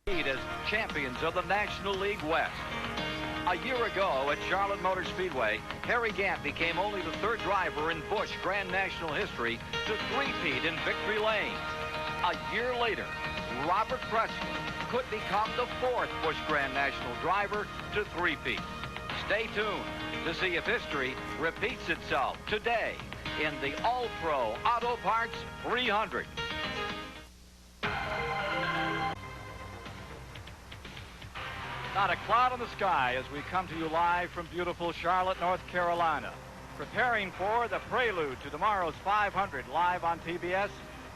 As champions of the National League West. A year ago at Charlotte Motor Speedway, Harry Gant became only the third driver in Busch Grand National history to three-peat in victory lane. A year later, Robert Presley could become the fourth Busch Grand National driver to three-peat. Stay tuned to see if history repeats itself today in the All-Pro Auto Parts 300. Not a cloud in the sky as we come to you live from beautiful Charlotte, North Carolina. Preparing for the prelude to tomorrow's 500 live on TBS.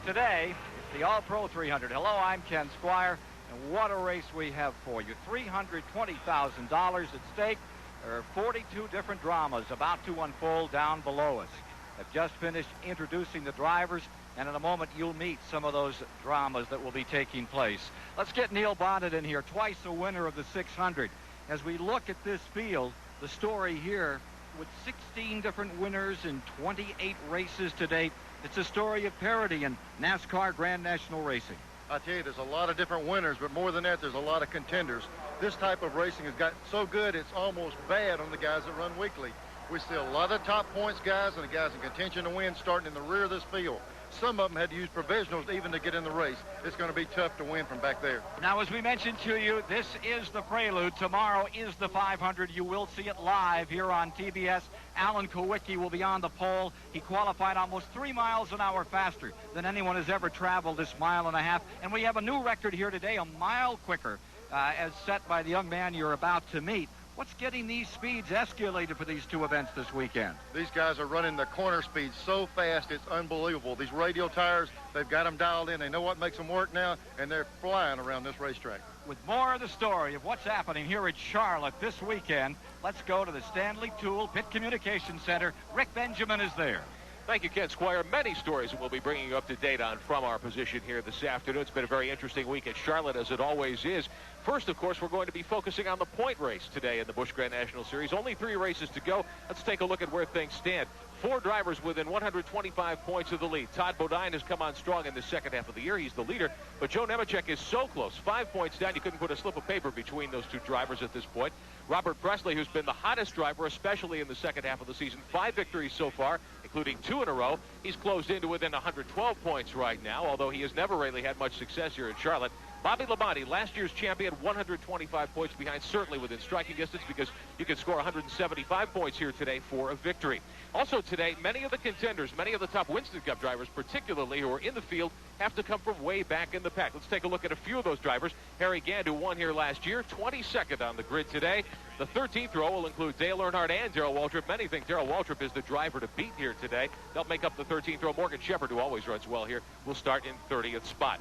Today, it's the All-Pro 300. Hello, I'm Ken Squire, and what a race we have for you. $320,000 at stake. There are 42 different dramas about to unfold down below us. I've just finished introducing the drivers, and in a moment you'll meet some of those dramas that will be taking place. Let's get Neil Bonnet in here, twice a winner of the 600. As we look at this field, the story here, with 16 different winners in 28 races to date, it's a story of parity in NASCAR Grand National Racing. I tell you, there's a lot of different winners, but more than that, there's a lot of contenders. This type of racing has got so good, it's almost bad on the guys that run weekly. We see a lot of top points guys and the guys in contention to win starting in the rear of this field. Some of them had to use provisionals even to get in the race. It's going to be tough to win from back there. Now, as we mentioned to you, this is the prelude. Tomorrow is the 500. You will see it live here on TBS. Alan Kowicki will be on the pole. He qualified almost 3 miles an hour faster than anyone has ever traveled this mile and a half. And we have a new record here today, a mile quicker, as set by the young man you're about to meet. What's getting these speeds escalated for these two events this weekend? These guys are running the corner speeds so fast, it's unbelievable. These radial tires, they've got them dialed in. They know what makes them work now, and they're flying around this racetrack. With more of the story of what's happening here at Charlotte this weekend, let's go to the Stanley Tool Pit Communications Center. Rick Benjamin is there. Thank you, Ken Squire. Many stories that we'll be bringing you up to date on from our position here this afternoon. It's been a very interesting week at Charlotte, as it always is. First, of course, we're going to be focusing on the point race today in the Busch Grand National Series. Only 3 races to go. Let's take a look at where things stand. 4 drivers within 125 points of the lead. Todd Bodine has come on strong in the second half of the year. He's the leader, but Joe Nemechek is so close. 5 points down. You couldn't put a slip of paper between those 2 drivers at this point. Robert Presley, who's been the hottest driver, especially in the second half of the season. 5 victories so far, including 2 in a row. He's closed into within 112 points right now, although he has never really had much success here in Charlotte. Bobby Labonte, last year's champion, 125 points behind, certainly within striking distance, because you can score 175 points here today for a victory. Also today, many of the contenders, many of the top Winston Cup drivers, particularly who are in the field, have to come from way back in the pack. Let's take a look at a few of those drivers. Harry Gant, who won here last year, 22nd on the grid today. The 13th row will include Dale Earnhardt and Darrell Waltrip. Many think Darrell Waltrip is the driver to beat here today. They'll make up the 13th row. Morgan Shepherd, who always runs well here, will start in 30th spot.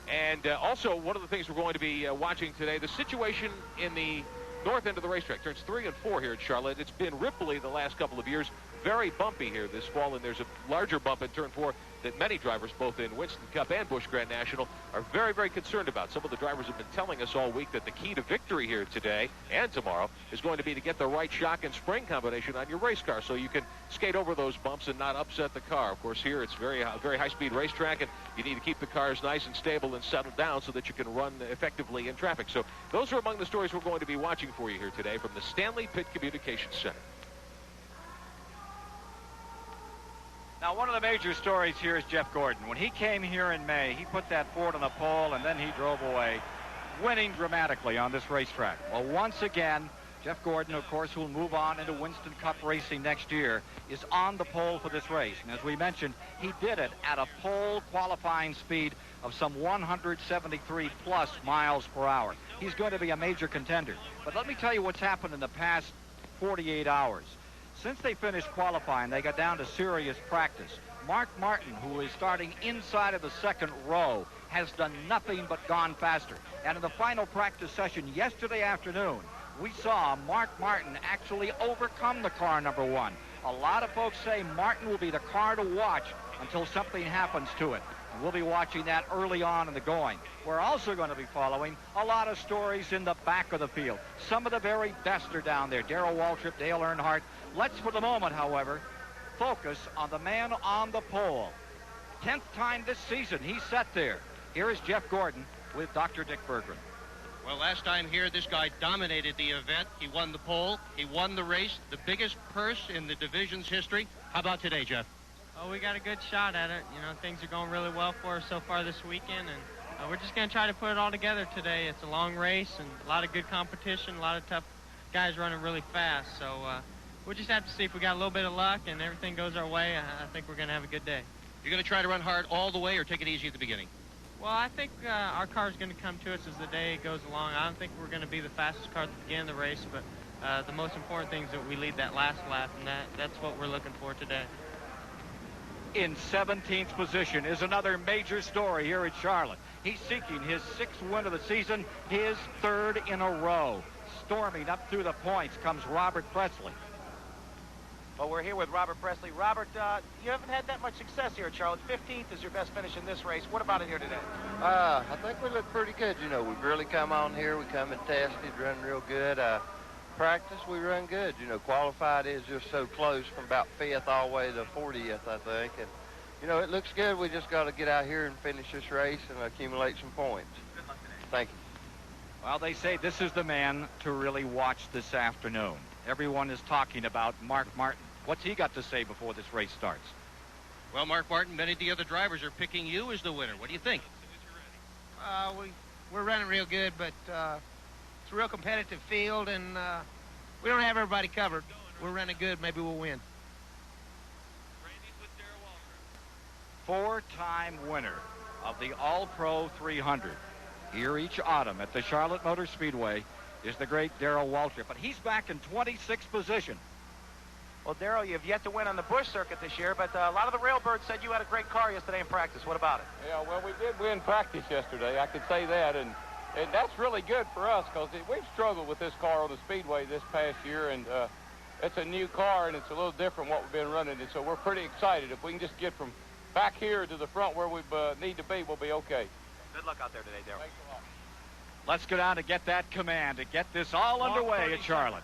And also, one of the things we're going to be watching today, the situation in the north end of the racetrack. Turns 3 and 4 here at Charlotte. It's been ripply the last couple of years. Very bumpy here this fall, and there's a larger bump in turn 4 that many drivers, both in Winston Cup and Busch Grand National, are very, very concerned about. Some of the drivers have been telling us all week that the key to victory here today and tomorrow is going to be to get the right shock and spring combination on your race car so you can skate over those bumps and not upset the car. Of course, here it's very high-speed racetrack, and you need to keep the cars nice and stable and settled down so that you can run effectively in traffic. So those are among the stories we're going to be watching for you here today from the Stanley Pit Communications Center. Now, one of the major stories here is Jeff Gordon. When he came here in May, he put that Ford on the pole, and then he drove away, winning dramatically on this racetrack. Well, once again, Jeff Gordon, of course, who will move on into Winston Cup racing next year, is on the pole for this race. And as we mentioned, he did it at a pole qualifying speed of some 173-plus miles per hour. He's going to be a major contender. But let me tell you what's happened in the past 48 hours. Since they finished qualifying, they got down to serious practice. Mark Martin, who is starting inside of the second row, has done nothing but gone faster. And in the final practice session yesterday afternoon, we saw Mark Martin actually overcome the car number 1. A lot of folks say Martin will be the car to watch until something happens to it. And we'll be watching that early on in the going. We're also going to be following a lot of stories in the back of the field. Some of the very best are down there. Darrell Waltrip, Dale Earnhardt. Let's, for the moment, however, focus on the man on the pole. 10th time this season he's sat there. Here is Jeff Gordon with Dr. Dick Berggren. Well, last time here, this guy dominated the event. He won the pole. He won the race, the biggest purse in the division's history. How about today, Jeff? Oh, we got a good shot at it. You know, things are going really well for us so far this weekend, and we're just going to try to put it all together today. It's a long race and a lot of good competition, a lot of tough guys running really fast. So we'll just have to see if we got a little bit of luck and everything goes our way. I think we're going to have a good day. You're going to try to run hard all the way or take it easy at the beginning? Well, I think our car is going to come to us as the day goes along. I don't think we're going to be the fastest car at the beginning of the race, but the most important thing is that we lead that last lap, and that's what we're looking for today. In 17th position is another major story here at Charlotte. He's seeking his 6th win of the season, his 3rd in a row. Storming up through the points comes Robert Presley. Well, we're here with Robert Presley. Robert, you haven't had that much success here at Charlotte. 15th is your best finish in this race. What about it here today? I think we look pretty good. You know, we've really come on here. We come and tested, run real good. Practice, we run good. You know, qualified is just so close from about 5th all the way to 40th, I think. And, you know, it looks good. We just got to get out here and finish this race and accumulate some points. Good luck today. Thank you. Well, they say this is the man to really watch this afternoon. Everyone is talking about Mark Martin. What's he got to say before this race starts? Well, Mark Martin, many of the other drivers are picking you as the winner. What do you think? We're running real good, but it's a real competitive field, and we don't have everybody covered. We're running good. Maybe we'll win. 4-time winner of the All-Pro 300 here each autumn at the Charlotte Motor Speedway is the great Darrell Waltrip, but he's back in 26th position. Well, Darrell, you've yet to win on the Busch circuit this year, but a lot of the Railbirds said you had a great car yesterday in practice. What about it? Yeah, well, we did win practice yesterday. I could say that, and that's really good for us because we've struggled with this car on the Speedway this past year, and it's a new car, and it's a little different what we've been running, and so we're pretty excited. If we can just get from back here to the front where we need to be, we'll be okay. Good luck out there today, Darrell. Thanks a lot. Let's go down to get that command, to get this all underway at Charlotte.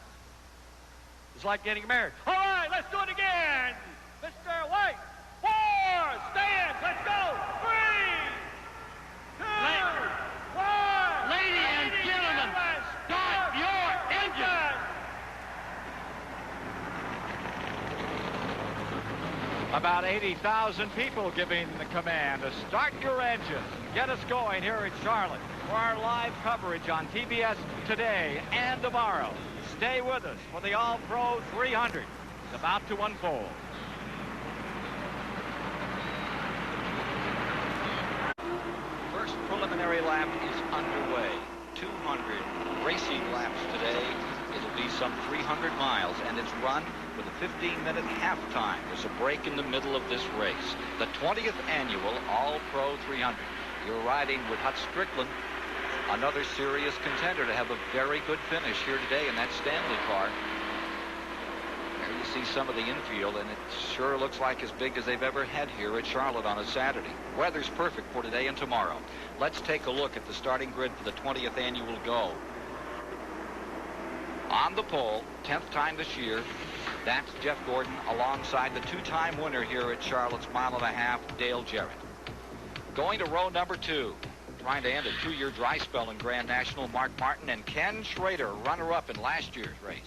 It's like getting married. All right, let's do it again. Mr. White, 4, stand, let's go. 3, 2, 1. Ladies and gentlemen, start your engine. About 80,000 people giving the command to start your engines. Get us going here at Charlotte for our live coverage on TBS today and tomorrow. Stay with us for the All-Pro 300. It's about to unfold. First preliminary lap is underway. 200 racing laps today. It'll be some 300 miles, and it's run with a 15-minute halftime. There's a break in the middle of this race. The 20th annual All-Pro 300. You're riding with Hut Strickland, another serious contender to have a very good finish here today in that Stanley car. There you see some of the infield, and it sure looks like as big as they've ever had here at Charlotte on a Saturday. Weather's perfect for today and tomorrow. Let's take a look at the starting grid for the 20th annual Go. On the pole, 10th time this year, that's Jeff Gordon alongside the 2-time winner here at Charlotte's mile-and-a-half, Dale Jarrett. Going to row number 2. Trying to end a 2-year dry spell in Grand National, Mark Martin and Ken Schrader, runner-up in last year's race.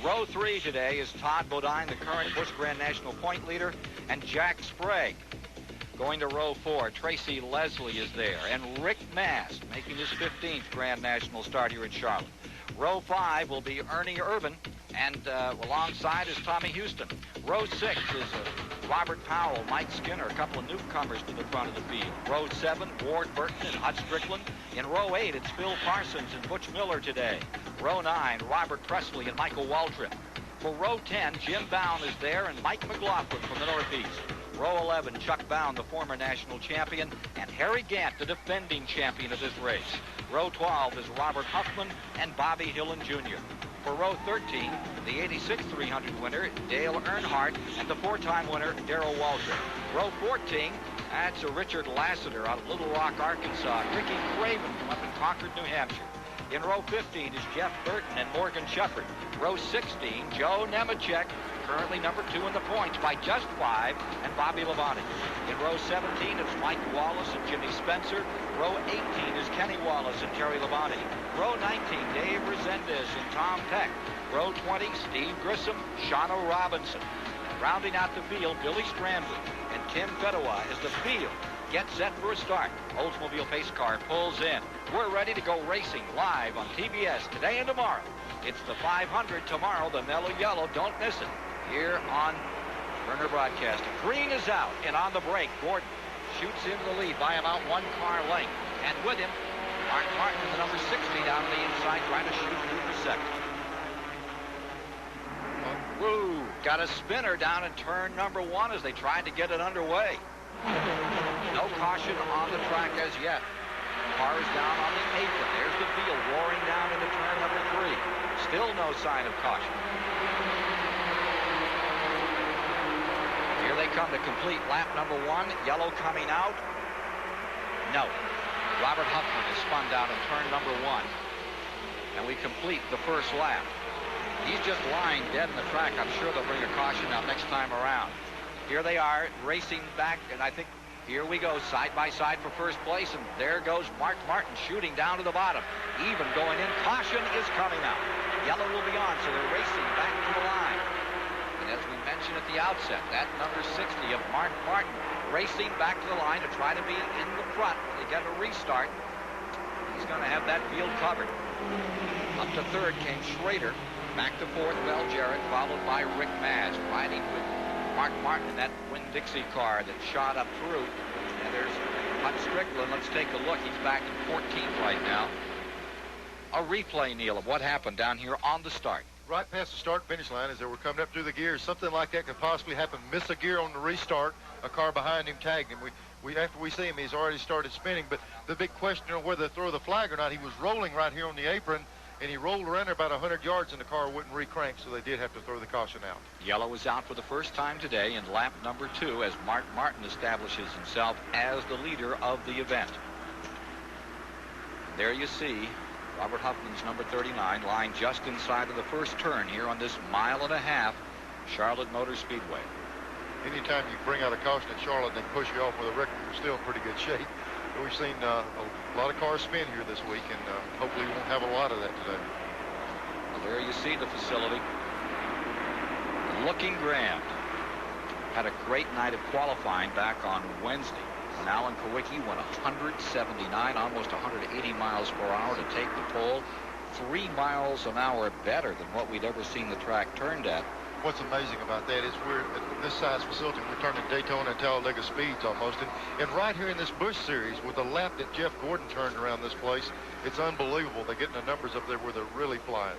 Row 3 today is Todd Bodine, the current Busch Grand National point leader, and Jack Sprague. Going to row 4, Tracy Leslie is there, and Rick Mast making his 15th Grand National start here in Charlotte. Row 5 will be Ernie Irvin, and alongside is Tommy Houston. Row 6 is Robert Powell, Mike Skinner, a couple of newcomers to the front of the field. Row 7, Ward Burton and Hut Strickland. In row 8, it's Phil Parsons and Butch Miller today. Row 9, Robert Presley and Michael Waltrip. For row 10, Jim Bound is there and Mike McLaughlin from the Northeast. Row 11, Chuck Bound, the former national champion, and Harry Gant, the defending champion of this race. Row 12 is Robert Huffman and Bobby Hillen Jr. For row 13, the 86 300 winner, Dale Earnhardt, and the 4-time winner, Darrell Waltrip. Row 14, that's a Richard Lassiter out of Little Rock, Arkansas. Ricky Craven from up in Concord, New Hampshire. In row 15 is Jeff Burton and Morgan Shepard. Row 16, Joe Nemechek, currently number 2 in the points by just 5, and Bobby Labonte. In row 17, it's Mike Wallace and Jimmy Spencer. Row 18 is Kenny Wallace and Terry Labonte. Row 19, Dave Resendez and Tom Peck. Row 20, Steve Grissom, Shawna Robinson. Rounding out the field, Billy Strambley and Tim Fedowa as the field gets set for a start. Oldsmobile pace car pulls in. We're ready to go racing live on TBS today and tomorrow. It's the 500 tomorrow, the Mellow Yellow. Don't miss it here on Turner Broadcasting. Green is out, and on the break, Gordon shoots into the lead by about 1 car length. And with him, Mark Martin in the number 60 down on the inside, trying to shoot through for second. Woo! Got a spinner down in turn number 1 as they tried to get it underway. No caution on the track as yet. Cars down on the apron. There's the field roaring down into turn number 3. Still no sign of caution. Here they come to complete lap number 1. Yellow coming out. No. Robert Huffman is spun down in turn number 1. And we complete the first lap. He's just lying dead in the track. I'm sure they'll bring a caution out next time around. Here they are racing back, and I think here we go side by side for first place, and there goes Mark Martin shooting down to the bottom. Even going in. Caution is coming out. Yellow will be on, so they're racing back to the line. And as we mentioned at the outset, that number 60 of Mark Martin racing back to the line to try to be in the front when they get a restart. He's going to have that field covered. Up to third came Schrader. Back to fourth, Mel Jarrett, followed by Rick Maz, riding with Mark Martin in that Winn-Dixie car that shot up through. And there's Hut Strickland. Let's take a look. He's back in 14th right now. A replay, Neil, of what happened down here on the start. Right past the start-finish line as they were coming up through the gears. Something like that could possibly happen. Miss a gear on the restart. A car behind him tagged him. After we see him, he's already started spinning. But the big question on whether to throw the flag or not, he was rolling right here on the apron. And he rolled around there about 100 yards, and the car wouldn't recrank, so they did have to throw the caution out. Yellow is out for the first time today in lap number 2 as Mark Martin establishes himself as the leader of the event. There you see Robert Huffman's number 39 lying just inside of the first turn here on this 1.5 mile Charlotte Motor Speedway. Anytime you bring out a caution at Charlotte, they push you off with a record, you're still in pretty good shape. We've seen a lot of cars spin here this week, and hopefully we won't have a lot of that today. Well, there you see the facility. Looking grand. Had a great night of qualifying back on Wednesday when Alan Kowicki went 179, almost 180 miles per hour to take the pole. 3 miles an hour better than what we'd ever seen the track turned at. What's amazing about that is we're at this size facility, we're turning Daytona and Talladega speeds almost. And right here in this Busch series, with the lap that Jeff Gordon turned around this place, it's unbelievable. They're getting the numbers up there where they're really flying.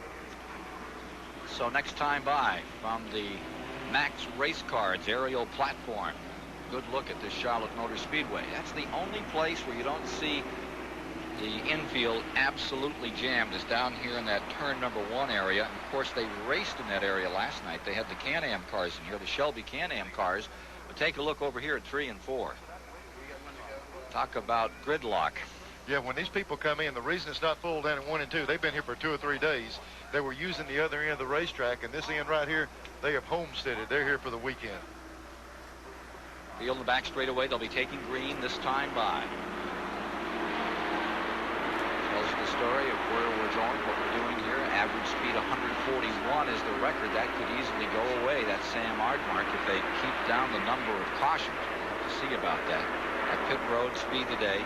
So next time by, from the Max Race Cards aerial platform, good look at this Charlotte Motor Speedway. That's the only place where you don't see the infield absolutely jammed is down here in that turn number 1 area. And of course, they raced in that area last night. They had the Can-Am cars in here, the Shelby Can-Am cars. But take a look over here at 3 and 4. Talk about gridlock. Yeah, when these people come in, the reason it's not full down in 1 and 2, they've been here for 2 or 3 days. They were using the other end of the racetrack, and this end right here, they have homesteaded. They're here for the weekend. Field in the back straightaway. They'll be taking green this time by. Tells the story of where we're going, what we're doing here. Average speed 141 is the record. That could easily go away, that Sam Ardmark, if they keep down the number of cautions. We'll have to see about that. Our pit road speed today,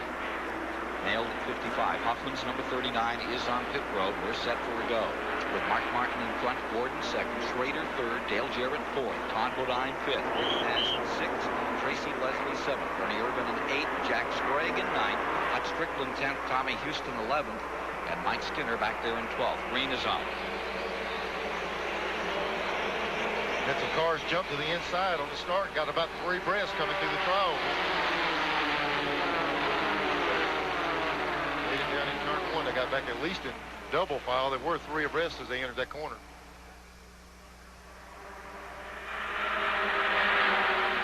nailed at 55. Huffman's number 39 is on pit road. We're set for a go. With Mark Martin in front, Gordon second, Schrader third, Dale Jarrett fourth, Todd Bodine fifth, Rick Maz sixth, Tracy Leslie seventh, Bernie Urban in eighth, Jack Sprague in ninth, Hut Strickland 10th, Tommy Houston 11th, and Mike Skinner back there in 12th. Green is on. Had some cars jump to the inside on the start. Got about 3 breaths coming through the trial. Leading down in turn 1, they got back at least in double file. There were 3 abreast as they entered that corner.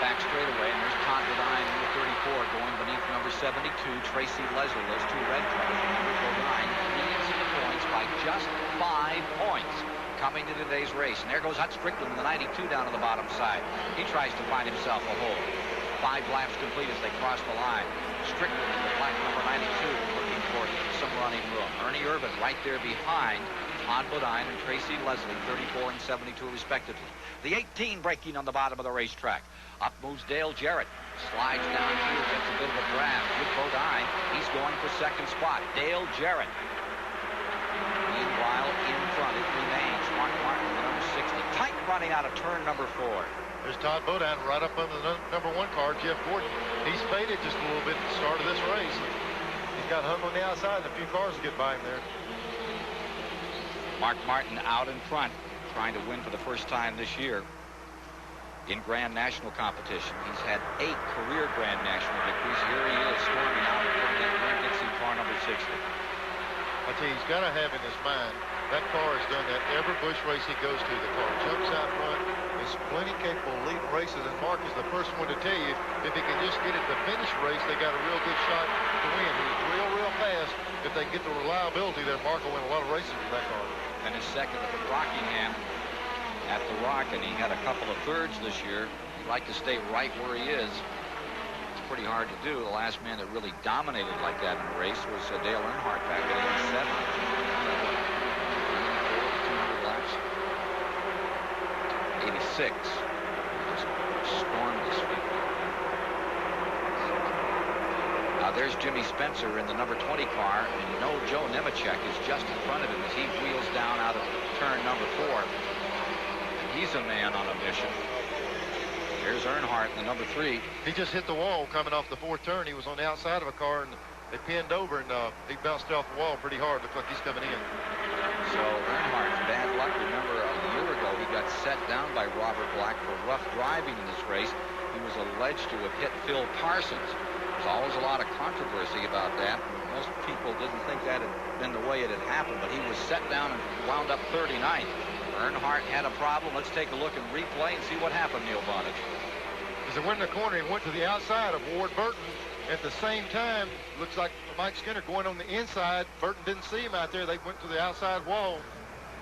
Back straightaway, and there's Todd Bodine, number 34, going beneath number 72, Tracy Leslie. Those 2 red cars. Number 9 leads in the points by just 5 points. coming to today's race. And there goes Hut Strickland in the 92 down on the bottom side. He tries to find himself a hole. 5 laps complete as they cross the line. Strickland in the black number 92 looking for some running room. Ernie Irvin right there behind Todd Bodine and Tracy Leslie, 34 and 72 respectively. The 18 braking on the bottom of the racetrack. Up moves Dale Jarrett. Slides down here, gets a bit of a draft with Bodine. He's going for second spot. Dale Jarrett. Meanwhile, in front it remains Mark Martin, the number 60. Tight running out of turn number 4. There's Todd Bodine right up under the number 1 car, Jeff Gordon. He's faded just a little bit at the start of this race. He's got hung on the outside, and a few cars will get by him there. Mark Martin out in front, trying to win for the first time this year in Grand National competition. He's had 8 career Grand National victories. Here he is, storming out in front of that Glenn Dixon car number 60. I tell you, he's got to have in his mind, that car has done that every Busch race he goes to. The car jumps out front, is plenty capable of leading races, and Mark is the first one to tell you, if he can just get it to finish race, they got a real good shot to win. He's real fast. If they get the reliability there, Mark will win a lot of races with that car. And his second at Rockingham at the Rock, and he had a couple of thirds this year. He'd like to stay right where he is. It's pretty hard to do. The last man that really dominated like that in the race was Dale Earnhardt back in 87. 200 laps. 86. Just stormed this week. Now there's Jimmy Spencer in the number 20 car, and you know Joe Nemechek is just in front of him as he wheels down out of turn number 4. And he's a man on a mission. There's Earnhardt in the number 3. He just hit the wall coming off the 4th turn. He was on the outside of a car, and they pinned over, and he bounced off the wall pretty hard. Looks like he's coming in. So Earnhardt's bad luck. Remember, a year ago he got set down by Robert Black for rough driving in this race. He was alleged to have hit Phil Parsons. There's always a lot of controversy about that. Most people didn't think that had been the way it had happened, but he was set down and wound up 39th. Earnhardt had a problem. Let's take a look and replay and see what happened, Neil Bonnet. As they went in the corner, he went to the outside of Ward Burton. At the same time, looks like Mike Skinner going on the inside. Burton didn't see him out there. They went to the outside wall.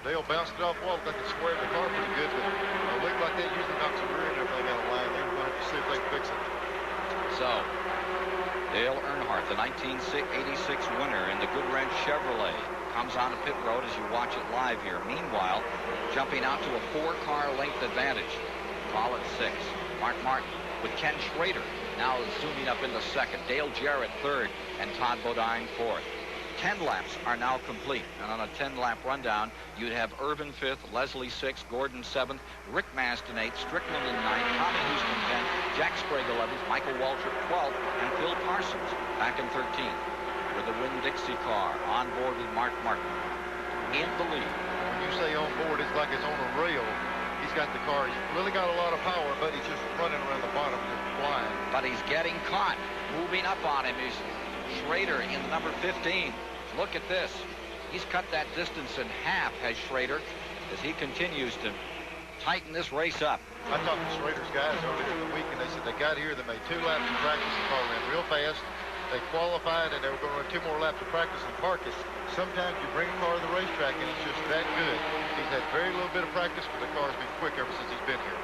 Dale bounced it off the wall. They could square the car pretty good, but a leak like that usually knocks the rear and everything out of line. They're going to have to see if they can fix it. So, Dale Earnhardt, the 1986 winner in the Good Wrench Chevrolet, comes onto pit road as you watch it live here. Meanwhile, jumping out to a 4-car length advantage. Call it 6. Mark Martin with Ken Schrader now zooming up into 2nd. Dale Jarrett 3rd, and Todd Bodine 4th. 10 laps are now complete, and on a 10-lap rundown, you'd have Irvin 5th, Leslie 6th, Gordon 7th, Rick Maston 8th, Strickland in 9th, Tommy Houston 10th, Jack Sprague 11th, Michael Waltrip 12th, and Phil Parsons back in 13th with the Winn-Dixie car on board with Mark Martin in the lead. When you say on board, it's like it's on a rail. He's got the car. He's really got a lot of power, but he's just running around the bottom, just flying. But he's getting caught. Moving up on him is Schrader in the number 15. Look at this. He's cut that distance in half, has Schrader, as he continues to tighten this race up. I talked to Schrader's guys earlier in the week, and they said they got here, they made 2 laps of practice, the car ran real fast. They qualified, and they were going to run 2 more laps of practice and park it. Sometimes you bring a car to the racetrack, and it's just that good. He's had very little bit of practice, but the car's been quick ever since he's been here.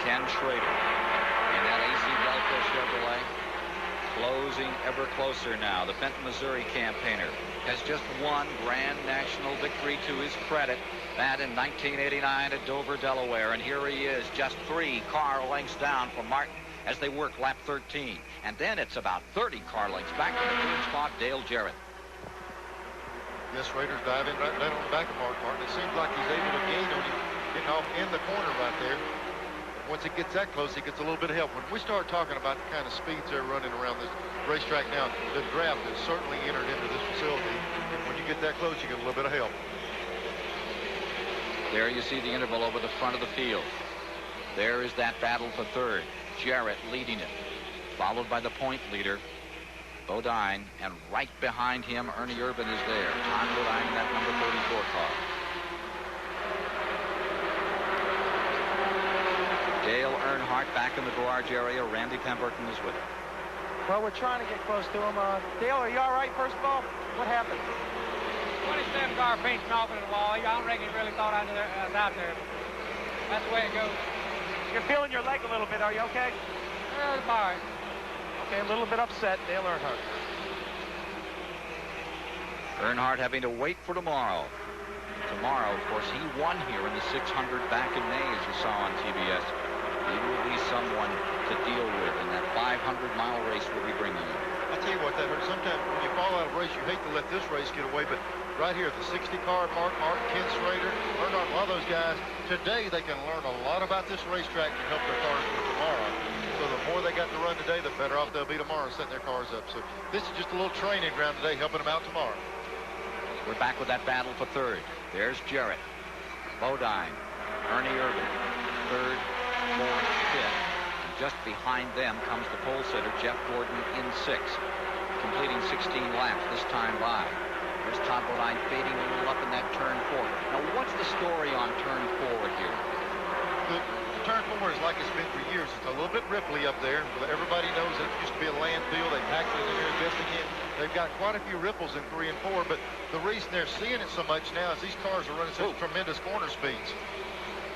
Ken Schrader in that AC Delco Chevrolet, closing ever closer now. The Benton, Missouri campaigner has just one Grand National victory to his credit. That in 1989 at Dover, Delaware. And here he is, just 3 car lengths down from Martin as they work lap 13. And then it's about 30 car lengths back to the 3rd spot, Dale Jarrett. Yes, Schrader's diving right down on the back of Mark Martin. It seems like he's able to gain on him, getting off in the corner right there. Once it gets that close, he gets a little bit of help. When we start talking about the kind of speeds they're running around this racetrack now, the draft is certainly entered into this facility. And when you get that close, you get a little bit of help. There you see the interval over the front of the field. There is that battle for 3rd. Jarrett leading it, followed by the point leader, Bodine, and right behind him, Ernie Irvin is there. Todd Bodine in that number 34 car. Dale Earnhardt back in the garage area. Randy Pemberton is with him. Well, we're trying to get close to him. Dale, are you all right, first of all? What happened? 27 them car paints off in the wall. I don't reckon he really thought I was out there. That's the way it goes. You're feeling your leg a little bit. Are you okay? It's all right. Okay, a little bit upset, Dale Earnhardt. Earnhardt having to wait for tomorrow. Tomorrow, of course, he won here in the 600 back in May, as you saw on TBS. He will be someone to deal with in that 500-mile race we'll be bringing you. I'll tell you what, that hurts. Sometimes when you fall out of a race, you hate to let this race get away, but right here, the 60 car, Mark Martin, Ken Schrader, Earnhardt, a lot of those guys, today they can learn a lot about this racetrack to help their cars for tomorrow. So the more they got to run today, the better off they'll be tomorrow setting their cars up. So this is just a little training ground today, helping them out tomorrow. We're back with that battle for third. There's Jarrett, Bodine, Ernie Irvin, third, fourth, fifth. And just behind them comes the pole sitter, Jeff Gordon, in sixth, completing 16 laps this time by. There's Todd Bodine fading a little up in that turn four. Now, what's the story on turn four here? The turn four is like it's been for years. It's a little bit ripply up there. Everybody knows it used to be a landfill. They packed it in there and invested in. They've got quite a few ripples in 3 and 4, but the reason they're seeing it so much now is these cars are running such tremendous corner speeds.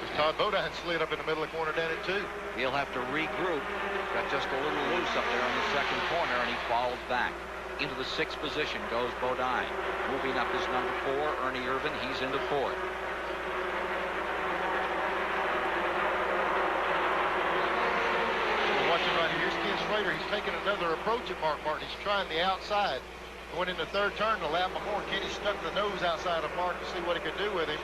There's Todd Bodine slid up in the middle of the corner down at 2. He'll have to regroup. Got just a little loose up there on the second corner, and he falls back. Into the 6th position goes Bodine. Moving up is number 4, Ernie Irvin. He's into 4th. Watching right here, here's Ken Schrader. He's taking another approach at Mark Martin. He's trying the outside. Going in the third turn, the lap before, Kenny stuck the nose outside of Mark to see what he could do with him.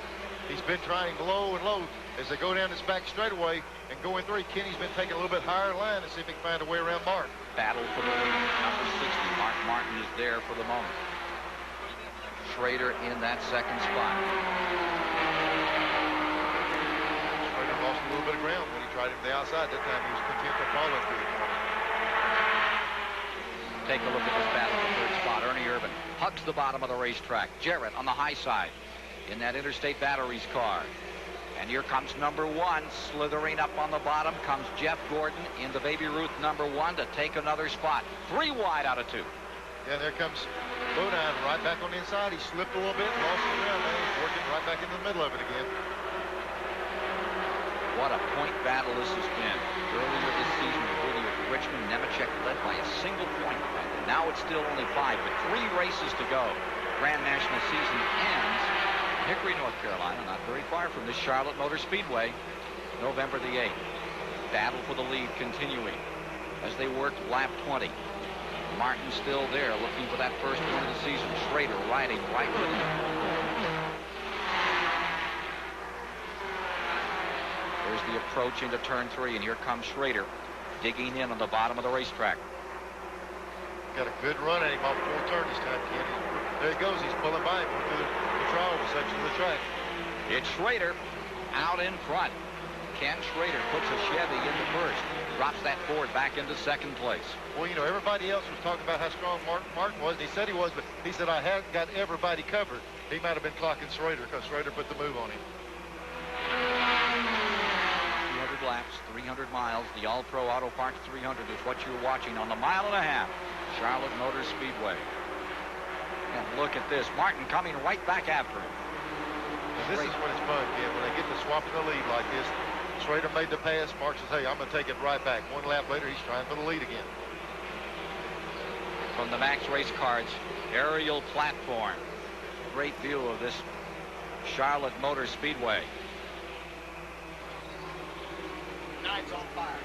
He's been trying low and low as they go down this back straightaway and going through. Kenny's been taking a little bit higher line to see if he can find a way around Mark. Battle for the lead. Number 60, Mark Martin is there for the moment. Schrader in that second spot. Schrader lost a little bit of ground when he tried him to the outside. That time he was content to follow through the corner. Take a look at this battle for third spot. Ernie Irvin hugs the bottom of the racetrack. Jarrett on the high side in that Interstate Batteries car. And here comes number 1, slithering up on the bottom comes Jeff Gordon into Baby Ruth number 1 to take another spot. 3 wide out of 2. Yeah, there comes Bodine right back on the inside. He slipped a little bit, lost the ground. Now he's working right back in the middle of it again. What a point battle this has been. Earlier this season, including with Richmond, Nemechek led by a single point. Now it's still only 5, with 3 races to go. Grand National season ends in Hickory, North Carolina, not very far from this Charlotte Motor Speedway, November the 8th. Battle for the lead continuing as they work lap 20. Martin still there, looking for that first win of the season. Schrader riding right with him. There's the approach into turn 3, and here comes Schrader digging in on the bottom of the racetrack. Got a good run at him off full turn this time, Kenny. There he goes. He's pulling by him through the trial section of the track. It's Schrader out in front. Ken Schrader puts a Chevy into first, drops that Ford back into second place. Well, you know, everybody else was talking about how strong Martin was, and he said he was, but he said, I hadn't got everybody covered. He might have been clocking Schrader because Schrader put the move on him. 200 laps, 300 miles. The All-Pro Auto Parts 300 is what you're watching on the 1.5 mile, Charlotte Motor Speedway. And look at this. Martin coming right back after him. And this is when it's fun, kid. When they get to swapping the lead like this, Schrader made the pass. Mark says, hey, I'm going to take it right back. 1 lap later, he's trying for the lead again. From the Max Race Cards aerial platform. Great view of this Charlotte Motor Speedway. Nights on fire.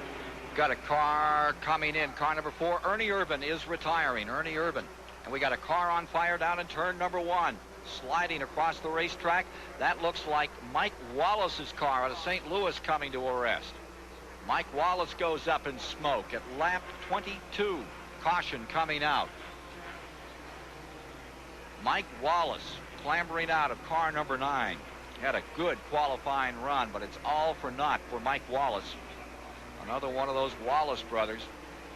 Got a car coming in. Car number 4. Ernie Irvin is retiring. Ernie Irvin. And we got a car on fire down in turn number 1. Sliding across the racetrack. That looks like Mike Wallace's car out of St. Louis coming to a rest. Mike Wallace goes up in smoke at lap 22. Caution coming out. Mike Wallace clambering out of car number 9. Had a good qualifying run, but it's all for naught for Mike Wallace. Another one of those Wallace brothers.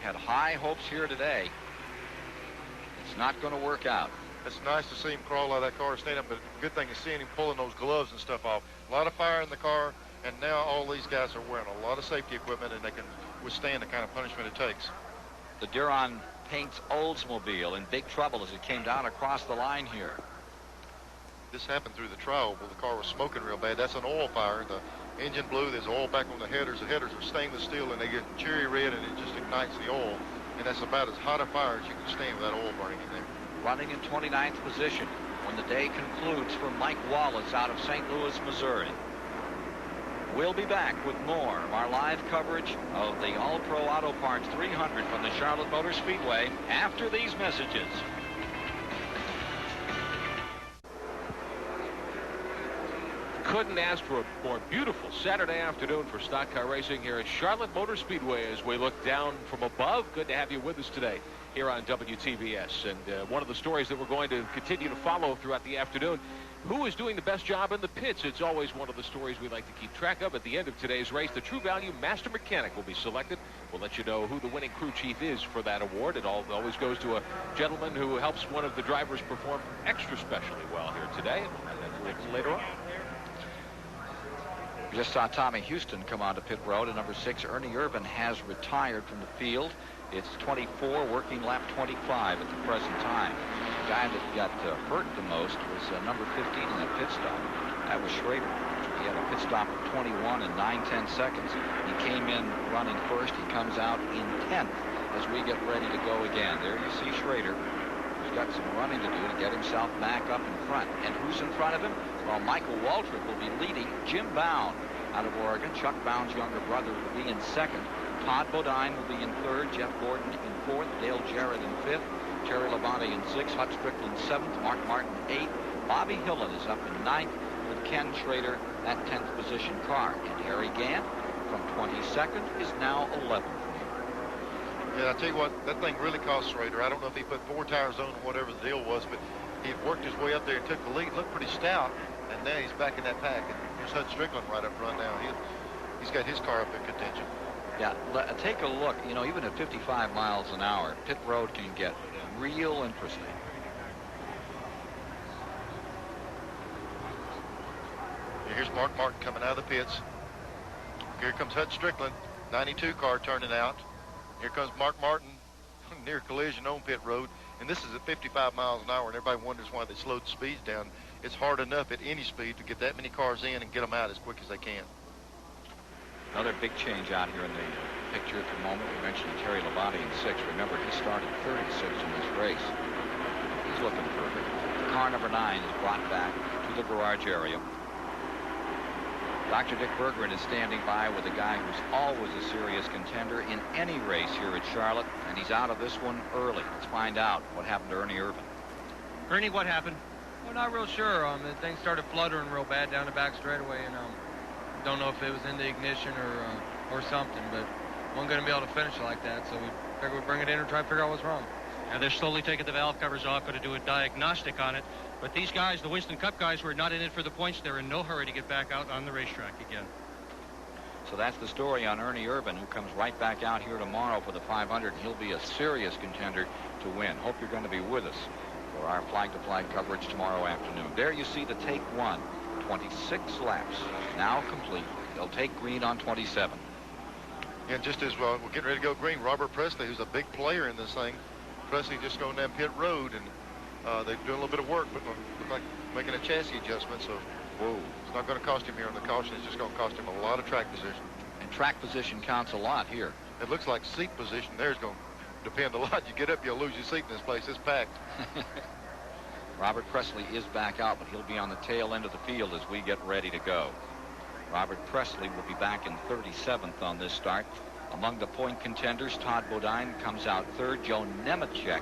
Had high hopes here today. It's not going to work out. It's nice to see him crawl out of that car, stand up, but the good thing is seeing him pulling those gloves and stuff off. A lot of fire in the car, and now all these guys are wearing a lot of safety equipment, and they can withstand the kind of punishment it takes. The Duron Paints Oldsmobile in big trouble as it came down across the line here. this happened through the trial where the car was smoking real bad. That's an oil fire. The engine blew. There's oil back on the headers. The headers are stainless steel, and they get cherry red, and it just ignites the oil. And that's about as hot a fire as you can stand without oil burning in there. Running in 29th position when the day concludes for Mike Wallace out of St. Louis, Missouri. We'll be back with more of our live coverage of the All-Pro Auto Parts 300 from the Charlotte Motor Speedway after these messages. Couldn't ask for a more beautiful Saturday afternoon for stock car racing here at Charlotte Motor Speedway as we look down from above. Good to have you with us today here on WTVS. And one of the stories that we're going to continue to follow throughout the afternoon, who is doing the best job in the pits? It's always one of the stories we like to keep track of. At the end of today's race, the True Value Master Mechanic will be selected. We'll let you know who the winning crew chief is for that award. It always goes to a gentleman who helps one of the drivers perform extra specially well here today. And we'll have that for you later on. We just saw Tommy Houston come onto pit road at number 6. Ernie Irvin has retired from the field. It's 24, working lap 25 at the present time. The guy that got hurt the most was number 15 in that pit stop. That was Schrader. He had a pit stop of 21 and 9/10 seconds. He came in running first. He comes out in 10th as we get ready to go again. There you see Schrader. He's got some running to do to get himself back up in front. And who's in front of him? Well, Michael Waltrip will be leading. Jim Bound out of Oregon. Chuck Bound's younger brother will be in second. Todd Bodine will be in third. Jeff Gordon in fourth. Dale Jarrett in fifth. Terry Labonte in sixth. Hut Strickland seventh. Mark Martin eighth. Bobby Hillen is up in ninth with Ken Schrader, that 10th position car. And Harry Gant from 22nd is now 11th. Yeah, I tell you what, that thing really cost Schrader. I don't know if he put 4 tires on or whatever the deal was, but he worked his way up there and took the lead. Looked pretty stout, and now he's back in that pack. And here's Hud Strickland right up front now. He's got his car up in contention. Yeah, take a look. You know, even at 55 miles an hour, pit road can get real interesting. Here's Mark Martin coming out of the pits. Here comes Hud Strickland, 92 car turning out. Here comes Mark Martin, near collision on pit road. And this is at 55 miles an hour, and everybody wonders why they slowed the speeds down. It's hard enough at any speed to get that many cars in and get them out as quick as they can. Another big change out here in the picture at the moment. We mentioned Terry Labonte in 6th. Remember, he started 36 in this race. He's looking perfect. Car number 9 is brought back to the garage area. Dr. Dick Bergeron is standing by with a guy who's always a serious contender in any race here at Charlotte, and he's out of this one early. Let's find out what happened to Ernie Irvin. Ernie, what happened? Well, not real sure. The thing started fluttering real bad down the back straightaway, and don't know if it was in the ignition or something, but wasn't going to be able to finish it like that, so we figured we'd bring it in and try to figure out what's wrong. Now they're slowly taking the valve covers off, going to do a diagnostic on it. But these guys, the Winston Cup guys, were not in it for the points. They're in no hurry to get back out on the racetrack again. So that's the story on Ernie Irvin, who comes right back out here tomorrow for the 500. He'll be a serious contender to win. Hope you're going to be with us for our flag-to-flag coverage tomorrow afternoon. There you see the take one. 26 laps now complete. They'll take green on 27. And just as well, we're getting ready to go green. Robert Presley, who's a big player in this thing. Presley just going down pit road, and they're doing a little bit of work, but look like making a chassis adjustment, so whoa, it's not going to cost him here on the caution. It's just going to cost him a lot of track position. And track position counts a lot here. It looks like seat position there is going to depend a lot. You get up, you'll lose your seat in this place. It's packed. Robert Presley is back out, but he'll be on the tail end of the field as we get ready to go. Robert Presley will be back in 37th on this start. Among the point contenders, Todd Bodine comes out third. Joe Nemechek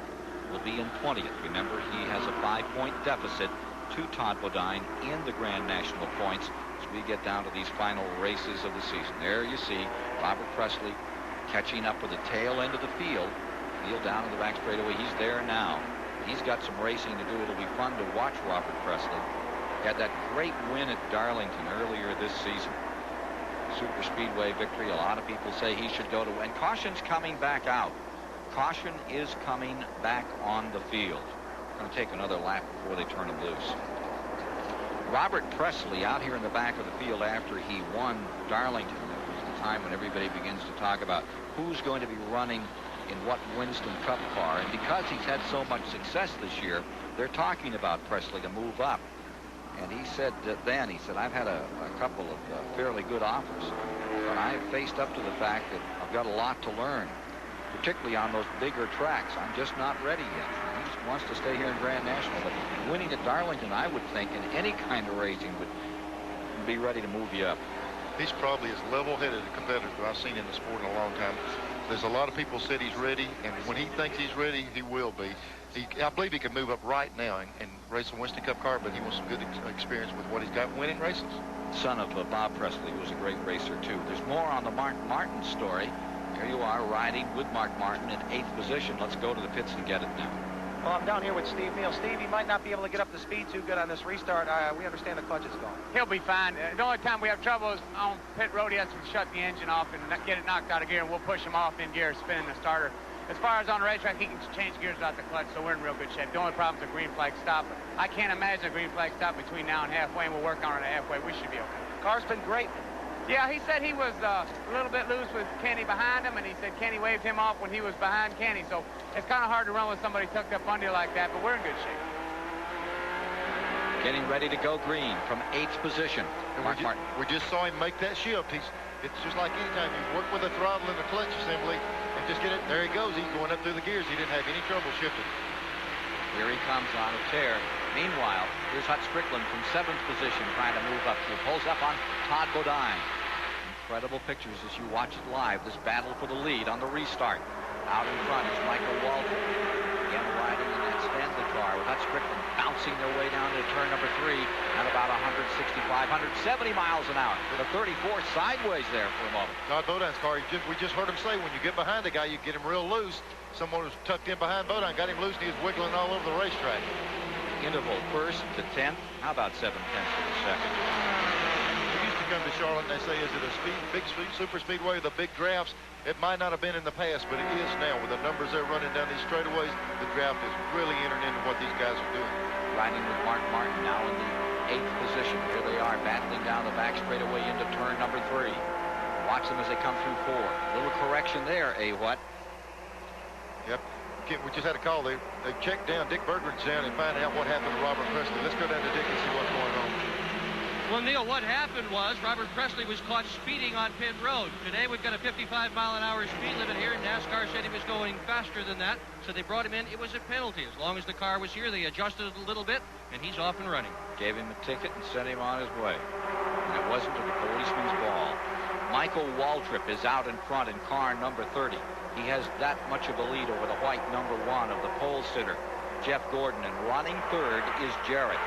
will be in 20th. Remember, he has a 5-point deficit to Todd Bodine in the Grand National points as we get down to these final races of the season. There you see Robert Presley catching up with the tail end of the field. Field down in the back straightaway. He's there now. He's got some racing to do. It'll be fun to watch Robert Presley. He had that great win at Darlington earlier this season. Super Speedway victory. A lot of people say he should go to, and caution's coming back out. Caution is coming back on the field. Going to take another lap before they turn him loose. Robert Presley out here in the back of the field after he won Darlington. That was the time when everybody begins to talk about who's going to be running in what Winston Cup car. And because he's had so much success this year, they're talking about Presley to move up And he said then, he said, I've had a couple of fairly good offers, but I've faced up to the fact that I've got a lot to learn, particularly on those bigger tracks. I'm just not ready yet. He wants to stay here in Grand National, but winning at Darlington, I would think, in any kind of racing would be ready to move you up. He's probably as level-headed a competitor I've seen in the sport in a long time. There's a lot of people said he's ready, and when he thinks he's ready, he will be. I believe he can move up right now and race a Winston Cup car, but he wants some good experience with what he's got winning races. Son of Bob Presley, who was a great racer, too. There's more on the Mark Martin story. Here you are riding with Mark Martin in 8th position. Let's go to the pits and get it now. Well, I'm down here with Steve Neal. Steve, he might not be able to get up to speed too good on this restart. We understand the clutch is gone. He'll be fine. The only time we have trouble is on pit road. He has to shut the engine off and get it knocked out of gear, and we'll push him off in gear, spinning the starter. As far as on the racetrack, he can change gears without the clutch, so we're in real good shape. The only problem is a green flag stop. I can't imagine a green flag stop between now and halfway, and we'll work on it at halfway. We should be okay. Car's been great. Yeah, he said he was a little bit loose with Kenny behind him, and he said Kenny waved him off when he was behind Kenny. So it's kind of hard to run with somebody tucked up under you like that, but we're in good shape. Getting ready to go green from 8th position. Mark Martin. We just saw him make that shift. It's just like anytime you work with the throttle and the clutch assembly and just get it. There he goes. He's going up through the gears. He didn't have any trouble shifting. Here he comes on a tear. Meanwhile, here's Hut Strickland from 7th position trying to move up. He pulls up on Todd Bodine. Incredible pictures as you watch it live. This battle for the lead on the restart. Out in front is Michael Walter. Again riding in that Stanley car with Hut Strickland bouncing their way down to turn number 3 at about 165, 170 miles an hour. With a 34 sideways there for a moment. Todd Bodine's car, we just heard him say when you get behind a guy, you get him real loose. Someone was tucked in behind Bodine, got him loose, and he was wiggling all over the racetrack. Interval 1st to 10th. How about 7/10 of a second? We used to come to Charlotte and they say, is it a big super speedway with the big drafts? It might not have been in the past, but it is now. With the numbers they're running down these straightaways, the draft is really entering into what these guys are doing. Riding with Mark Martin now in the 8th position. Here they are battling down the back straightaway into turn number 3. Watch them as they come through 4. Little correction there, what? Yep. We just had a call. They checked down. Dick Bergeron's down and find out what happened to Robert Presley. Let's go down to Dick and see what's going on. Well, Neil, what happened was Robert Presley was caught speeding on pit road. Today we've got a 55-mile-an-hour speed limit here. NASCAR said he was going faster than that, so they brought him in. It was a penalty. As long as the car was here, they adjusted it a little bit, and he's off and running. Gave him a ticket and sent him on his way. And it wasn't a policeman's ball. Michael Waltrip is out in front in car number 30. He has that much of a lead over the white number 1 of the pole sitter, Jeff Gordon, and running 3rd is Jarrett.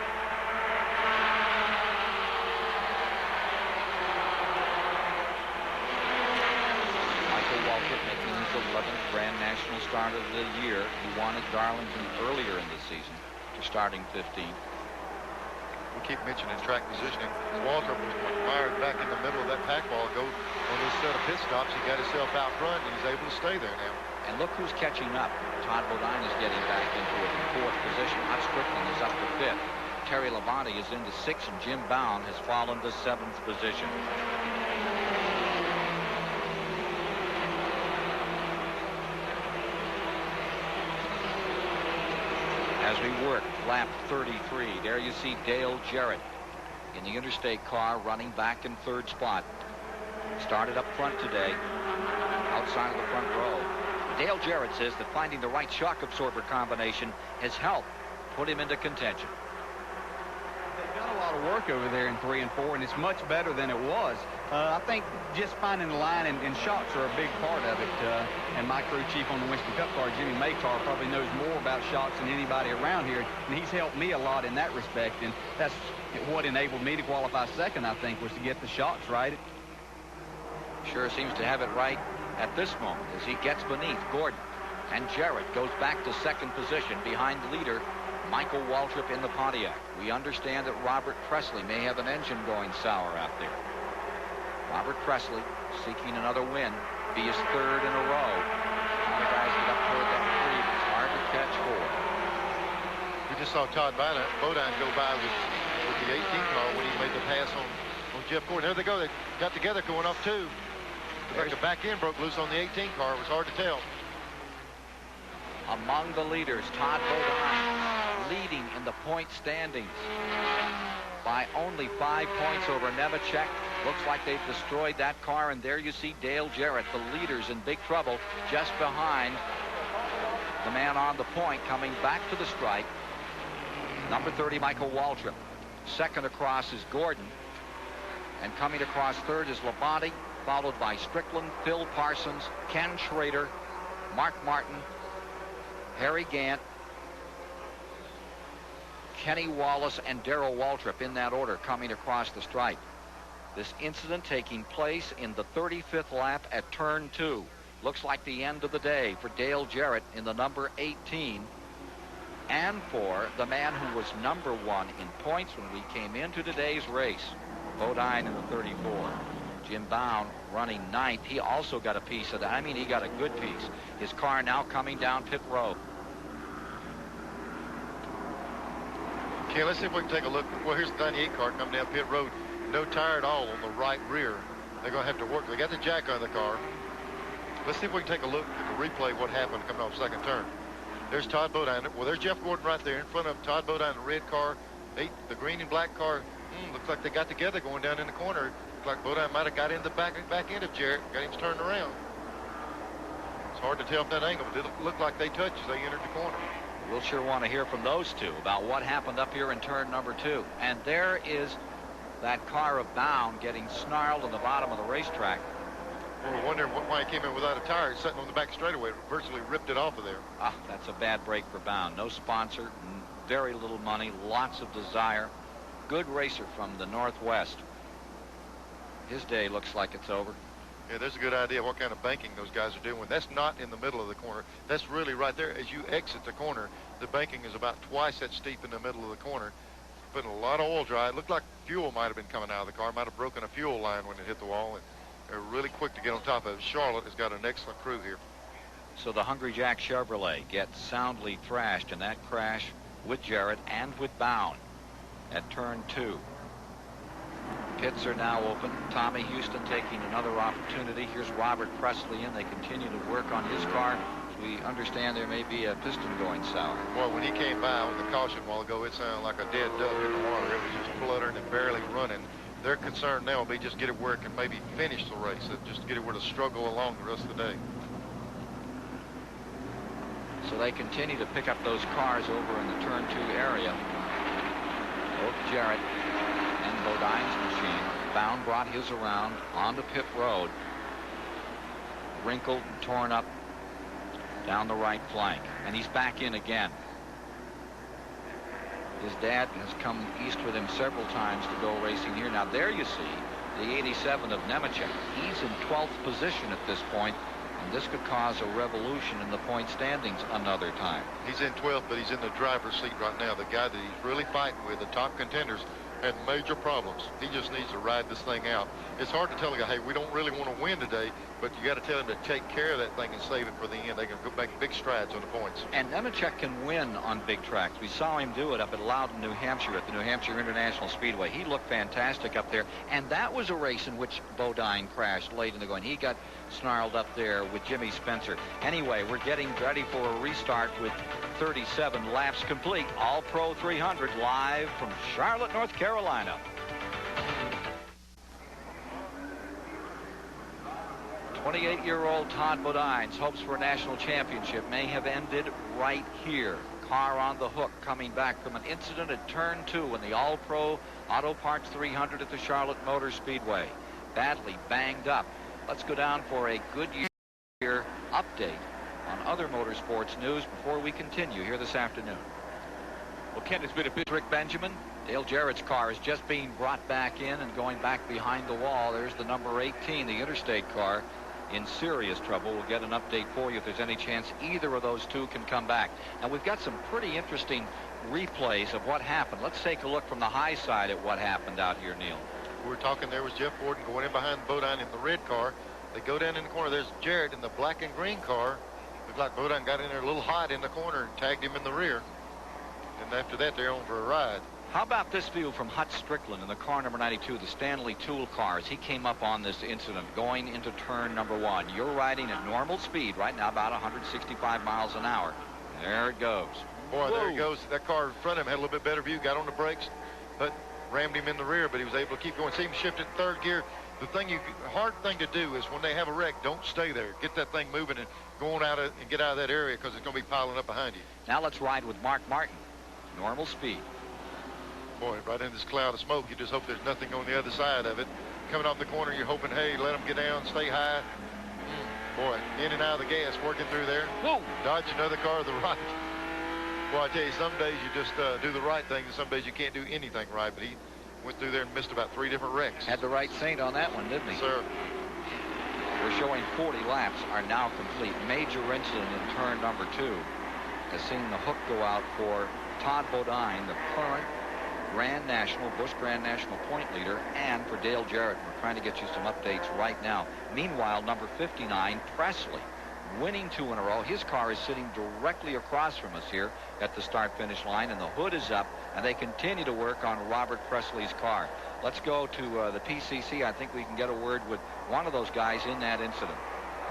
Michael Waltrip making his 11th Grand National start of the year. He won at Darlington earlier in the season to starting 15th. We keep mentioning track positioning. Waltrip was fired back in the middle of that pack wall. Go on this set of pit stops. He got himself out front, and he's able to stay there now. And look who's catching up. Todd Bodine is getting back into it in 4th position. Hut Strickland is up to 5th. Terry Labonte is into 6th, and Jim Bound has fallen to 7th position. As we work lap 33, there you see Dale Jarrett in the interstate car running back in 3rd spot. Started up front today, outside of the front row. Dale Jarrett says that finding the right shock absorber combination has helped put him into contention. They've done a lot of work over there in 3 and 4, and it's much better than it was. I think just finding the line and shocks are a big part of it. And my crew chief on the Winston Cup car, Jimmy Maycar, probably knows more about shocks than anybody around here, and he's helped me a lot in that respect. And that's what enabled me to qualify 2nd, I think, was to get the shocks right. Sure seems to have it right at this moment as he gets beneath Gordon. And Jarrett goes back to 2nd position behind leader Michael Waltrip in the Pontiac. We understand that Robert Presley may have an engine going sour out there. Robert Presley seeking another win. Be his 3rd in a row. All the guys get up toward that 3. It's hard to catch 4. We just saw Todd Bodine go by with the 18 car when he made the pass on Jeff Gordon. There they go. They got together going off 2. Like the back end broke loose on the 18 car. It was hard to tell. Among the leaders, Todd Bodine leading in the point standings. by only 5 points over Nemechek. Looks like they've destroyed that car, and there you see Dale Jarrett, the leaders, in big trouble just behind the man on the point, coming back to the stripe. Number 30, Michael Waltrip. Second across is Gordon, and coming across third is Labonte, followed by Strickland, Phil Parsons, Ken Schrader, Mark Martin, Harry Gant, Kenny Wallace, and Darrell Waltrip, in that order, coming across the stripe. This incident taking place in the 35th lap at turn 2. Looks like the end of the day for Dale Jarrett in the number 18, and for the man who was number 1 in points when we came into today's race, Bodine in the 34. Jim Bound running 9th. He also got a piece of that. I mean, he got a good piece. His car now coming down pit road. Okay, let's see if we can take a look. Well, here's the 98 car coming down pit road. No tire at all on the right rear. They're going to have to work. They got the jack on the car. Let's see if we can take a look at the replay what happened coming off second turn. There's Todd Bodine. Well, there's Jeff Gordon right there in front of him. Todd Bodine, the red car. The green and black car. Looks like they got together going down in the corner. Looks like Bodine might have got in the back end of Jarrett. Got him turned around. It's hard to tell from that angle, but it looked like they touched as they entered the corner. We'll sure want to hear from those two about what happened up here in turn number 2. And there is that car of Bound getting snarled on the bottom of the racetrack. Well, we're wondering why he came in without a tire. He's sitting on the back straightaway. Virtually ripped it off of there. That's a bad break for Bound. No sponsor, very little money, lots of desire. Good racer from the Northwest. His day looks like it's over. Yeah, there's a good idea what kind of banking those guys are doing. That's not in the middle of the corner. That's really right there. As you exit the corner, the banking is about twice that steep in the middle of the corner. Putting a lot of oil dry. It looked like fuel might have been coming out of the car. Might have broken a fuel line when it hit the wall. And they're really quick to get on top of it. Charlotte has got an excellent crew here. So the Hungry Jack Chevrolet gets soundly thrashed in that crash with Jarrett and with Bound at turn 2. Pits are now open. Tommy Houston taking another opportunity. Here's Robert Presley in. They continue to work on his car. We understand there may be a piston going sour. Boy, when he came by on the caution a while ago, it sounded like a dead duck in the water. It was just fluttering and barely running. Their concern now will be just get it where it can maybe finish the race, just get it where to struggle along the rest of the day. So they continue to pick up those cars over in the turn 2 area. Both Jarrett and Bodine's machine. Bound brought his around onto pit road. Wrinkled and torn up down the right flank. And he's back in again. His dad has come east with him several times to go racing here. Now there you see the 87 of Nemechek. He's in 12th position at this point, and this could cause a revolution in the point standings another time. He's in 12th, but he's in the driver's seat right now. The guy that he's really fighting with, the top contenders, had major problems. He just needs to ride this thing out. It's hard to tell a guy, hey, we don't really want to win today, but you got to tell him to take care of that thing and save it for the end. They can go make big strides on the points. And Nemechek can win on big tracks. We saw him do it up at Loudon, New Hampshire at the New Hampshire International Speedway. He looked fantastic up there, and that was a race in which Bodine crashed late in the going. He got snarled up there with Jimmy Spencer. Anyway, we're getting ready for a restart with 37 laps complete. All Pro 300 live from Charlotte, North Carolina. "28-year-old Todd Bodine's hopes for a national championship may have ended right here. Car on the hook coming back from an incident at turn 2 in the All-Pro Auto Parts 300 at the Charlotte Motor Speedway. Badly banged up. Let's go down for a Goodyear update on other motorsports news before we continue here this afternoon. Well, Ken, it's been a bit. Rick Benjamin, Dale Jarrett's car is just being brought back in and going back behind the wall. There's the number 18, the Interstate car, in serious trouble. We'll get an update for you if there's any chance either of those two can come back. And we've got some pretty interesting replays of what happened. Let's take a look from the high side at what happened out here, Neil. We were talking, there was Jeff Gordon going in behind Bodine in the red car. They go down in the corner. There's Jarrett in the black and green car. Looked like Bodine got in there a little hot in the corner and tagged him in the rear. And after that, they're on for a ride. How about this view from Hut Strickland in the car number 92, the Stanley Tool cars? He came up on this incident going into turn number 1. You're riding at normal speed right now, about 165 miles an hour. There it goes. Boy, there it goes. That car in front of him had a little bit better view, got on the brakes. But rammed him in the rear, but he was able to keep going. See him shift it in third gear. The hard thing to do is when they have a wreck, don't stay there. Get that thing moving and go on out and get out of that area, because it's going to be piling up behind you. Now let's ride with Mark Martin. Normal speed. Boy, right in this cloud of smoke, you just hope there's nothing on the other side of it. Coming off the corner, you're hoping, hey, let them get down, stay high. Boy, in and out of the gas, working through there. Whoa. Dodge another car to the right. Well, I tell you, some days you just do the right thing, and some days you can't do anything right. But he went through there and missed about 3 different wrecks. Had the right saint on that one, didn't he? Sir. We're showing 40 laps are now complete. Major incident in turn number 2 has seen the hook go out for Todd Bodine, the current Busch Grand National point leader, and for Dale Jarrett. We're trying to get you some updates right now. Meanwhile, number 59, Presley, winning 2 in a row. His car is sitting directly across from us here at the start-finish line, and the hood is up, and they continue to work on Robert Presley's car. Let's go to the PCC. I think we can get a word with one of those guys in that incident.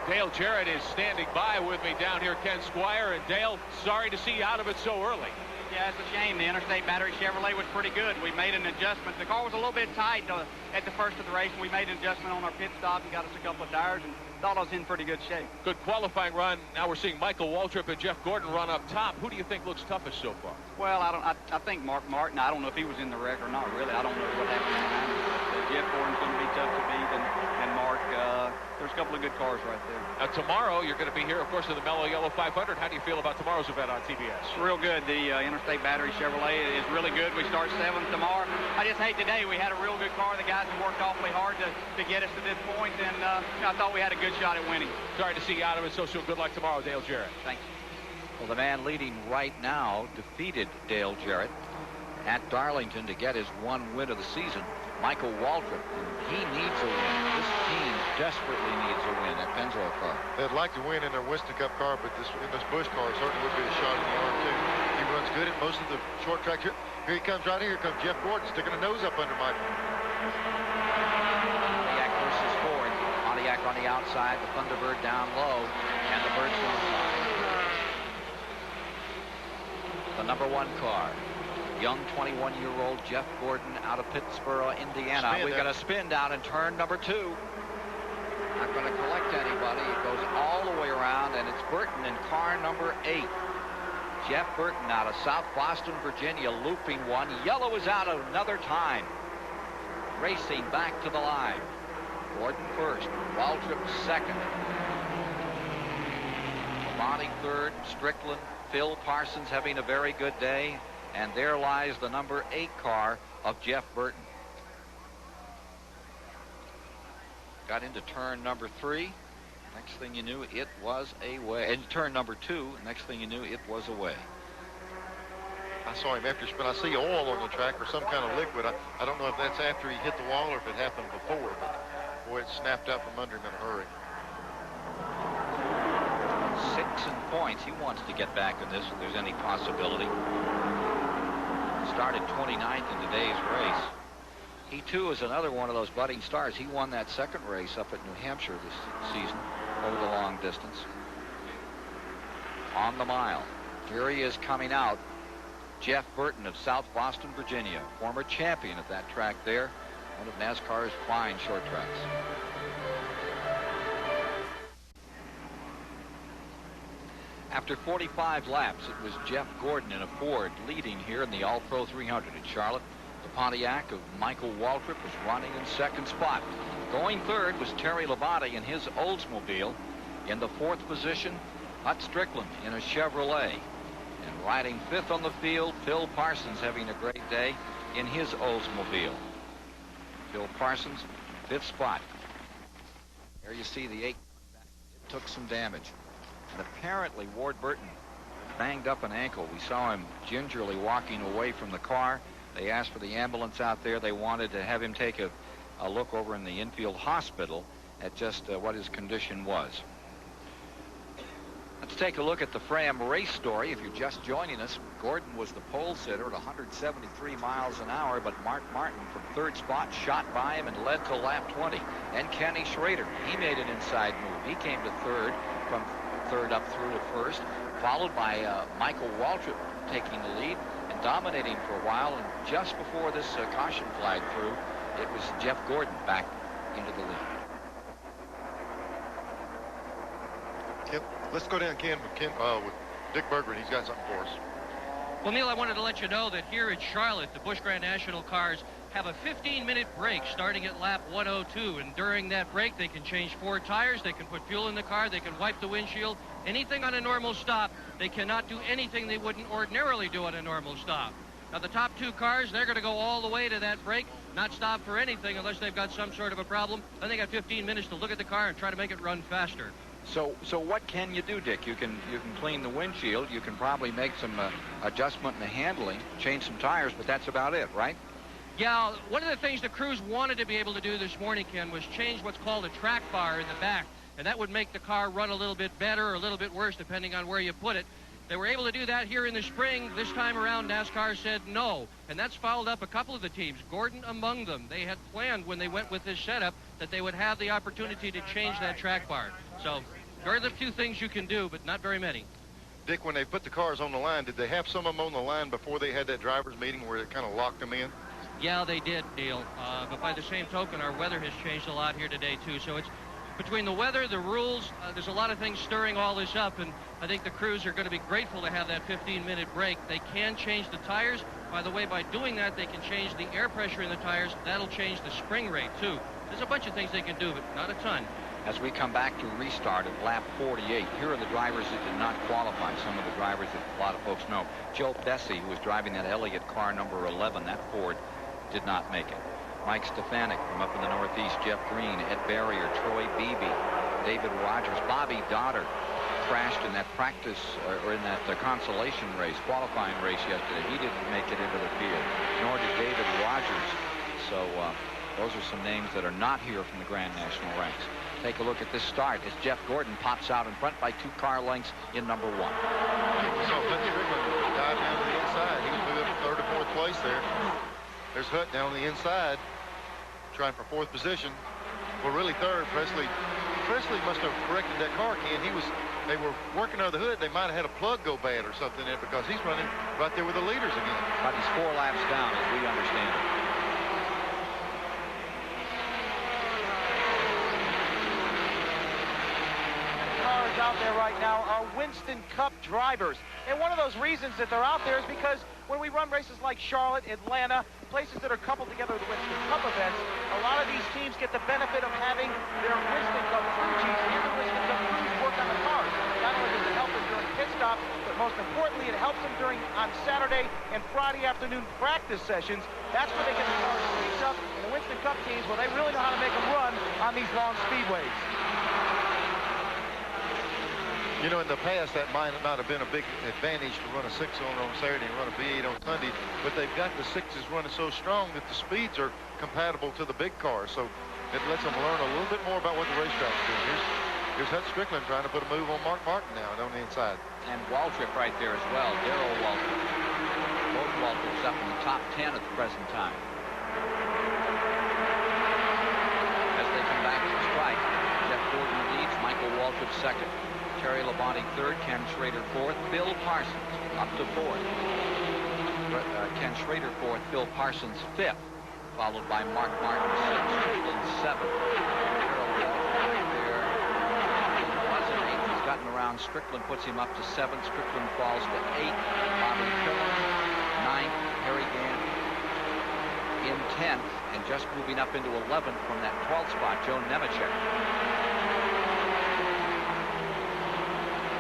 Dale Jarrett is standing by with me down here, Ken Squire. And Dale, sorry to see you out of it so early. Yeah, it's a shame. The Interstate Battery Chevrolet was pretty good. We made an adjustment. The car was a little bit tight at the first of the race, and we made an adjustment on our pit stop and got us a couple of tires, and thought I was in pretty good shape. Good qualifying run. Now we're seeing Michael Waltrip and Jeff Gordon run up top. Who do you think looks toughest so far? Well, I think Mark Martin. I don't know if he was in the wreck or not, really. I don't know what happened behind him. Jeff Gordon's going to be tough to beat, and Mark, there's a couple of good cars right there. Now, tomorrow, you're going to be here, of course, in the Mellow Yellow 500. How do you feel about tomorrow's event on TBS? Real good. The Interstate Battery Chevrolet is really good. We start 7th tomorrow. I just hate today. We had a real good car. The guys have worked awfully hard to get us to this point, and I thought we had a good shot at winning. Sorry to see you out of it, so good luck tomorrow, Dale Jarrett. Thanks. Well, the man leading right now defeated Dale Jarrett at Darlington to get his 1 win of the season, Michael Waltrip. He needs a win. This team desperately needs a win at Pennzoil car. They'd like to win in their Winston Cup car, but in this Busch car certainly would be a shot in the arm, too. He runs good at most of the short tracks. Here he comes right here. Here comes Jeff Gordon sticking a nose up under Michael. Pontiac versus Ford. Pontiac on the outside, the Thunderbird down low, and the Bird's on the side. The number 1 car. Young 21-year-old Jeff Gordon out of Pittsboro, Indiana. We've got a spin down in turn number 2. Not going to collect anybody. It goes all the way around, and it's Burton in car number 8. Jeff Burton out of South Boston, Virginia, looping 1. Yellow is out another time. Racing back to the line. Gordon first. Waltrip second. Labonte third. Strickland. Phil Parsons having a very good day. And there lies the number 8 car of Jeff Burton. Got into turn number 3. Next thing you knew, it was away. And turn number 2, next thing you knew, it was away. I saw him after spin. I see oil on the track or some kind of liquid. I don't know if that's after he hit the wall or if it happened before, but boy, it snapped out from under him in a hurry. 6 in points. He wants to get back in this if there's any possibility. Started 29th in today's race. He too is another one of those budding stars. He won that second race up at New Hampshire this season over the long distance. On the mile. Here he is coming out. Jeff Burton of South Boston, Virginia, former champion at that track there, one of NASCAR's fine short tracks. After 45 laps, it was Jeff Gordon in a Ford leading here in the All-Pro 300 at Charlotte. The Pontiac of Michael Waltrip was running in second spot. Going third was Terry Labonte in his Oldsmobile. In the 4th position, Hut Strickland in a Chevrolet. And riding 5th on the field, Phil Parsons having a great day in his Oldsmobile. Phil Parsons, 5th spot. There you see the 8. It took some damage. And apparently Ward Burton banged up an ankle. We saw him gingerly walking away from the car. They asked for the ambulance out there. They wanted to have him take a look over in the infield hospital at just what his condition was. Let's take a look at the Fram race story. If you're just joining us, Gordon was the pole sitter at 173 miles an hour, but Mark Martin from 3rd spot shot by him and led to lap 20. And Kenny Schrader, he made an inside move. He came to 3rd, from 3rd up through to 1st, followed by Michael Waltrip taking the lead. And dominating for a while, and just before this caution flag threw, it was Jeff Gordon back into the lead. Let's go down, Ken, with Dick Berggren. He's got something for us. Well, Neil, I wanted to let you know that here at Charlotte, the Busch Grand National cars have a 15-minute break starting at lap 102. And during that break, they can change 4 tires. They can put fuel in the car. They can wipe the windshield. Anything on a normal stop. They cannot do anything they wouldn't ordinarily do on a normal stop. Now, the top 2 cars, they're going to go all the way to that break, not stop for anything unless they've got some sort of a problem. Then they got 15 minutes to look at the car and try to make it run faster. So what can you do, Dick? You can clean the windshield. You can probably make some adjustment in the handling, change some tires, but that's about it, right? Yeah, one of the things the crews wanted to be able to do this morning, Ken, was change what's called a track bar in the back, and that would make the car run a little bit better or a little bit worse, depending on where you put it. They were able to do that here in the spring. This time around, NASCAR said no, and that's fouled up a couple of the teams, Gordon among them. They had planned when they went with this setup that they would have the opportunity to change that track bar. So there are the few things you can do, but not very many. Dick, when they put the cars on the line, did they have some of them on the line before they had that driver's meeting where it kind of locked them in? Yeah, they did, Neil. But by the same token, our weather has changed a lot here today, too. So it's between the weather, the rules, there's a lot of things stirring all this up, and I think the crews are going to be grateful to have that 15-minute break. They can change the tires. By the way, by doing that, they can change the air pressure in the tires. That'll change the spring rate, too. There's a bunch of things they can do, but not a ton. As we come back to restart at lap 48, here are the drivers that did not qualify, some of the drivers that a lot of folks know. Joe Bessie, who was driving that Elliott car number 11, that Ford, did not make it. Mike Stefanik from up in the Northeast, Jeff Green, Ed Barrier, Troy Beebe, David Rogers, Bobby Doddard crashed in that practice or in that consolation race, qualifying race yesterday. He didn't make it into the field, nor did David Rogers. So those are some names that are not here from the Grand National ranks. Take a look at this start as Jeff Gordon pops out in front by 2 car lengths in number 1. So Hut Strickland dived down to the inside. He moved up to 3rd or 4th place there. There's Hut down on the inside, trying for 4th position. Well, really 3rd. Presley must have corrected that car, Ken. They were working under the hood. They might have had a plug go bad or something in it because he's running right there with the leaders again. But he's 4 laps down, as we understand it. Cars out there right now are Winston Cup drivers. And one of those reasons that they're out there is because when we run races like Charlotte, Atlanta, places that are coupled together with Winston Cup events, a lot of these teams get the benefit of having their Winston Cup crew chiefs and the Winston Cup crews work on the cars. Not only does it help them during pit stops, but most importantly, it helps them on Saturday and Friday afternoon practice sessions. That's where they get the cars cleaned up. And the Winston Cup teams, well, they really know how to make them run on these long speedways. You know, in the past, that might not have been a big advantage to run a 6-cylinder on Saturday and run a V8 on Sunday, but they've got the 6s running so strong that the speeds are compatible to the big cars, so it lets them learn a little bit more about what the racetrack's doing. Here's Hut Strickland trying to put a move on Mark Martin now on the inside. And Waltrip right there as well, Darrell Waltrip. Both Waltrips up in the top 10 at the present time. As they come back to the strike, Jeff Gordon leads, Michael Waltrip second. Terry Labonte 3rd, Ken Schrader 4th, Bill Parsons up to 4th. Ken Schrader 4th, Bill Parsons 5th, followed by Mark Martin 6th, Strickland 7th. Right there. He was in 8th. He's gotten around. Strickland puts him up to 7th. Strickland falls to 8th. Bobby Killen 9th. Harry Gant in 10th, and just moving up into 11th from that 12th spot, Joe Nemechek.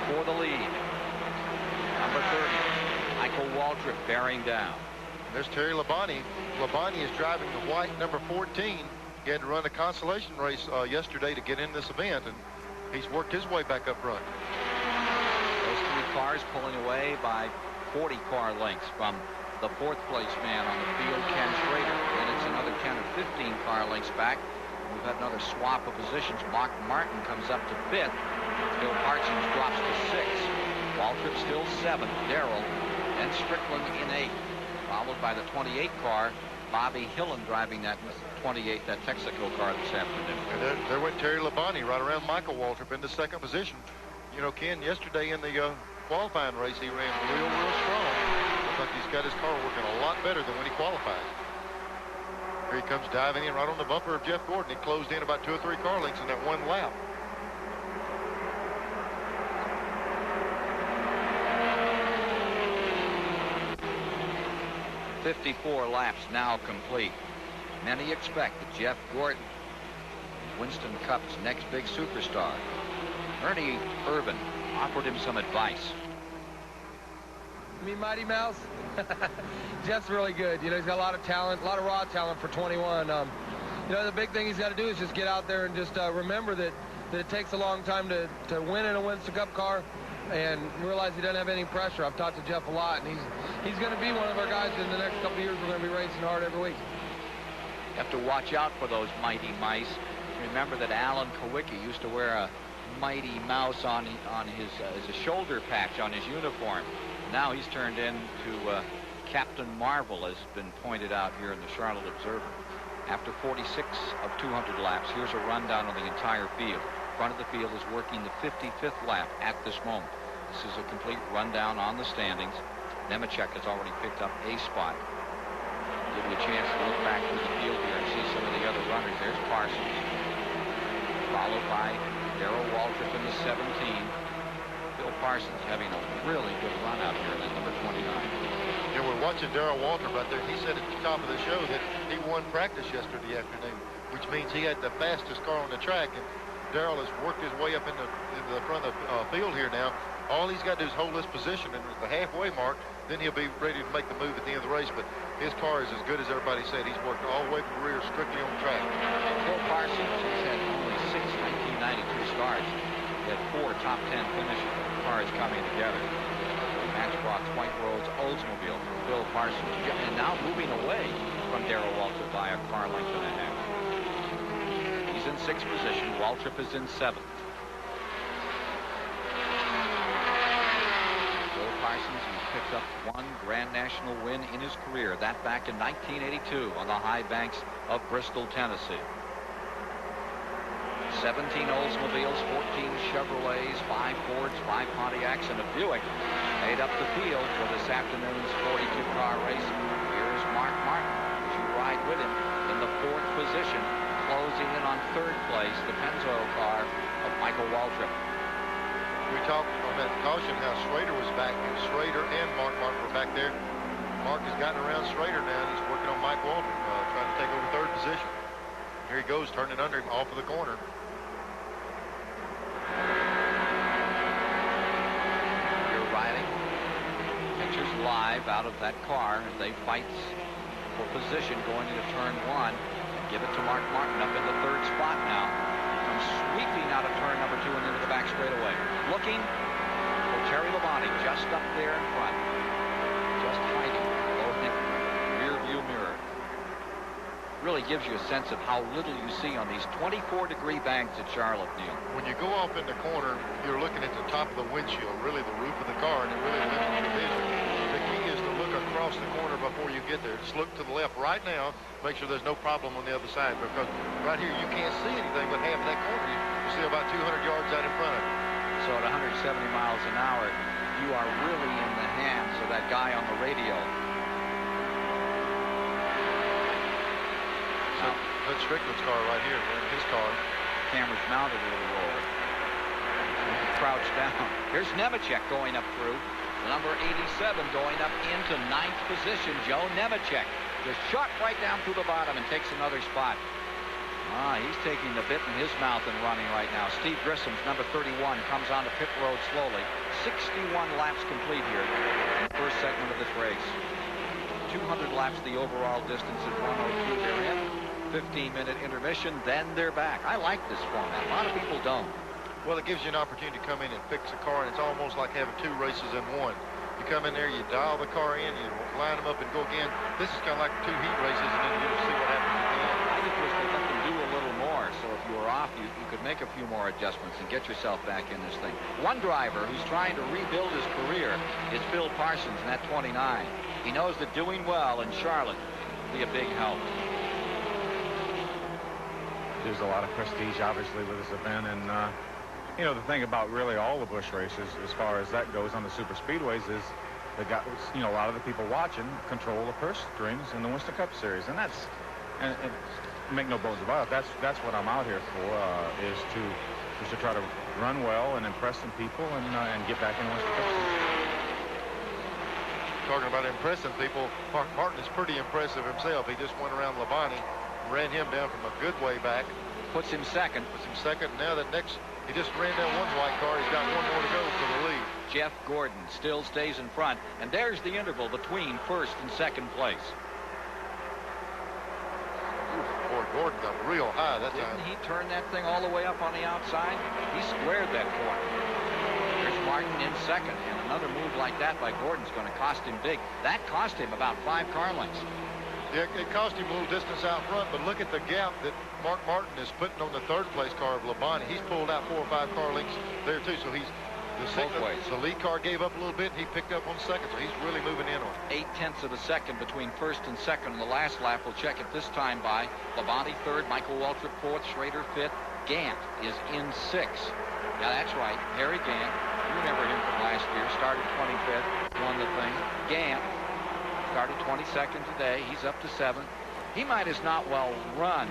For the lead, number 30, Michael Waltrip bearing down. There's Terry Labonte. Labonte is driving the white number 14. He had to run a consolation race yesterday to get in this event, and he's worked his way back up front. Those 3 cars pulling away by 40 car lengths from the 4th place man on the field, Ken Schrader. Then it's another 10 or 15 car lengths back. We've had another swap of positions. Mark Martin comes up to 5th. Bill Parsons drops to 6th. Waltrip still 7th. Darrell and Strickland in 8th. Followed by the 28 car, Bobby Hillen driving that 28, that Texaco car this afternoon. And there went Terry Labonte right around Michael Waltrip into 2nd position. You know, Ken, yesterday in the qualifying race, he ran real strong. Looks like he's got his car working a lot better than when he qualified. Here he comes diving in right on the bumper of Jeff Gordon. He closed in about 2 or 3 car lengths in that one lap. "54 laps now complete. Many expect that Jeff Gordon, Winston Cup's next big superstar. Ernie Irvin offered him some advice. Me, Mighty Mouse? Jeff's really good. You know, he's got a lot of talent, a lot of raw talent for 21. You know, the big thing he's got to do is just get out there and just remember that it takes a long time to win in a Winston Cup car and realize he doesn't have any pressure. I've talked to Jeff a lot, and he's going to be one of our guys in the next couple of years. We're going to be racing hard every week. You have to watch out for those Mighty Mice. Remember that Alan Kowicki used to wear a Mighty Mouse on his as a shoulder patch on his uniform. Now he's turned into Captain Marvel, as has been pointed out here in the Charlotte Observer. After 46 of 200 laps, here's a rundown of the entire field. Front of the field is working the 55th lap at this moment. This is a complete rundown on the standings. Nemechek has already picked up a spot. Give you a chance to look back through the field here and see some of the other runners. There's Parsons, followed by Darrell Waltrip in the 17. Bill Parsons having a really good run out here in number 29. Yeah, we're watching Darrell Waltrip right there. He said at the top of the show that he won practice yesterday afternoon, which means he had the fastest car on the track. And Darrell has worked his way up into the front of the field here now. All he's got to do is hold this position, and at the halfway mark, then he'll be ready to make the move at the end of the race. But his car is as good as everybody said. He's worked all the way from the rear, strictly on the track. Bill Parsons has had only 6 1992 starts. He had 4 top 10 finishes. Cars coming together. Matchbox White Rose Oldsmobile. Bill Parsons, and now moving away from Darrell Waltrip by a car length and a half. He's in 6th position. Waltrip is in 7th. Bill Parsons has picked up 1 Grand National win in his career. That back in 1982 on the high banks of Bristol, Tennessee. 17 Oldsmobiles, 14 Chevrolets, 5 Fords, 5 Pontiacs, and a Buick made up the field for this afternoon's 42-car race. Here's Mark Martin as you ride with him in the 4th position, closing in on 3rd place, the Pennzoil car of Michael Waltrip. We talked on that caution how Schrader was back, and Schrader and Mark were back there. Mark has gotten around Schrader now, and he's working on Mike Waltrip, trying to take over 3rd position. Here he goes, turning under him off of the corner. You're riding. Pictures live out of that car as they fight for position going into turn 1. Give it to Mark Martin up in the 3rd spot now. He comes sweeping out of turn number 2 and into the back straightaway. Looking for Terry Labonte just up there in front. Just hiding below him. Rear view mirror. Really gives you a sense of how little you see on these 24-degree banks at Charlotte, Neil. When you go off in the corner, you're looking at the top of the windshield, really the roof of the car, and it really limits your vision. The key is to look across the corner before you get there. Just look to the left right now, make sure there's no problem on the other side, because right here you can't see anything but half of that corner. You see about 200 yards out in front of you. So at 170 miles an hour, you are really in the hands of that guy on the radio. Bud Strickland's car right here, his car. Camera's mounted a little lower. Crouched down. Here's Nemechek going up through. Number 87 going up into 9th position, Joe Nemechek. Just shot right down through the bottom and takes another spot. He's taking the bit in his mouth and running right now. Steve Grissom's number 31 comes onto pit road slowly. 61 laps complete here in the first segment of this race. 200 laps the overall distance at 102 they're in. 15-minute intermission, then they're back. I like this format. A lot of people don't. Well, it gives you an opportunity to come in and fix a car, and it's almost like having 2 races in one. You come in there, you dial the car in, you line them up and go again. This is kind of like 2 heat races, and then you see what happens again. I just wish they let them do a little more, so if you were off, you could make a few more adjustments and get yourself back in this thing. One driver who's trying to rebuild his career is Phil Parsons in that 29. He knows that doing well in Charlotte will be a big help. There's a lot of prestige, obviously, with this event, and you know, the thing about really all the Busch races, as far as that goes on the super speedways, is the guys, you know, a lot of the people watching control the purse strings in the Winston Cup Series, and that's, and make no bones about it, that's what I'm out here for, is to try to run well and impress some people and get back in the Winston Cup Series. Talking about impressing people, Mark Martin is pretty impressive himself. He just went around Labonte, ran him down from a good way back. Puts him second. Now the next, he just ran down one white car. He's got one more to go for the lead. Jeff Gordon still stays in front, and there's the interval between first and second place. Boy, Gordon got real high that time. Didn't he turn that thing all the way up on the outside? He squared that corner. There's Martin in second, and another move like that by Gordon's going to cost him big. That cost him about 5 car lengths. Yeah, it cost him a little distance out front, but look at the gap that Mark Martin is putting on the third place car of Labonte. He's pulled out 4 or 5 car lengths there too, so he's the lead car gave up a little bit, and he picked up on second, so he's really moving in on it. 0.8 of a second between first and second in the last lap. We'll check it this time by Labonte third, Michael Waltrip fourth, Schrader fifth. Gant is in sixth. Yeah, that's right, Harry Gant. You remember him from last year. Started 25th, won the thing. Gant started 22nd today. He's up to 7th. He might as not well run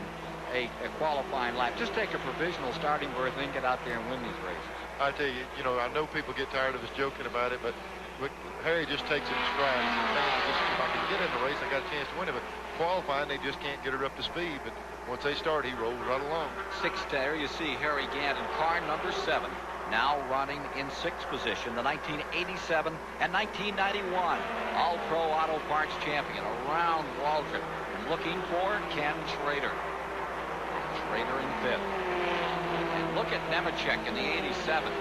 a qualifying lap. Just take a provisional starting berth and get out there and win these races. I tell you, you know, I know people get tired of us joking about it, but Harry just takes it in stride. He says, man, if I can get in the race, I got a chance to win it. But qualifying, they just can't get her up to speed. But once they start, he rolls right along. There you see Harry Gant in car number 7. Now running in 6th position, the 1987 and 1991 All-Pro Auto Parts champion, around Waldron. And looking for Ken Schrader. Schrader in 5th. And look at Nemechek in the 87.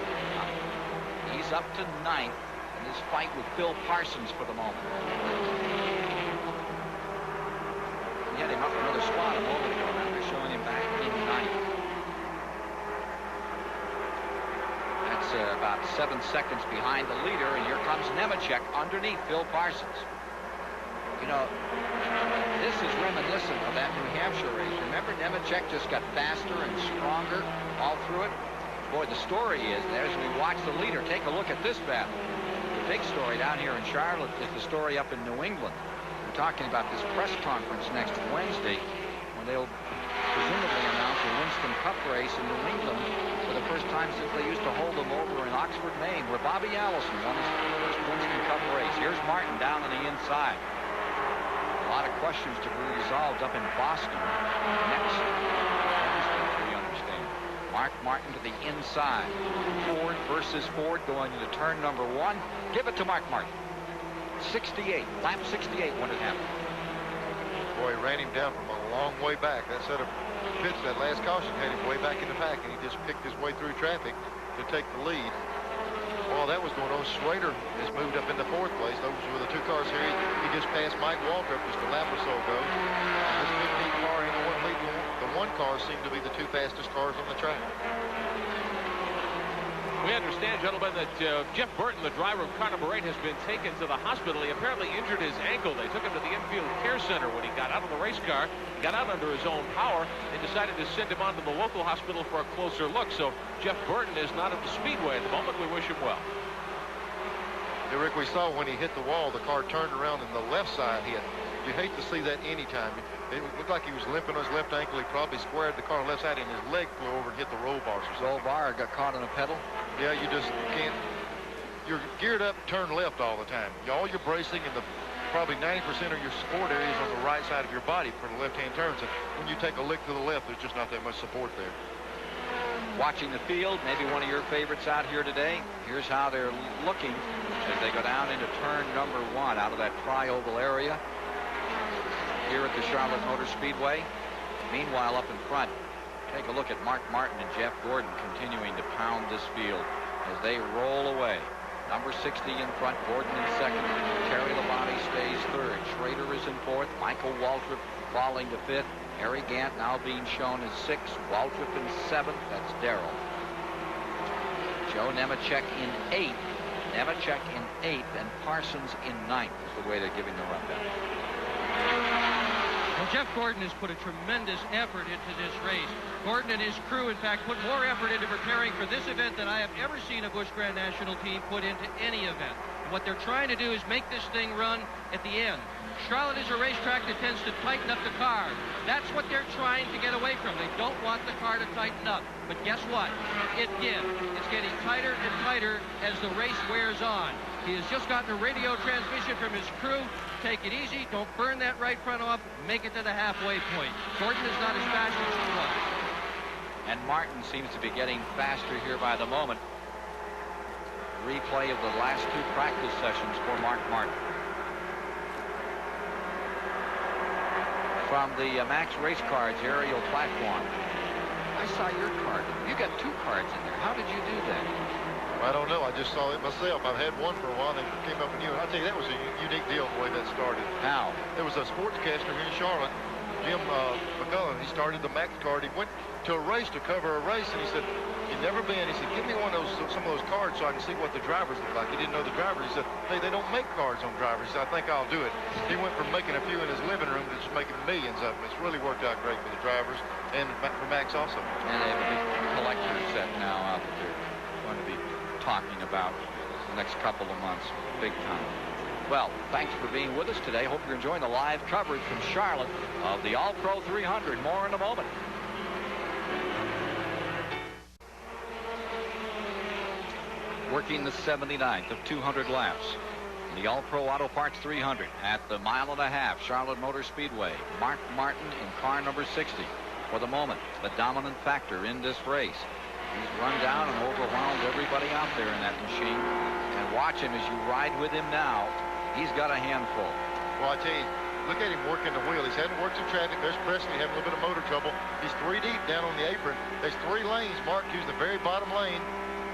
He's up to 9th in his fight with Phil Parsons for the moment. He had him up another spot a moment ago. Now they're showing him back in 9th. About 7 seconds behind the leader, and here comes Nemechek underneath Phil Parsons. You know, this is reminiscent of that New Hampshire race. Remember, Nemechek just got faster and stronger all through it? Boy, the story is, as we watch the leader, take a look at this battle. The big story down here in Charlotte is the story up in New England. We're talking about this press conference next Wednesday when they'll presumably announce a Winston Cup race in New England for the first time since they used to hold them over in Oxford, Maine, where Bobby Allison won his first Winston Cup race. Here's Martin down on the inside. A lot of questions to be resolved up in Boston next Wednesday, as we understand. Mark Martin to the inside. Ford versus Ford going into turn number 1. Give it to Mark Martin. 68, lap 68 when it happened. Boy, he ran him down from a long way back. That set of pits, that last caution had him way back in the pack, and he just picked his way through traffic to take the lead. While that was going on, Schrader has moved up into 4th place. Those were the 2 cars here. He just passed Mike Waltrip just a lap or so ago. This 15 car ain't the one leading. The 1 car seemed to be the 2 fastest cars on the track. We understand, gentlemen, that Jeff Burton, the driver of car number 8, has been taken to the hospital. He apparently injured his ankle. They took him to the infield care center when he got out of the race car, got out under his own power, and decided to send him on to the local hospital for a closer look. So Jeff Burton is not at the Speedway at the moment. We wish him well. Yeah, Rick, we saw when he hit the wall, the car turned around and the left side hit. You hate to see that anytime. It looked like he was limping on his left ankle. He probably squared the car on the left side, and his leg flew over and hit the roll bars or something. Roll bar got caught on a pedal? Yeah, you just can't. You're geared up, turn left all the time. All your bracing and probably 90% of your support area is on the right side of your body for the left-hand turns. And when you take a lick to the left, there's just not that much support there. Watching the field, maybe one of your favorites out here today. Here's how they're looking as they go down into turn number 1 out of that tri-oval area here at the Charlotte Motor Speedway. Meanwhile, up in front, take a look at Mark Martin and Jeff Gordon continuing to pound this field as they roll away. Number 60 in front, Gordon in second. Terry Labonte stays third. Schrader is in 4th. Michael Waltrip falling to 5th. Harry Gant now being shown as 6th. Waltrip in 7th. That's Darrell. Joe Nemechek in 8th. Nemechek in 8th and Parsons in 9th is the way they're giving the rundown. Well, Jeff Gordon has put a tremendous effort into this race. Gordon and his crew, in fact, put more effort into preparing for this event than I have ever seen a Busch Grand National team put into any event. What they're trying to do is make this thing run at the end. Charlotte is a racetrack that tends to tighten up the car. That's what they're trying to get away from. They don't want the car to tighten up. But guess what? It did. It's getting tighter and tighter as the race wears on. He has just gotten a radio transmission from his crew. Take it easy. Don't burn that right front off. Make it to the halfway point. Gordon is not as fast as he was. And Martin seems to be getting faster here by the moment. Replay of the last 2 practice sessions for Mark Martin. From the Max Race Cards aerial platform. I saw your card. You got 2 cards in there. How did you do that? I don't know. I just saw it myself. I've had one for a while. They came up with you. And I tell you, that was a unique deal the way that started. How? There was a sportscaster here in Charlotte, Jim McCullen. He started the Max card. He went to a race to cover a race, and he said, he'd never been. He said, give me some of those cards so I can see what the drivers look like. He didn't know the drivers. He said, hey, they don't make cards on drivers. He said, I think I'll do it. He went from making a few in his living room to just making millions of them. It's really worked out great for the drivers and for Max also. And they have a big collector set now out that they're going to be talking about the next couple of months. Big time. Well, thanks for being with us today. Hope you're enjoying the live coverage from Charlotte of the All-Pro 300. More in a moment. Working the 79th of 200 laps. The All-Pro Auto Parts 300 at the 1.5 mile Charlotte Motor Speedway. Mark Martin in car number 60. For the moment, the dominant factor in this race. He's run down and overwhelmed everybody out there in that machine. And watch him as you ride with him now. He's got a handful. Well, I tell you, look at him working the wheel. He's hadn't worked some traffic. There's Presley having a little bit of motor trouble. He's 3 deep down on the apron. There's 3 lanes. Mark using the very bottom lane.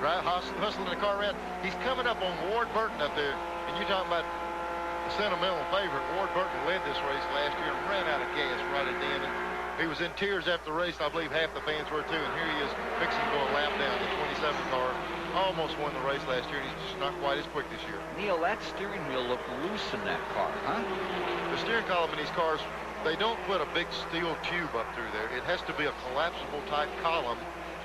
Right, hustling the car around. He's coming up on Ward Burton up there. And you're talking about the sentimental favorite. Ward Burton led this race last year and ran out of gas right at the end. And he was in tears after the race. I believe half the fans were too. And here he is fixing to go a lap down. The 27 car almost won the race last year. And he's just not quite as quick this year. Neil, that steering wheel looked loose in that car, huh? The steering column in these cars, they don't put a big steel tube up through there. It has to be a collapsible type column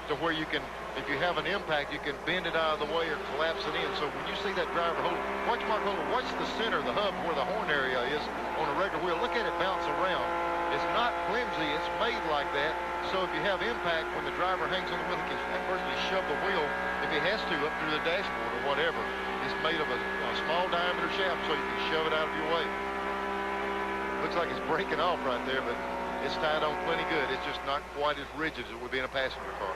to where you can, if you have an impact, you can bend it out of the way or collapse it in. So when you see that driver hold, watch Mark hold, watch the center of the hub where the horn area is on a regular wheel. Look at it bounce around. It's not flimsy. It's made like that. So if you have impact, when the driver hangs on the wheel, he can virtually shove the wheel, if he has to, up through the dashboard or whatever. It's made of a small diameter shaft so you can shove it out of your way. Looks like it's breaking off right there, but it's tied on plenty good. It's just not quite as rigid as it would be in a passenger car.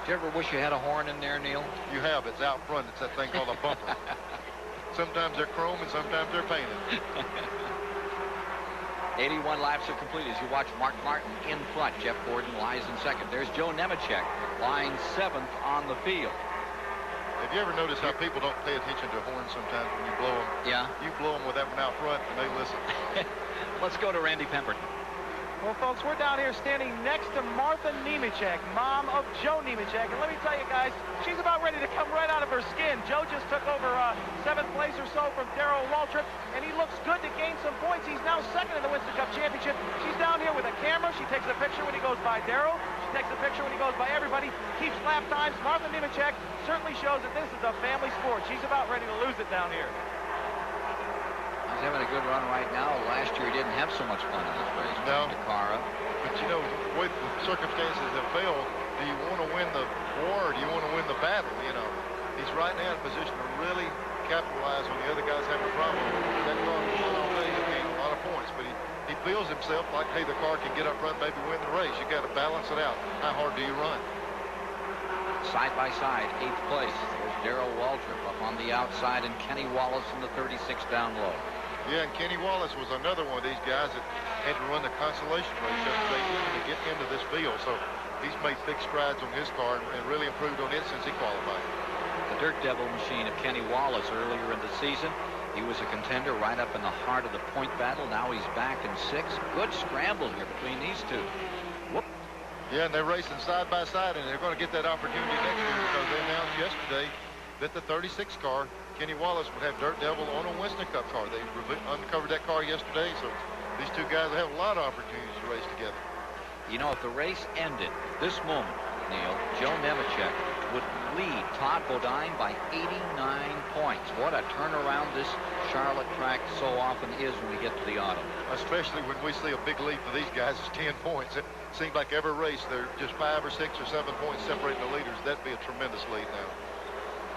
Did you ever wish you had a horn in there, Neil? You have. It's out front. It's that thing called a bumper. Sometimes they're chrome and sometimes they're painted. 81 laps are complete as you watch Mark Martin in front. Jeff Gordon lies in second. There's Joe Nemechek lying 7th on the field. Have you ever noticed how people don't pay attention to horns sometimes when you blow them? Yeah. You blow them with that one out front and they listen. Let's go to Randy Pemberton. Well, folks, we're down here standing next to Martha Nemechek, mom of Joe Nemechek. And let me tell you guys, she's about ready to come right out of her skin. Joe just took over 7th place or so from Darrell Waltrip, and he looks good to gain some points. He's now 2nd in the Winston Cup Championship. She's down here with a camera. She takes a picture when he goes by Darrell. She takes a picture when he goes by everybody. Keeps lap times. Martha Nemechek certainly shows that this is a family sport. She's about ready to lose it down here. He's having a good run right now. Last year he didn't have so much fun in this race. No. The car up. But you know, with the circumstances that failed, do you want to win the war or do you want to win the battle? You know, he's right now in a position to really capitalize when the other guys have a problem. That car can win all day and gain a lot of points, but he feels himself like, hey, the car can get up front, maybe win the race. You got to balance it out. How hard do you run? Side by side, 8th place. There's Darrell Waltrip up on the outside and Kenny Wallace in the 36 down low. Yeah, and Kenny Wallace was another one of these guys that had to run the consolation race yesterday even to get into this field. So he's made big strides on his car and really improved on it since he qualified. The Dirt Devil machine of Kenny Wallace earlier in the season. He was a contender right up in the heart of the point battle. Now he's back in 6th. Good scramble here between these two. Whoop. Yeah, and they're racing side by side, and they're going to get that opportunity next year because they announced yesterday that the 36 car, Kenny Wallace, would have Dirt Devil on a Winston Cup car. They uncovered that car yesterday, so these two guys have a lot of opportunities to race together. You know, if the race ended this moment, Neil, Joe Nemechek would lead Todd Bodine by 89 points. What a turnaround this Charlotte track so often is when we get to the autumn. Especially when we see a big lead for these guys, it's 10 points. It seems like every race, they're just 5 or 6 or 7 points separating the leaders. That'd be a tremendous lead now.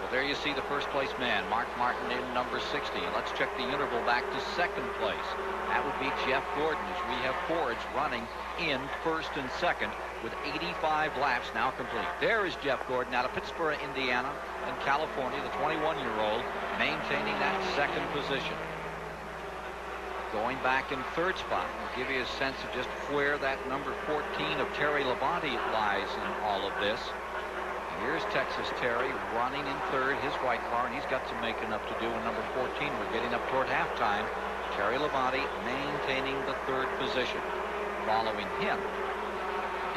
Well, there you see the first place man, Mark Martin, in number 60. Let's check the interval back to second place. That would be Jeff Gordon, as we have Fords running in first and second with 85 laps now complete. There is Jeff Gordon out of Pittsburgh, Indiana, in California, the 21-year-old, maintaining that second position. Going back in third spot will give you a sense of just where that number 14 of Terry Labonte lies in all of this. Here's Texas Terry running in third, his white car, and he's got some making up to do in number 14. We're getting up toward halftime. Terry Labonte maintaining the third position. Following him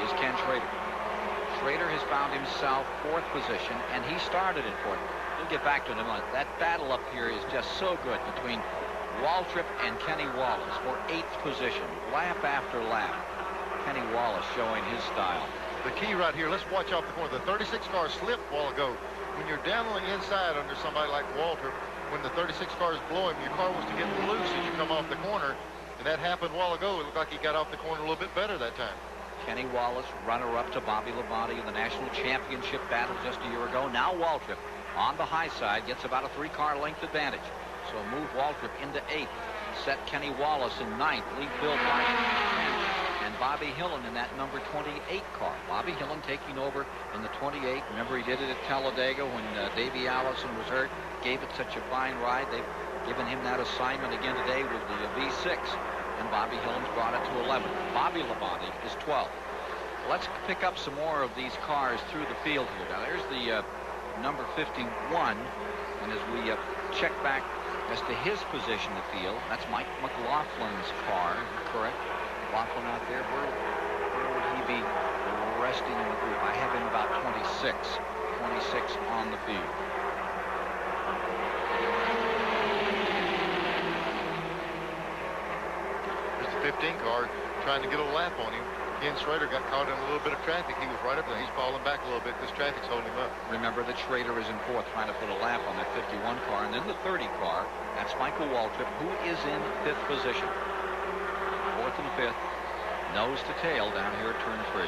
is Ken Schrader. Schrader has found himself fourth position, and he started in fourth. We'll get back to him. That battle up here is just so good between Waltrip and Kenny Wallace for 8th position, lap after lap. Kenny Wallace showing his style. The key right here, let's watch off the corner. The 36 car slipped a while ago. When you're down on the inside under somebody like Walter, when the 36 car is blowing, your car wants to get loose as you come off the corner. And that happened a while ago. It looked like he got off the corner a little bit better that time. Kenny Wallace, runner-up to Bobby Labonte in the national championship battle just a year ago. Now Waltrip on the high side gets about a 3-car length advantage. So move Waltrip into 8th. Set Kenny Wallace in 9th. Lead Bill Bryant in 10th. And Bobby Hillen in that number 28 car. Bobby Hillen taking over in the 28. Remember, he did it at Talladega when Davey Allison was hurt. Gave it such a fine ride. They've given him that assignment again today with the V6. And Bobby Hillen's brought it to 11. Bobby Labonte is 12. Let's pick up some more of these cars through the field here. Now, there's the number 51. And as we check back as to his position in the field, that's Mike McLaughlin's car, correct? McLaughlin out there, where would he be resting in the group? I have him about 26 on the field. There's the 15 car trying to get a lap on him. Ken Schrader got caught in a little bit of traffic. He was right up there. He's falling back a little bit because traffic's holding him up. Remember that Schrader is in fourth, trying to put a lap on that 51 car. And then the 30 car, that's Michael Waltrip, who is in 5th position. 4th and 5th, nose to tail down here at turn 3. A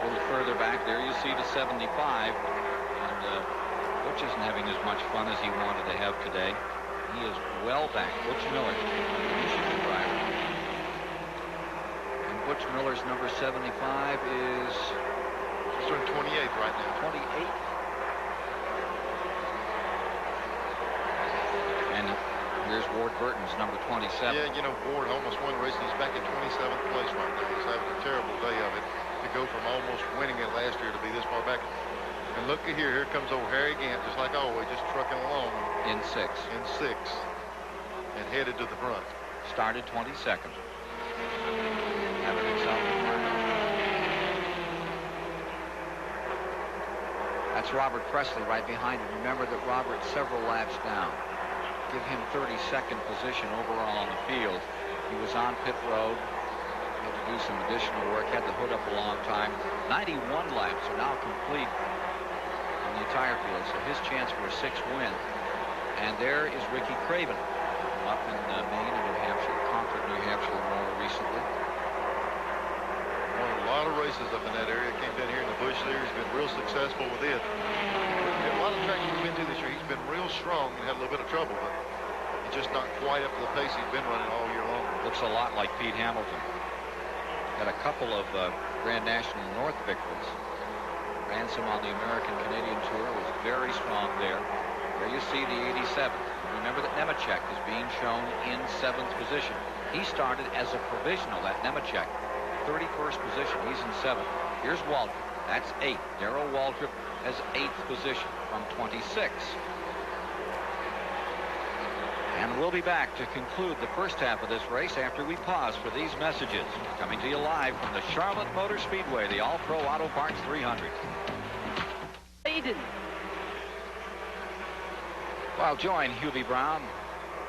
little further back there, you see the 75. And Butch isn't having as much fun as he wanted to have today. He is well back. Butch Miller, Michigan driver. And Butch Miller's number 75 is... He's doing 28th right now. 28th. And here's Ward Burton's number 27. Yeah, you know, Ward almost won the race. He's back in 27th place right now. He's having a terrible day of it to go from almost winning it last year to be this far back. And look at here. Here comes old Harry Gant, just like always, just trucking along. In 6th. In 6th. And headed to the front. Started 22nd. Having himself. That's Robert Presley right behind him. Remember that Robert's several laps down. Give him 32nd position overall on the field. He was on pit road. Had to do some additional work. Had the hood up a long time. 91 laps are now complete on the entire field. So his chance for a 6th win. And there is Ricky Craven up in Maine and New Hampshire. Concord, New Hampshire more recently. Won a lot of races up in that area. Came down here in the Busch Series. Been real successful with it. A lot of tracks he's been to this year. He's been real strong and had a little bit of trouble, but he's just not quite up to the pace he's been running all year long. Looks a lot like Pete Hamilton. Had a couple of Grand National North victories. Ran some on the American Canadian Tour. Was very strong there. There you see the 87. Remember that Nemechek is being shown in 7th position. He started as a provisional, that Nemechek. 31st position. He's in 7th. Here's Waltrip. That's 8th. Darrell Waltrip has 8th position from 26. And we'll be back to conclude the first half of this race after we pause for these messages. Coming to you live from the Charlotte Motor Speedway, the All-Pro Auto Parts 300. Aiden. Well, join Hubie Brown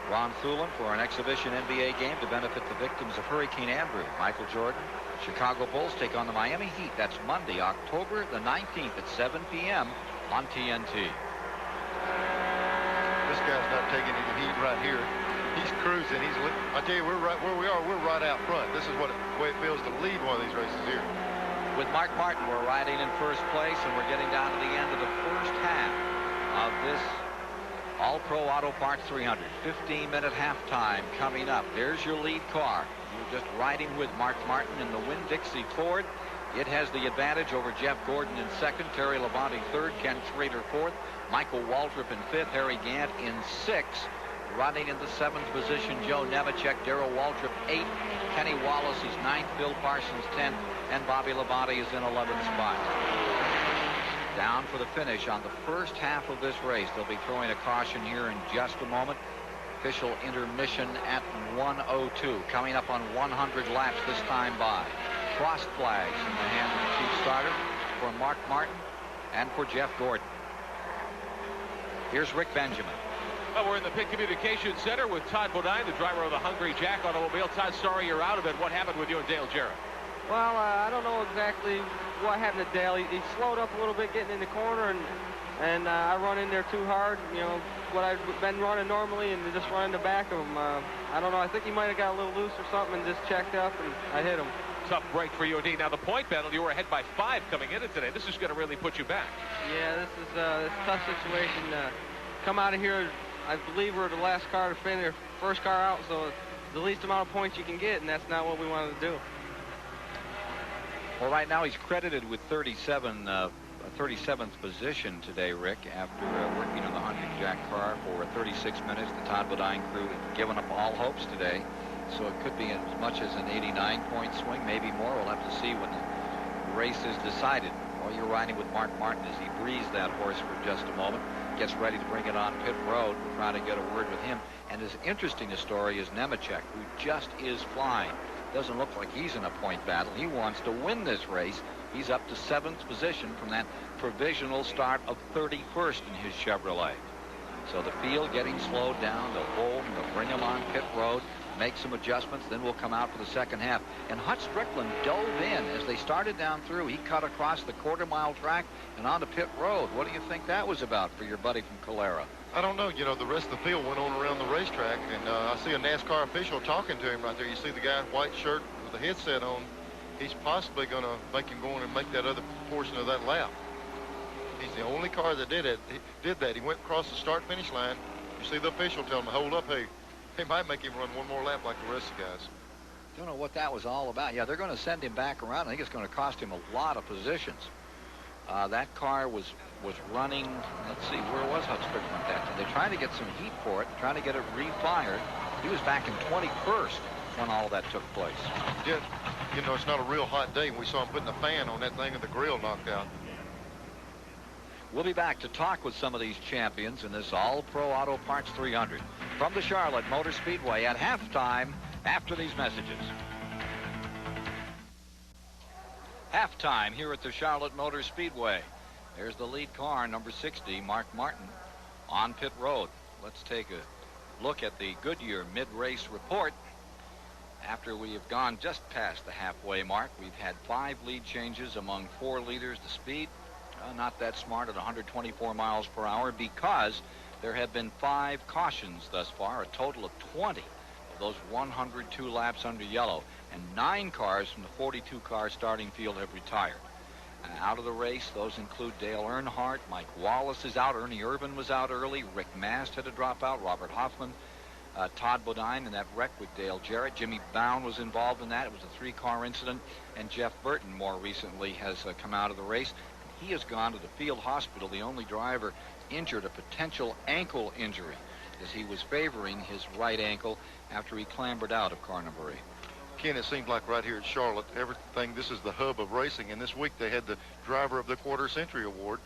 Ron Thulin for an exhibition NBA game to benefit the victims of Hurricane Andrew. Michael Jordan. Chicago Bulls take on the Miami Heat. That's Monday, October the 19th at 7 p.m. on TNT. This guy's not taking any heat right here. He's cruising. I tell you, we're right where we are. We're right out front. This is the way it feels to lead one of these races here. With Mark Martin, we're riding in first place, and we're getting down to the end of the first half of this All-Pro Auto Parts 300. 15-minute halftime coming up. There's your lead car. You're just riding with Mark Martin in the Winn-Dixie Ford. It has the advantage over Jeff Gordon in second, Terry Labonte third, Ken Schrader fourth, Michael Waltrip in fifth, Harry Gant in sixth. Riding in the seventh position, Joe Nemechek, Darrell Waltrip eighth, Kenny Wallace is ninth, Bill Parsons 10th, and Bobby Labonte is in 11th spot. Down for the finish on the first half of this race. They'll be throwing a caution here in just a moment. Official intermission at 1:02. Coming up on 100 laps this time by. Cross flags in the hand of the chief starter for Mark Martin and for Jeff Gordon. Here's Rick Benjamin. Well, we're in the Pit Communications Center with Todd Bodine, the driver of the Hungry Jack automobile. Todd, sorry you're out of it. What happened with you and Dale Jarrett? Well, I don't know exactly what happened to Dale. He slowed up a little bit getting in the corner, and I run in there too hard. You know, what I've been running normally, and just running the back of him. I don't know. I think he might have got a little loose or something and just checked up, and I hit him. Tough break for you indeed. Now, the point battle, you were ahead by 5 coming into today. This is going to really put you back. Yeah, this is a tough situation. Come out of here, I believe we're the last car to finish, first car out, so it's the least amount of points you can get, and that's not what we wanted to do. Well, right now he's credited with 37th position today, Rick, after working on the Hungry Jack car for 36 minutes. The Todd Bodine crew had given up all hopes today, so it could be as much as an 89-point swing, maybe more. We'll have to see when the race is decided. Well, you're riding with Mark Martin as he breathes that horse for just a moment, gets ready to bring it on pit road. We're trying to get a word with him. And as interesting a story is Nemechek, who just is flying. Doesn't look like he's in a point battle. He wants to win this race. He's up to 7th position from that provisional start of 31st in his Chevrolet. So the field getting slowed down. They'll hold him. They'll bring him on pit road, make some adjustments, then we'll come out for the second half. And Hut Strickland dove in as they started down through. He cut across the quarter-mile track and onto pit road. What do you think that was about for your buddy from Calera? I don't know. You know, the rest of the field went on around the racetrack, and I see a NASCAR official talking to him right there. You see the guy in white shirt with the headset on. He's possibly going to make him go on and make that other portion of that lap. He's the only car that did it. He did that. He went across the start-finish line. You see the official tell him to hold up. Hey, they might make him run one more lap like the rest of the guys. Don't know what that was all about. Yeah, they're going to send him back around. I think it's going to cost him a lot of positions. That car was running, let's see, where was Hut Strickland at that time? They're trying to get some heat for it, trying to get it refired. He was back in 21st when all that took place. Yeah, you know, it's not a real hot day. We saw him putting the fan on that thing and the grill knocked out. We'll be back to talk with some of these champions in this All-Pro Auto Parts 300 from the Charlotte Motor Speedway at halftime after these messages. Halftime here at the Charlotte Motor Speedway. There's the lead car, number 60, Mark Martin, on pit road. Let's take a look at the Goodyear mid-race report. After we have gone just past the halfway mark, we've had 5 lead changes among 4 leaders. The speed, not that smart at 124 miles per hour because there have been 5 cautions thus far, a total of 20 of those 102 laps under yellow. And 9 cars from the 42-car starting field have retired. Out of the race, those include Dale Earnhardt, Mike Wallace is out, Ernie Irvin was out early, Rick Mast had to drop out, Robert Hoffman, Todd Bodine in that wreck with Dale Jarrett. Jimmy Bound was involved in that. It was a 3-car incident. And Jeff Burton more recently has come out of the race. He has gone to the field hospital, the only driver injured a potential ankle injury, as he was favoring his right ankle after he clambered out of car number 8. Ken, it seems like right here at Charlotte, everything, this is the hub of racing, and this week they had the Driver of the Quarter Century Award,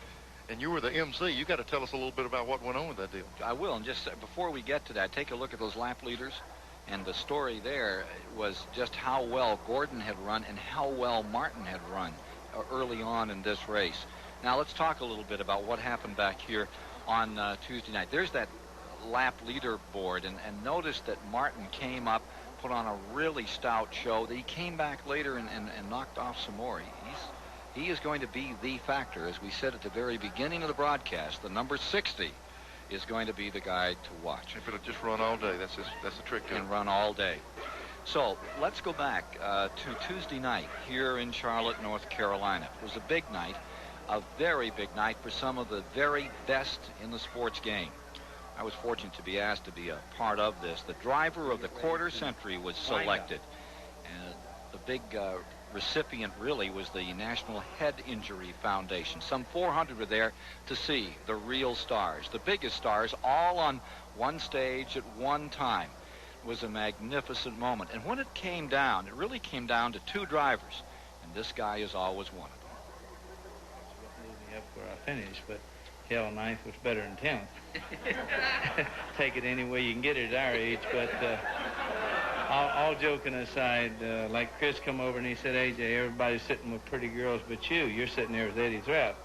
and you were the MC. You got to tell us a little bit about what went on with that deal. I will, and just before we get to that, take a look at those lap leaders, and the story there was just how well Gordon had run and how well Martin had run early on in this race. Now let's talk a little bit about what happened back here on Tuesday night. There's that lap leaderboard and noticed that Martin came up, put on a really stout show. He came back later and knocked off some more. He is going to be the factor, as we said at the very beginning of the broadcast. The number 60 is going to be the guy to watch. If it'll just run all day, that's the trick to it. And run all day. So let's go back to Tuesday night here in Charlotte, North Carolina. It was a big night, a very big night for some of the very best in the sports game. I was fortunate to be asked to be a part of this. The driver of the quarter century was selected. And the big recipient really was the National Head Injury Foundation. Some 400 were there to see the real stars, the biggest stars, all on one stage at one time. It was a magnificent moment. And when it came down, it really came down to two drivers. And this guy is always one of them. Losing up where I finished, but hell, ninth was better than 10th. Take it any way you can get it at our age, but all joking aside, like Chris come over and he said, AJ, everybody's sitting with pretty girls but you're sitting there with Eddie Thrapp.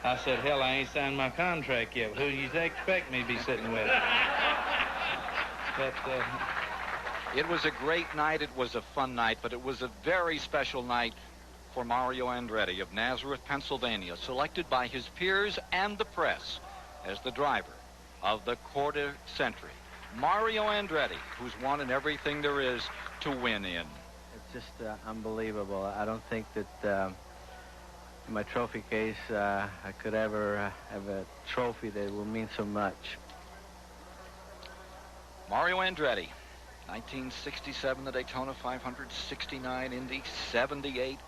I said, hell, I ain't signed my contract yet. Who do you expect me to be sitting with? But it was a great night. It was a fun night, but it was a very special night for Mario Andretti of Nazareth, Pennsylvania, selected by his peers and the press as the driver of the quarter century. Mario Andretti, who's won in everything there is to win in. It's just unbelievable. I don't think that in my trophy case I could ever have a trophy that will mean so much. Mario Andretti, 1967, the Daytona 500, 69 Indy, 78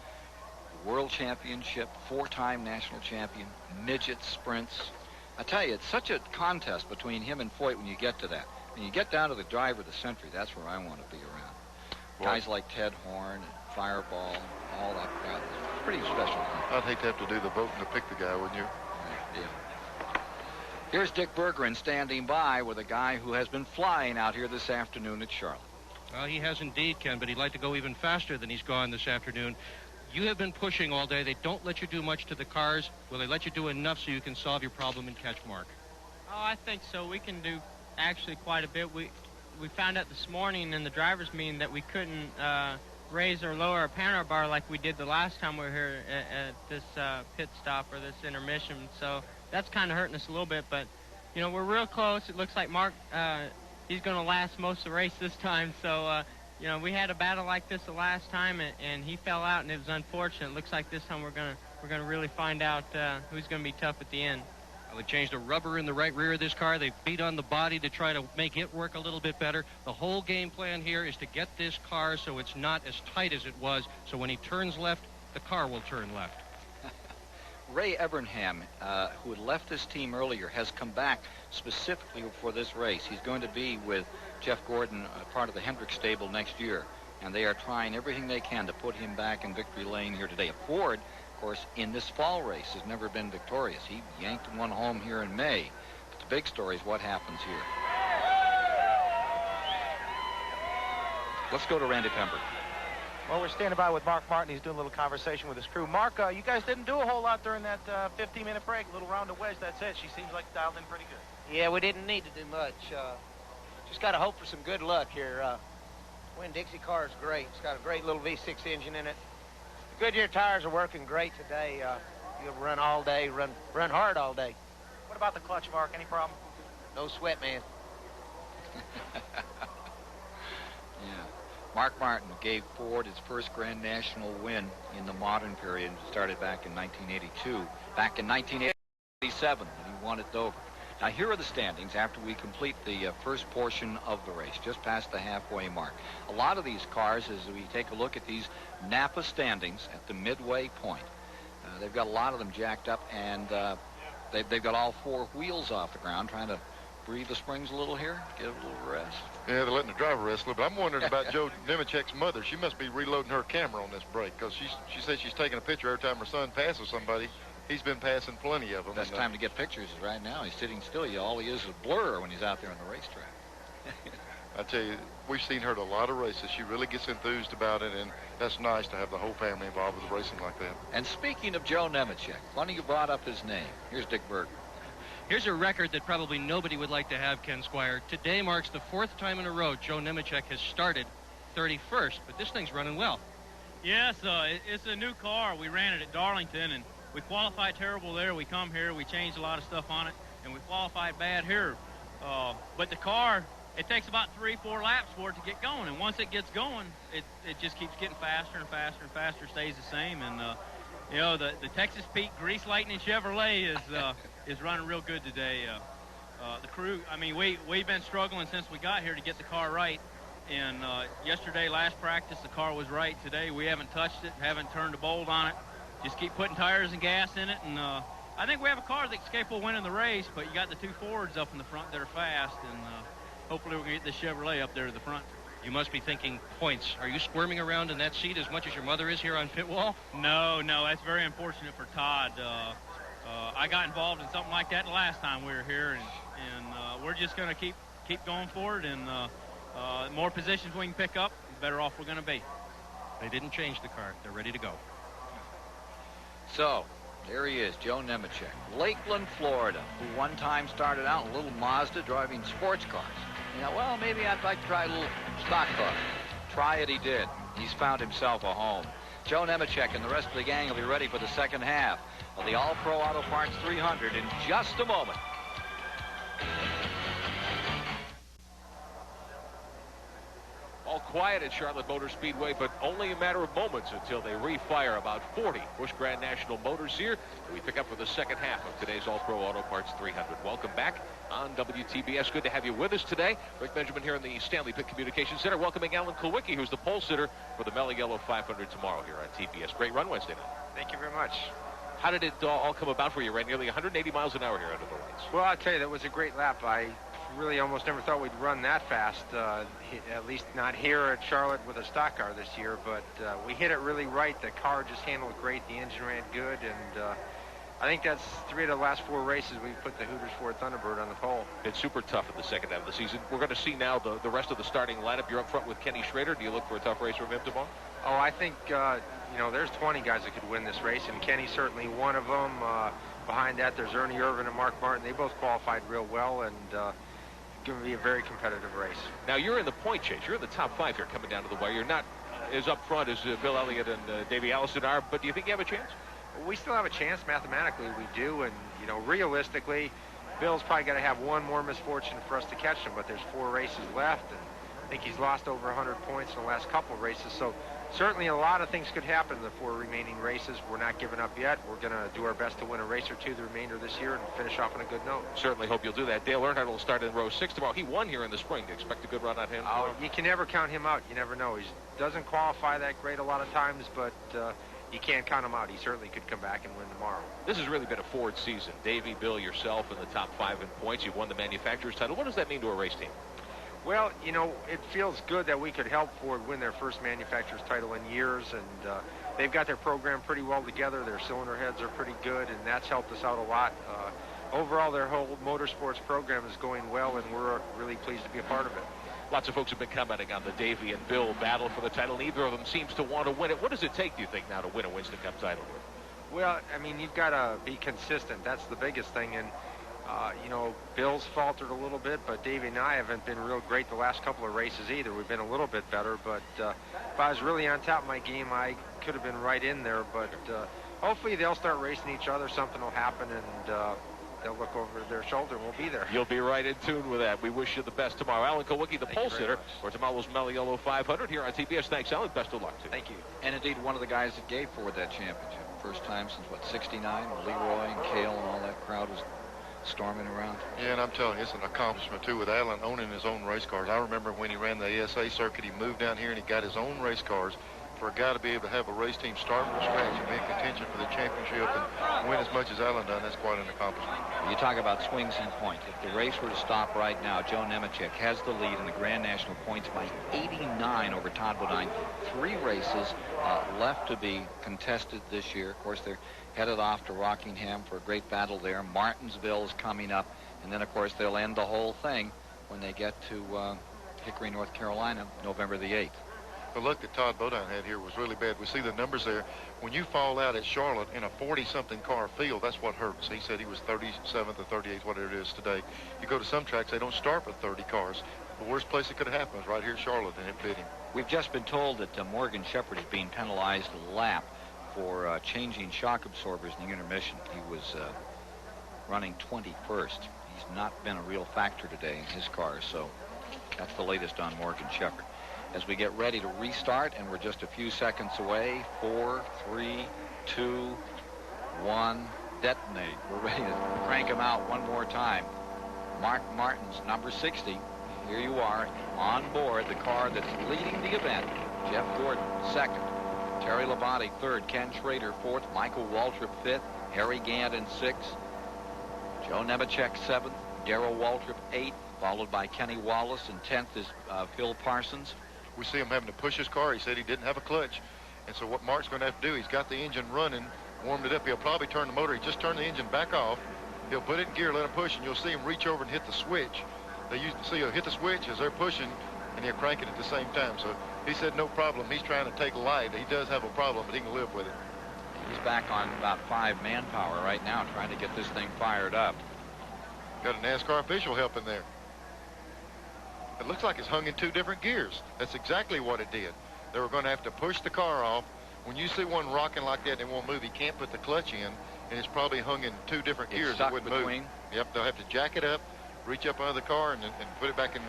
World Championship, 4-time national champion, midget sprints. I tell you, it's such a contest between him and Foyt when you get to that. When you get down to the driver of the century, that's where I want to be around. Guys like Ted Horn, Fireball, all that crowd. It's pretty special. I'd hate to have to do the voting to pick the guy, wouldn't you? Yeah. Here's Dick Bergeron standing by with a guy who has been flying out here this afternoon at Charlotte. Well, he has indeed, Ken, but he'd like to go even faster than he's gone this afternoon. You have been pushing all day. They don't let you do much to the cars. Will they let you do enough so you can solve your problem and catch Mark? Oh, I think so. We can do actually quite a bit. We found out this morning in the driver's meeting that we couldn't raise or lower our panel bar like we did the last time we were here at this pit stop or this intermission. So that's kind of hurting us a little bit, but you know, we're real close. It looks like Mark, he's going to last most of the race this time. So you know, we had a battle like this the last time, and he fell out, and it was unfortunate. It looks like this time we're gonna really find out who's going to be tough at the end. Well, they changed a rubber in the right rear of this car. They beat on the body to try to make it work a little bit better. The whole game plan here is to get this car so it's not as tight as it was, so when he turns left, the car will turn left. Ray Evernham, who had left this team earlier, has come back specifically for this race. He's going to be with Jeff Gordon, part of the Hendrick stable next year, and they are trying everything they can to put him back in victory lane here today. Ford, of course, in this fall race has never been victorious. He yanked one home here in May, but the big story is what happens here. Let's go to Randy Pember. Well, we're standing by with Mark Martin. He's doing a little conversation with his crew. Mark, you guys didn't do a whole lot during that 15-minute break. A little round of wedge, that's it. She seems like dialed in pretty good. Yeah, we didn't need to do much. Just got to hope for some good luck here. Winn-Dixie car is great. It's got a great little V6 engine in it. The Goodyear tires are working great today. You'll run all day, run hard all day. What about the clutch, Mark? Any problem? No sweat, man. Yeah. Mark Martin gave Ford his first Grand National win in the modern period. It started back in 1982. Back in 1987, when he won at Dover. Now, here are the standings after we complete the first portion of the race, just past the halfway mark. A lot of these cars, as we take a look at these Napa standings at the midway point, they've got a lot of them jacked up, and they've got all four wheels off the ground, trying to breathe the springs a little here, get a little rest. Yeah, they're letting the driver rest a little bit. I'm wondering about Joe Nemechek's mother. She must be reloading her camera on this break, because she says she's taking a picture every time her son passes somebody. He's been passing plenty of them. Best time to get pictures is right now. He's sitting still. All he is a blur when he's out there on the racetrack. I tell you, we've seen her at a lot of races. She really gets enthused about it, and that's nice to have the whole family involved with racing like that. And speaking of Joe Nemechek, funny you brought up his name. Here's Dick Berger. Here's a record that probably nobody would like to have, Ken Squire. Today marks the 4th time in a row Joe Nemechek has started 31st, but this thing's running well. Yes, it's a new car. We ran it at Darlington, and we qualified terrible there. We come here, we changed a lot of stuff on it, and we qualified bad here. But the car, it takes about 3-4 laps for it to get going, and once it gets going, it just keeps getting faster and faster and faster, stays the same. And you know, the Texas Pete Grease Lightning Chevrolet is running real good today. The crew, I mean, we've been struggling since we got here to get the car right. And yesterday, last practice, the car was right. Today, we haven't touched it, haven't turned a bolt on it. Just keep putting tires and gas in it. And I think we have a car that's capable of winning the race, but you got the 2 Fords up in the front that are fast. And hopefully we'll get this Chevrolet up there to the front. You must be thinking points. Are you squirming around in that seat as much as your mother is here on pit wall? No, that's very unfortunate for Todd. I got involved in something like that the last time we were here, and we're just going to keep going forward, and the more positions we can pick up, the better off we're going to be. They didn't change the car. They're ready to go. So, there he is, Joe Nemechek, Lakeland, Florida, who one time started out in a little Mazda driving sports cars. You know, well, maybe I'd like to try a little stock car. Try it he did. He's found himself a home. Joe Nemechek and the rest of the gang will be ready for the second half of the All-Pro Auto Parts 300 in just a moment. All quiet at Charlotte Motor Speedway, but only a matter of moments until they refire about 40 Busch Grand National motors here. We pick up for the second half of today's All-Pro Auto Parts 300. Welcome back on WTBS. Good to have you with us today. Rick Benjamin here in the Stanley Pit Communications Center, welcoming Alan Kulwicki, who's the pole sitter for the Mellow Yellow 500 tomorrow here on TBS. Great run Wednesday night. Thank you very much. How did it all come about for you? Ran nearly 180 miles an hour here under the lights. Well, I'll tell you, that was a great lap. I really almost never thought we'd run that fast, at least not here at Charlotte with a stock car this year, but we hit it really right. The car just handled great. The engine ran good, and I think that's 3 of the last 4 races we put the Hooters Ford Thunderbird on the pole. It's super tough in the second half of the season. We're going to see now the rest of the starting lineup. You're up front with Kenny Schrader. Do you look for a tough race from him tomorrow? Oh, I think, you know, there's 20 guys that could win this race, and Kenny's certainly one of them. Behind that, there's Ernie Irvin and Mark Martin. They both qualified real well, and it's going to be a very competitive race. Now, you're in the point chase. You're in the top 5 here coming down to the wire. You're not as up front as Bill Elliott and Davey Allison are, but do you think you have a chance? We still have a chance. Mathematically, we do, and, you know, realistically, Bill's probably got to have one more misfortune for us to catch him, but there's 4 races left, and I think he's lost over 100 points in the last couple of races, so certainly a lot of things could happen in the 4 remaining races. We're not giving up yet. We're going to do our best to win a race or 2 the remainder of this year and finish off on a good note. Certainly hope you'll do that. Dale Earnhardt will start in row 6 tomorrow. He won here in the spring. Do you expect a good run on him? Oh, you can never count him out. You never know. He doesn't qualify that great a lot of times, but you can't count him out. He certainly could come back and win tomorrow. This has really been a Ford season. Davey, Bill, yourself in the top 5 in points. You've won the manufacturer's title. What does that mean to a race team? Well, you know, it feels good that we could help Ford win their first manufacturer's title in years, and they've got their program pretty well together. Their cylinder heads are pretty good, and that's helped us out a lot. Overall, their whole motorsports program is going well, and we're really pleased to be a part of it. Lots of folks have been commenting on the Davey and Bill battle for the title. Neither of them seems to want to win it. What does it take, do you think, now to win a Winston Cup title? Well, I mean, you've got to be consistent. That's the biggest thing, and you know, Bill's faltered a little bit, but Davey and I haven't been real great the last couple of races either. We've been a little bit better, but if I was really on top of my game, I could have been right in there. But hopefully they'll start racing each other. Something will happen, and they'll look over their shoulder, and we'll be there. You'll be right in tune with that. We wish you the best tomorrow. Alan Kulwicki, the pole sitter for tomorrow's Mellow Yellow 500 here on TBS. Thanks, Alan. Best of luck to you. Thank you. And indeed, one of the guys that gave Ford that championship. First time since, what, 69? Leroy and Cale and all that crowd was storming around. Yeah, and I'm telling you, it's an accomplishment, too, with Alan owning his own race cars. I remember when he ran the ASA circuit, he moved down here and he got his own race cars. For a guy to be able to have a race team start from scratch and be in contention for the championship and win as much as Alan done, that's quite an accomplishment. You talk about swings and points. If the race were to stop right now, Joe Nemechek has the lead in the Grand National points by 89 over Todd Bodine. 3 races left to be contested this year. Of course, they're headed off to Rockingham for a great battle there. Martinsville is coming up, and then, of course, they'll end the whole thing when they get to Hickory, North Carolina, November the 8th. The luck that Todd Bodine had here was really bad. We see the numbers there. When you fall out at Charlotte in a 40-something car field, that's what hurts. He said he was 37th or 38th, whatever it is today. You go to some tracks, they don't start with 30 cars. The worst place it could have happened was right here at Charlotte, and it bit him. We've just been told that Morgan Shepherd is being penalized a lap for changing shock absorbers in the intermission. He was running 21st. He's not been a real factor today in his car, so that's the latest on Morgan Shepherd. As we get ready to restart, and we're just a few seconds away, 4, 3, 2, 1, detonate. We're ready to crank him out one more time. Mark Martin's number 60. Here you are on board the car that's leading the event. Jeff Gordon, second. Terry Labonte, third. Ken Schrader, fourth. Michael Waltrip, fifth. Harry Gant in sixth. Joe Nemechek, seventh. Darrell Waltrip, eighth, followed by Kenny Wallace, and 10th is Phil Parsons. We see him having to push his car. He said he didn't have a clutch. And so what Mark's going to have to do, he's got the engine running, warmed it up. He'll probably turn the motor. He just turned the engine back off. He'll put it in gear, let him push, and you'll see him reach over and hit the switch. They used to see he'll hit the switch as they're pushing, and he'll crank it at the same time. So he said no problem. He's trying to take light. He does have a problem, but he can live with it. He's back on about 5 manpower right now, trying to get this thing fired up. Got a NASCAR official helping there. It looks like it's hung in 2 different gears. That's exactly what it did. They were going to have to push the car off. When you see one rocking like that and it won't move, you can't put the clutch in, and it's probably hung in 2 different gears. Stuck it wouldn't between. move. Yep, they'll have to jack it up, reach up under the car, and put it back in.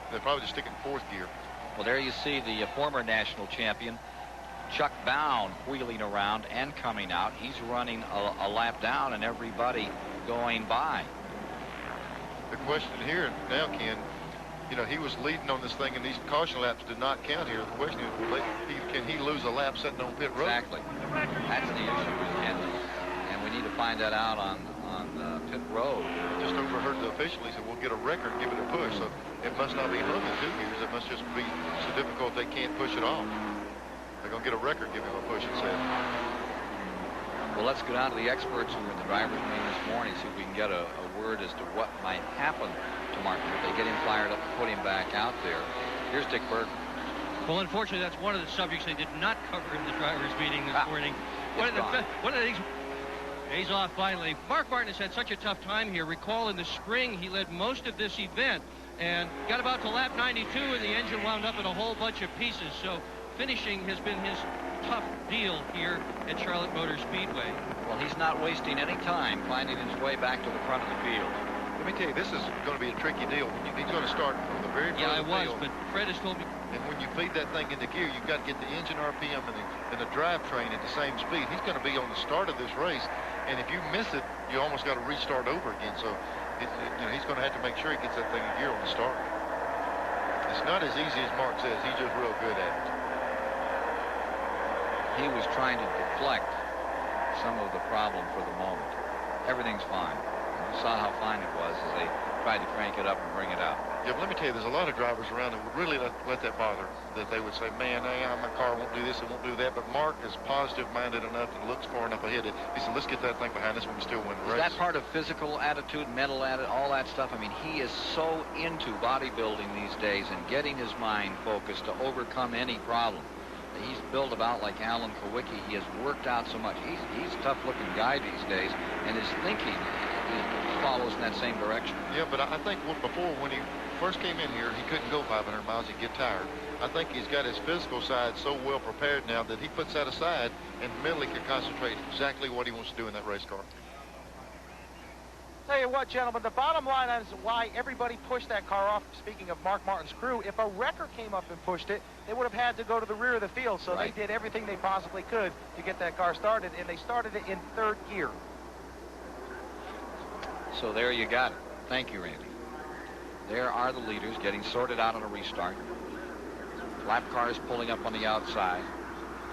They'll probably just stick it in 4th gear. Well, there you see the former national champion, Chuck Bown, wheeling around and coming out. He's running a lap down, and everybody going by. The question here now, Ken, you know, he was leading on this thing, and these caution laps did not count here. The question is, can he lose a lap sitting on pit road? Exactly. That's the issue, and we need to find that out on pit road. I just overheard the official. He said, we'll get a record, give it a push. So it must not be hung in 2 gears. It must just be so difficult they can't push it off. They're going to get a record, give him a push, it said. Well, let's go down to the experts who were in the driver's meeting this morning, see if we can get a word as to what might happen to Martin. If they get him fired up and put him back out there. Here's Dick Berg. Well, unfortunately, that's one of the subjects they did not cover in the driver's meeting this morning. One of the things, he's off finally. Mark Martin has had such a tough time here. Recall in the spring, he led most of this event and got about to lap 92, and the engine wound up in a whole bunch of pieces. So finishing has been his tough deal here at Charlotte Motor Speedway. Well, he's not wasting any time finding his way back to the front of the field. Let me tell you, this is going to be a tricky deal. He's going to start from the very front of the field. But Fred has told me. And when you feed that thing into gear, you've got to get the engine RPM and the drivetrain at the same speed. He's going to be on the start of this race, and if you miss it, you almost got to restart over again. So you know, he's going to have to make sure he gets that thing in gear on the start. It's not as easy as Mark says. He's just real good at it. He was trying to deflect some of the problem for the moment. Everything's fine. You saw how fine it was as they tried to crank it up and bring it out. Yeah, but let me tell you, there's a lot of drivers around that would really let that bother. That they would say, man, my car won't do this, it won't do that. But Mark is positive-minded enough and looks far enough ahead. He said, let's get that thing behind us when we still win the race. Is that part of physical attitude, mental attitude, all that stuff? I mean, he is so into bodybuilding these days and getting his mind focused to overcome any problem. He's built about like Alan Kowicki. He has worked out so much. He's a tough-looking guy these days, and his thinking follows in that same direction. Yeah, but I think before, when he first came in here, he couldn't go 500 miles. He'd get tired. I think he's got his physical side so well prepared now that he puts that aside and mentally can concentrate exactly what he wants to do in that race car. Tell you what, gentlemen, the bottom line is why everybody pushed that car off. Speaking of Mark Martin's crew, if a wrecker came up and pushed it, they would have had to go to the rear of the field. So They did everything they possibly could to get that car started, and they started it in 3rd gear. So there you got it. Thank you, Randy. There are the leaders getting sorted out on a restart. Lap cars pulling up on the outside.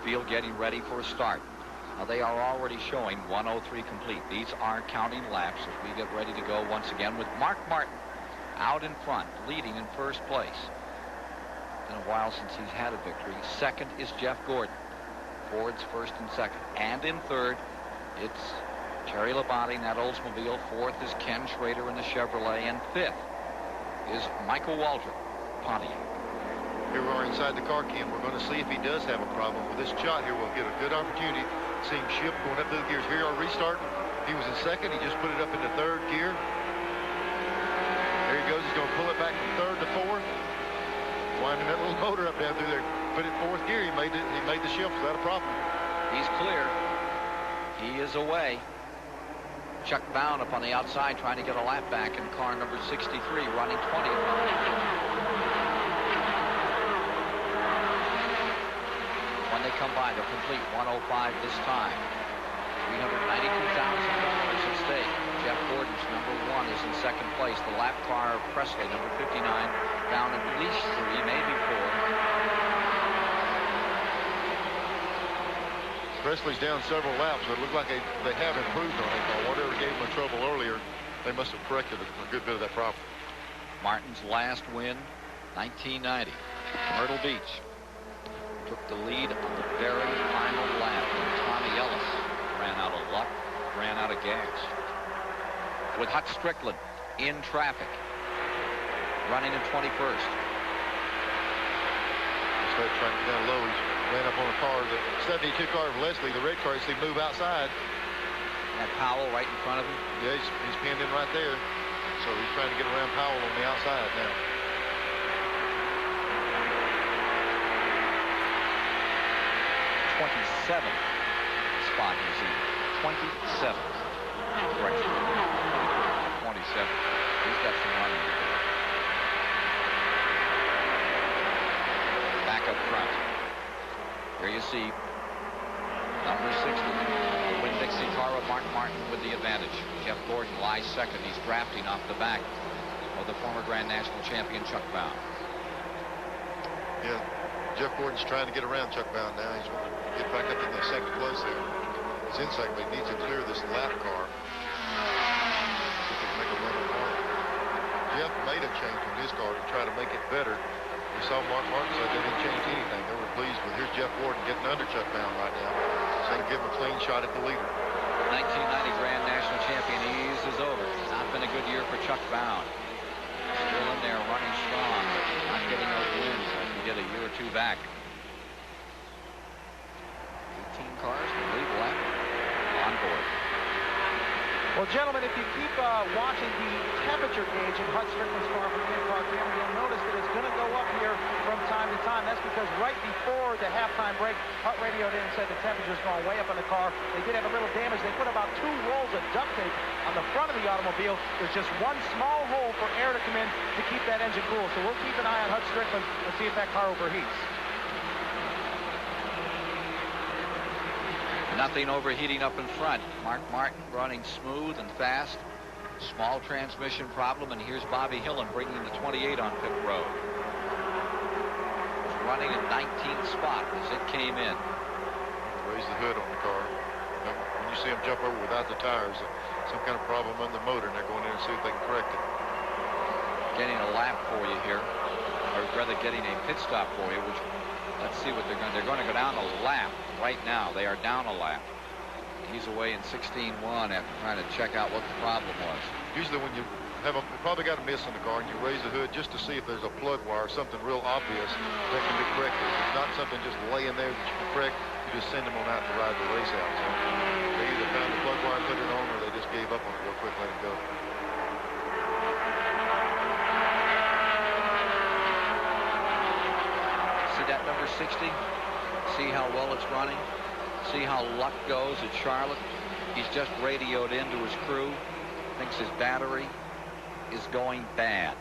Field getting ready for a start. Now they are already showing 103 complete. These are counting laps as we get ready to go once again with Mark Martin out in front, leading in 1st place. It's been a while since he's had a victory. 2nd is Jeff Gordon. Ford's 1st and 2nd. And in 3rd, it's Terry Labonte in that Oldsmobile. 4th is Ken Schrader in the Chevrolet. And 5th is Michael Waltrip, Pontiac. Here we are inside the car, Ken. We're going to see if he does have a problem with this shot here. We'll get a good opportunity to see him shift going up through the gears. Here are restarting. He was in second. He just put it up into third gear. There he goes. He's going to pull it back from third to fourth. Winding that little motor up down through there. Put it in fourth gear. He made the shift without a problem. He's clear. He is away. Chuck Bound up on the outside trying to get a lap back in car number 63, running 20. When they come by, they'll complete 105 this time. $392,000 at stake. Jeff Gordon's number 1 is in second place. The lap car of Presley, number 59, down at least 3, maybe 4. Presley's down several laps, but it looked like they have improved on it. Whatever gave them trouble earlier, they must have corrected a good bit of that problem. Martin's last win, 1990. Myrtle Beach took the lead on the very final lap when Tommy Ellis ran out of luck, ran out of gas. With Hut Strickland in traffic, running in 21st. Started trying to get down low. He ran up on a car, the 72 car of Leslie, the red car. You see move outside. And Powell right in front of him. Yeah, he's pinned in right there. So he's trying to get around Powell on the outside now. Spot he's in. 27. Correction. 27. He's got some running to do. Back up front. Here you see number 60. The Winn-Dixie car of Mark Martin with the advantage. Jeff Gordon lies second. He's drafting off the back of the former Grand National champion Chuck Bound. Yeah, Jeff Gordon's trying to get around Chuck Bound now. He's going to get back up in the second place there. He's in second, but he needs to clear this lap car. See if he can make a run on Martin. Jeff made a change on his car to try to make it better. We saw Mark Martin say they didn't change anything. They were pleased with. Here's Jeff Gordon getting under Chuck Bound right now. So they give him a clean shot at the leader. 1990 Grand National champion ease is over. Not been a good year for Chuck Bound. Still in there running strong, but not getting those wins like he did a year or two back. 18 cars to lead lap on board. Well, gentlemen, if you keep watching the temperature gauge in Hut Strickland's car from the in-car camera, you'll notice that it's going to go up here from time to time. That's because right before the halftime break, Hut radioed in and said the temperature's going way up on the car. They did have a little damage. They put about 2 rolls of duct tape on the front of the automobile. There's just one small hole for air to come in to keep that engine cool. So we'll keep an eye on Hut Strickland and see if that car overheats. Nothing overheating up in front. Mark Martin running smooth and fast. Small transmission problem, and here's Bobby Hillen bringing the 28 on pit road. Running at 19th spot as it came in. Raise the hood on the car. When you see them jump over without the tires, some kind of problem on the motor, and they're going in and see if they can correct it. Getting a lap for you here, or rather getting a pit stop for you, which let's see what they're going to do. They're going to go down a lap right now. They are down a lap. He's away in 16-1 after trying to check out what the problem was. Usually when you have probably got a miss in the car and you raise the hood just to see if there's a plug wire, something real obvious that can be corrected. If not something just laying there that you can correct, you just send them on out to ride the race out. So they either found the plug wire, put it on, or they just gave up on it real quick, let it go. See that number 60? See how well it's running? See how luck goes at Charlotte? He's just radioed into his crew. Thinks his battery is going bad.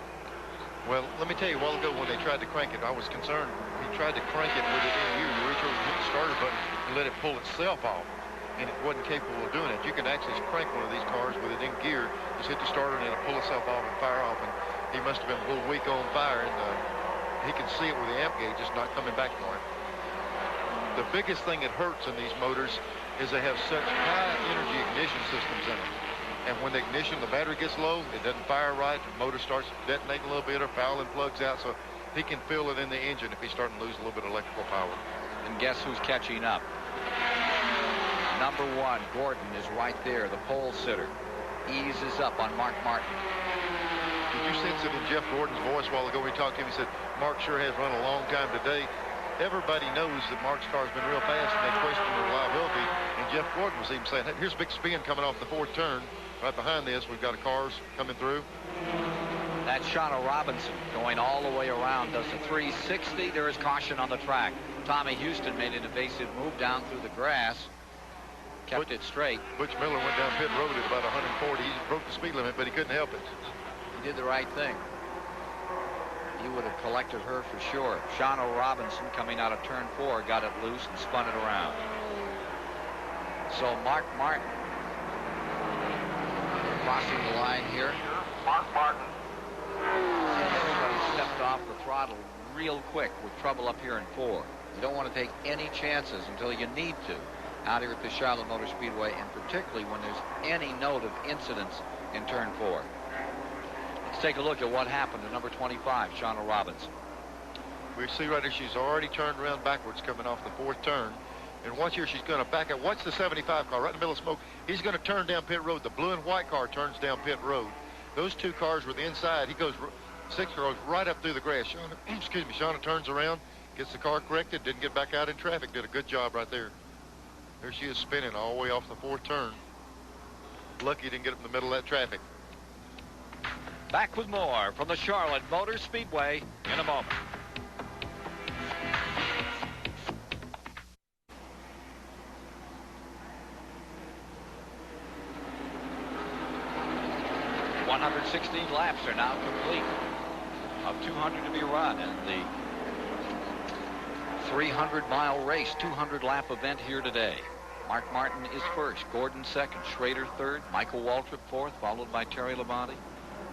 Well, let me tell you, a while ago when they tried to crank it, I was concerned. He tried to crank it with it in gear. You reach over and hit the starter button and let it pull itself off. And it wasn't capable of doing it. You can actually crank one of these cars with it in gear. Just hit the starter and it'll pull itself off and fire off. And he must have been a little weak on fire. And he can see it with the amp gauge just not coming back for him. The biggest thing that hurts in these motors is they have such high energy ignition systems in them. And when the ignition, the battery gets low, it doesn't fire right, the motor starts detonating a little bit or fouling plugs out, so he can feel it in the engine if he's starting to lose a little bit of electrical power. And guess who's catching up? Number 1, Gordon, is right there, the pole sitter. Eases up on Mark Martin. You you sense it in Jeff Gordon's voice a while ago when he talked to him? He said, Mark sure has run a long time today. Everybody knows that Mark's car has been real fast, and they question the reliability. And Jeff Gordon was even saying, hey, here's a big spin coming off the 4th turn. Right behind this, we've got cars coming through. That's Shauna Robinson going all the way around, does a 360. There is caution on the track. Tommy Houston made an evasive move down through the grass, kept it straight. Butch Miller went down pit road at about 140. He broke the speed limit, but he couldn't help it. He did the right thing. He would have collected her for sure. Shauna Robinson coming out of turn 4 got it loose and spun it around. So Mark Martin crossing the line here. Mark Martin. And everybody stepped off the throttle real quick with trouble up here in 4. You don't want to take any chances until you need to out here at the Charlotte Motor Speedway, and particularly when there's any note of incidents in turn 4. Let's take a look at what happened to number 25, Shauna Robinson. We see right here she's already turned around backwards coming off the 4th turn. And watch here, she's going to back up. Watch the 75 car right in the middle of smoke. He's going to turn down pit road. The blue and white car turns down pit road. Those 2 cars were the inside. He goes 6 cars right up through the grass. Shauna, excuse me, Shauna turns around, gets the car corrected, didn't get back out in traffic. Did a good job right there. There she is spinning all the way off the 4th turn. Lucky he didn't get up in the middle of that traffic. Back with more from the Charlotte Motor Speedway in a moment. ...116 laps are now complete of 200 to be run in the 300-mile race, 200-lap event here today. Mark Martin is first, Gordon second, Schrader third, Michael Waltrip fourth, followed by Terry Labonte,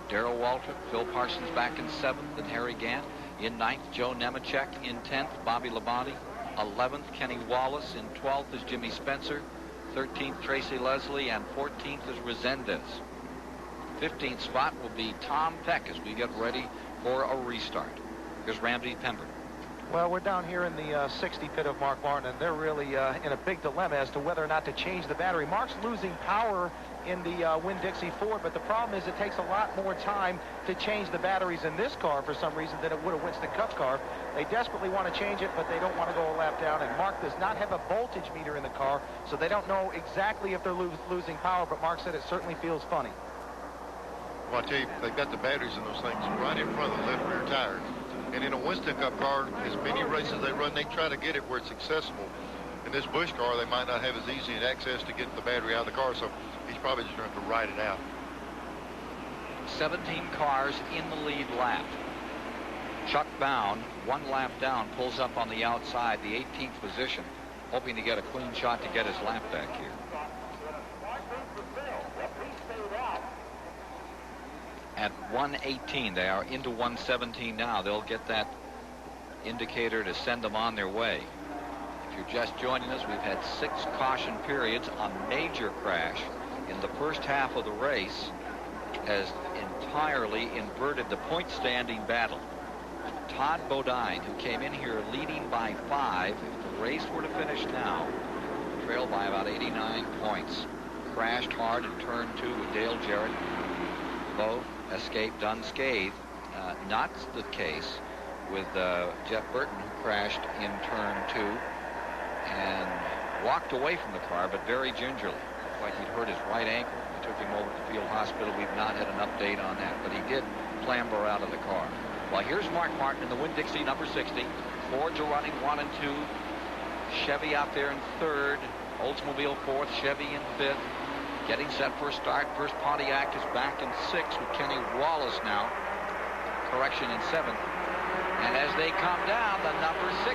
Darrell Waltrip, Phil Parsons back in 7th, and Harry Gant in 9th, Joe Nemechek in 10th, Bobby Labonte 11th, Kenny Wallace in 12th is Jimmy Spencer, 13th Tracy Leslie, and 14th is Resendez. 15th spot will be Tom Peck as we get ready for a restart. Here's Ramsey Pemberton. Well, we're down here in the 60 pit of Mark Martin, and they're really in a big dilemma as to whether or not to change the battery. Mark's losing power in the Winn-Dixie Ford, but the problem is it takes a lot more time to change the batteries in this car for some reason than it would a Winston Cup car. They desperately want to change it, but they don't want to go a lap down, and Mark does not have a voltage meter in the car, so they don't know exactly if they're losing power, but Mark said it certainly feels funny. Well, I tell you, they've got the batteries in those things right in front of the left rear tires. And in a Winston Cup car, as many races they run, they try to get it where it's accessible. In this Busch car, they might not have as easy an access to get the battery out of the car, so he's probably just going to have to ride it out. 17 cars in the lead lap. Chuck Bound, 1 lap down, pulls up on the outside, the 18th position, hoping to get a clean shot to get his lap back here. At 118, they are into 117 now. They'll get that indicator to send them on their way. If you're just joining us, we've had 6 caution periods. A major crash in the first half of the race has entirely inverted the point standing battle. Todd Bodine, who came in here leading by 5, if the race were to finish now, trailed by about 89 points, crashed hard in turn 2 with Dale Jarrett. Both escaped unscathed. Not the case with Jeff Burton, who crashed in turn 2 and walked away from the car, but very gingerly. Looked like he'd hurt his right ankle. We took him over to the field hospital. We've not had an update on that, but he did clamber out of the car. Well, here's Mark Martin in the Winn-Dixie number 60. Fords are running 1 and 2. Chevy out there in 3rd. Oldsmobile 4th. Chevy in 5th. Getting set for a start. First Pontiac is back in 6th with Kenny Wallace now. Correction in 7th. And as they come down, the number 60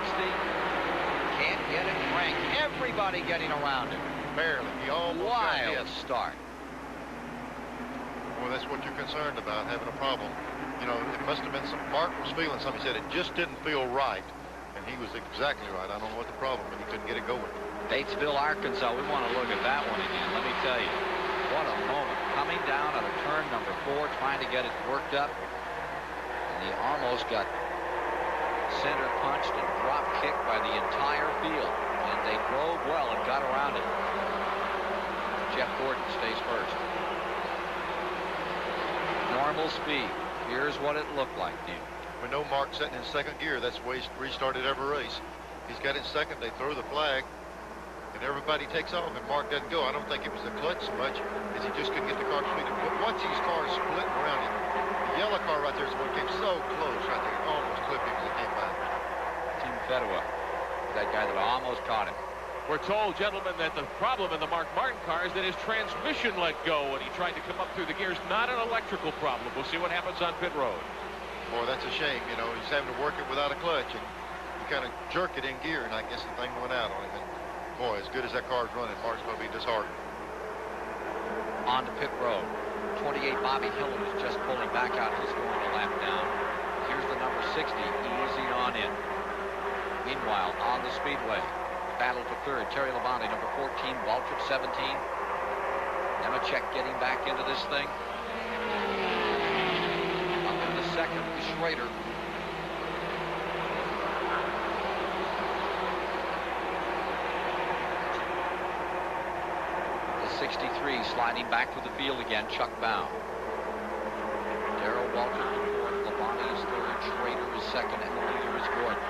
can't get it ranked. Everybody getting around him. Barely. He almost got hit. Wild start. Well, that's what you're concerned about, having a problem. You know, it must have been some, Mark was feeling something. He said it just didn't feel right. And he was exactly right. I don't know what the problem, but he couldn't get it going. Batesville, Arkansas. We want to look at that one again. Let me tell you, what a moment. Coming down on a turn number 4, trying to get it worked up. And he almost got center punched and drop kicked by the entire field. And they drove well and got around it. Jeff Gordon stays first. Normal speed. here's what it looked like, Dean. We know Mark's sitting in second gear. That's the way he's restarted every race. He's got it in second. They throw the flag, and everybody takes off, and Mark doesn't go. I don't think it was the clutch so much as he just couldn't get the car to speed. But watch these cars splitting around him. The yellow car right there is the one that came so close right there. Almost clipped him as he came by. Team Fedua, that guy that almost caught him. We're told, gentlemen, that the problem in the Mark Martin car is that his transmission let go when he tried to come up through the gears. Not an electrical problem. We'll see what happens on pit road. Boy, that's a shame. You know, he's having to work it without a clutch, and he kind of jerked it in gear, and I guess the thing went out on him. And boy, as good as that car's running, Mark's going to be disheartened. On to pit road. 28, Bobby Hillin is just pulling back out. He's going a lap down. Here's the number 60, easing on in. Meanwhile, on the Speedway, battle for third, Terry Labonte, number 14, Waltrip 17. Nemechek getting back into this thing. Up in the second is Schrader. The 63 sliding back through the field again, Chuck Bound. Darrell Waltrip is fourth, Labonte is third, Schrader is second, and the leader is Gordon.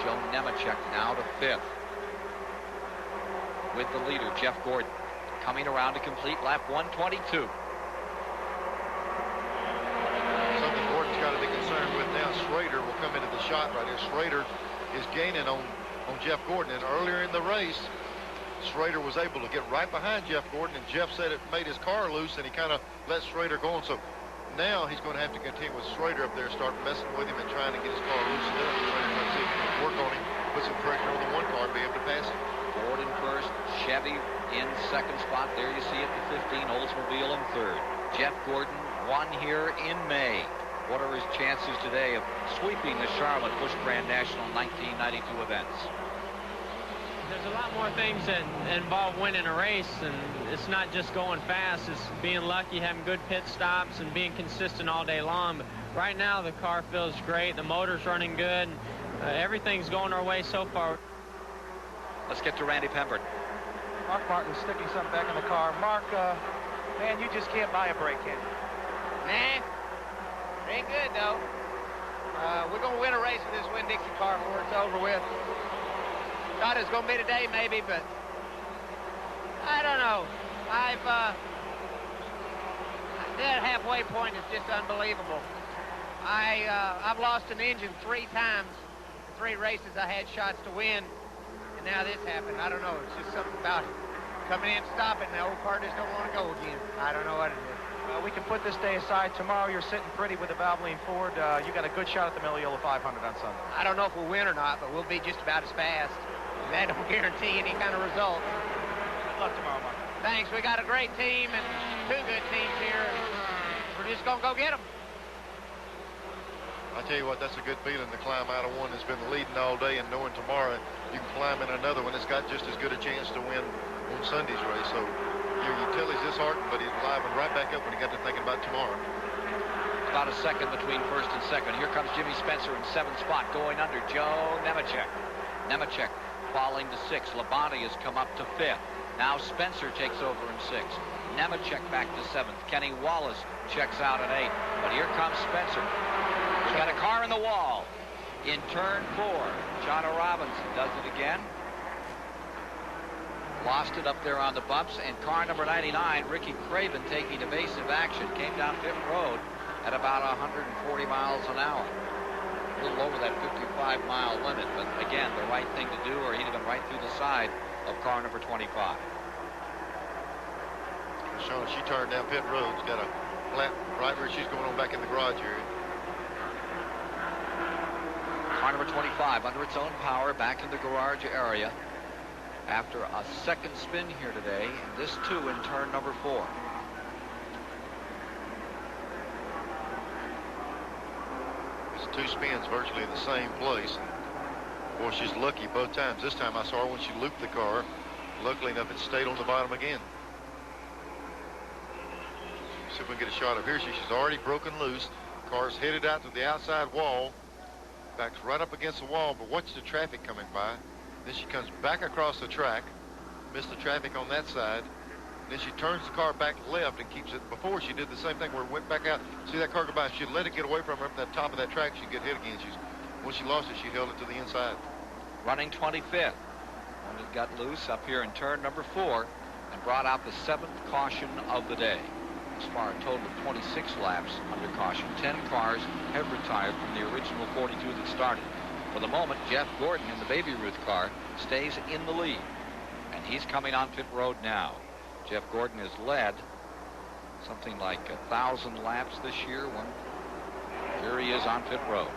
Joe Nemechek now to fifth. With the leader, Jeff Gordon, coming around to complete lap 122. Something Gordon's got to be concerned with now. Schrader will come into the shot right here. Schrader is gaining on Jeff Gordon, and earlier in the race, Schrader was able to get right behind Jeff Gordon, and Jeff said it made his car loose, and he kind of let Schrader go on. So now he's going to have to continue with Schrader up there, start messing with him and trying to get his car loosened up. Schrader trying to see if he can work on him, put some pressure on the one car, be able to pass him. Gordon first, Chevy in second spot. There you see it, the 15, Oldsmobile in third. Jeff Gordon won here in May. What are his chances today of sweeping the Charlotte Busch Grand National 1992 events? There's a lot more things that involve winning a race, and it's not just going fast. It's being lucky, having good pit stops, and being consistent all day long. But right now, the car feels great. The motor's running good. Everything's going our way so far. Let's get to Randy Pembert. Mark Martin's sticking something back in the car. Mark, man, you just can't buy a break, can you? Nah, ain't good, though. We're going to win a race with this Winn-Dixie car before it's over with. Thought it was going to be today, maybe, but I don't know. That halfway point is just unbelievable. I've lost an engine 3 times. In 3 races I had shots to win, and now this happened. I don't know. It's just something about it. Coming in, stopping, the old car just don't want to go again. I don't know what it is. Well, we can put this day aside. Tomorrow you're sitting pretty with the Valvoline Ford. You got a good shot at the Milliola 500 on Sunday. I don't know if we'll win or not, but we'll be just about as fast. And that don't guarantee any kind of result. Good luck tomorrow, Mark. Thanks. We got a great team and 2 good teams here. We're just going to go get them. I tell you what, that's a good feeling to climb out of one that's been leading all day and knowing tomorrow you can climb in another one that's got just as good a chance to win on Sunday's race. So you tell he's disheartened, but he's livening right back up when he got to thinking about tomorrow. About a second between first and second. Here comes Jimmy Spencer in 7th spot, going under Joe Nemechek. Nemechek falling to 6th. Labonte has come up to 5th. Now Spencer takes over in 6th. Nemechek back to 7th. Kenny Wallace checks out at 8th. But here comes Spencer. We've got a car in the wall in turn 4. John Robinson does it again. Lost it up there on the bumps. And car number 99, Ricky Craven, taking evasive action, came down pit road at about 140 miles an hour. A little over that 55-mile limit, but again, the right thing to do, or he'd have been right through the side of car number 25. Shauna, she turned down pit road. She's got a flat right where she's going on back in the garage area. Car number 25 under its own power back in the garage area after a second spin here today. This too in turn number 4. It's 2 spins virtually in the same place. Boy, she's lucky both times. This time I saw her when she looped the car. Luckily enough, it stayed on the bottom again. See if we can get a shot of here. She's already broken loose. Car's headed out to the outside wall. Backs right up against the wall, but watch the traffic coming by. Then she comes back across the track. Missed the traffic on that side. Then she turns the car back left and keeps it. Before, she did the same thing where it went back out. See that car go by? She'd let it get away from her up at the top of that track. She'd get hit again. Once she lost it, she held it to the inside. Running 25th. When it got loose up here in turn number 4 and brought out the 7th caution of the day. As far a total of 26 laps under caution. 10 cars have retired from the original 42 that started. For the moment, Jeff Gordon in the Baby Ruth car stays in the lead. And he's coming on pit road now. Jeff Gordon has led something like 1,000 laps this year. Here he is on pit road.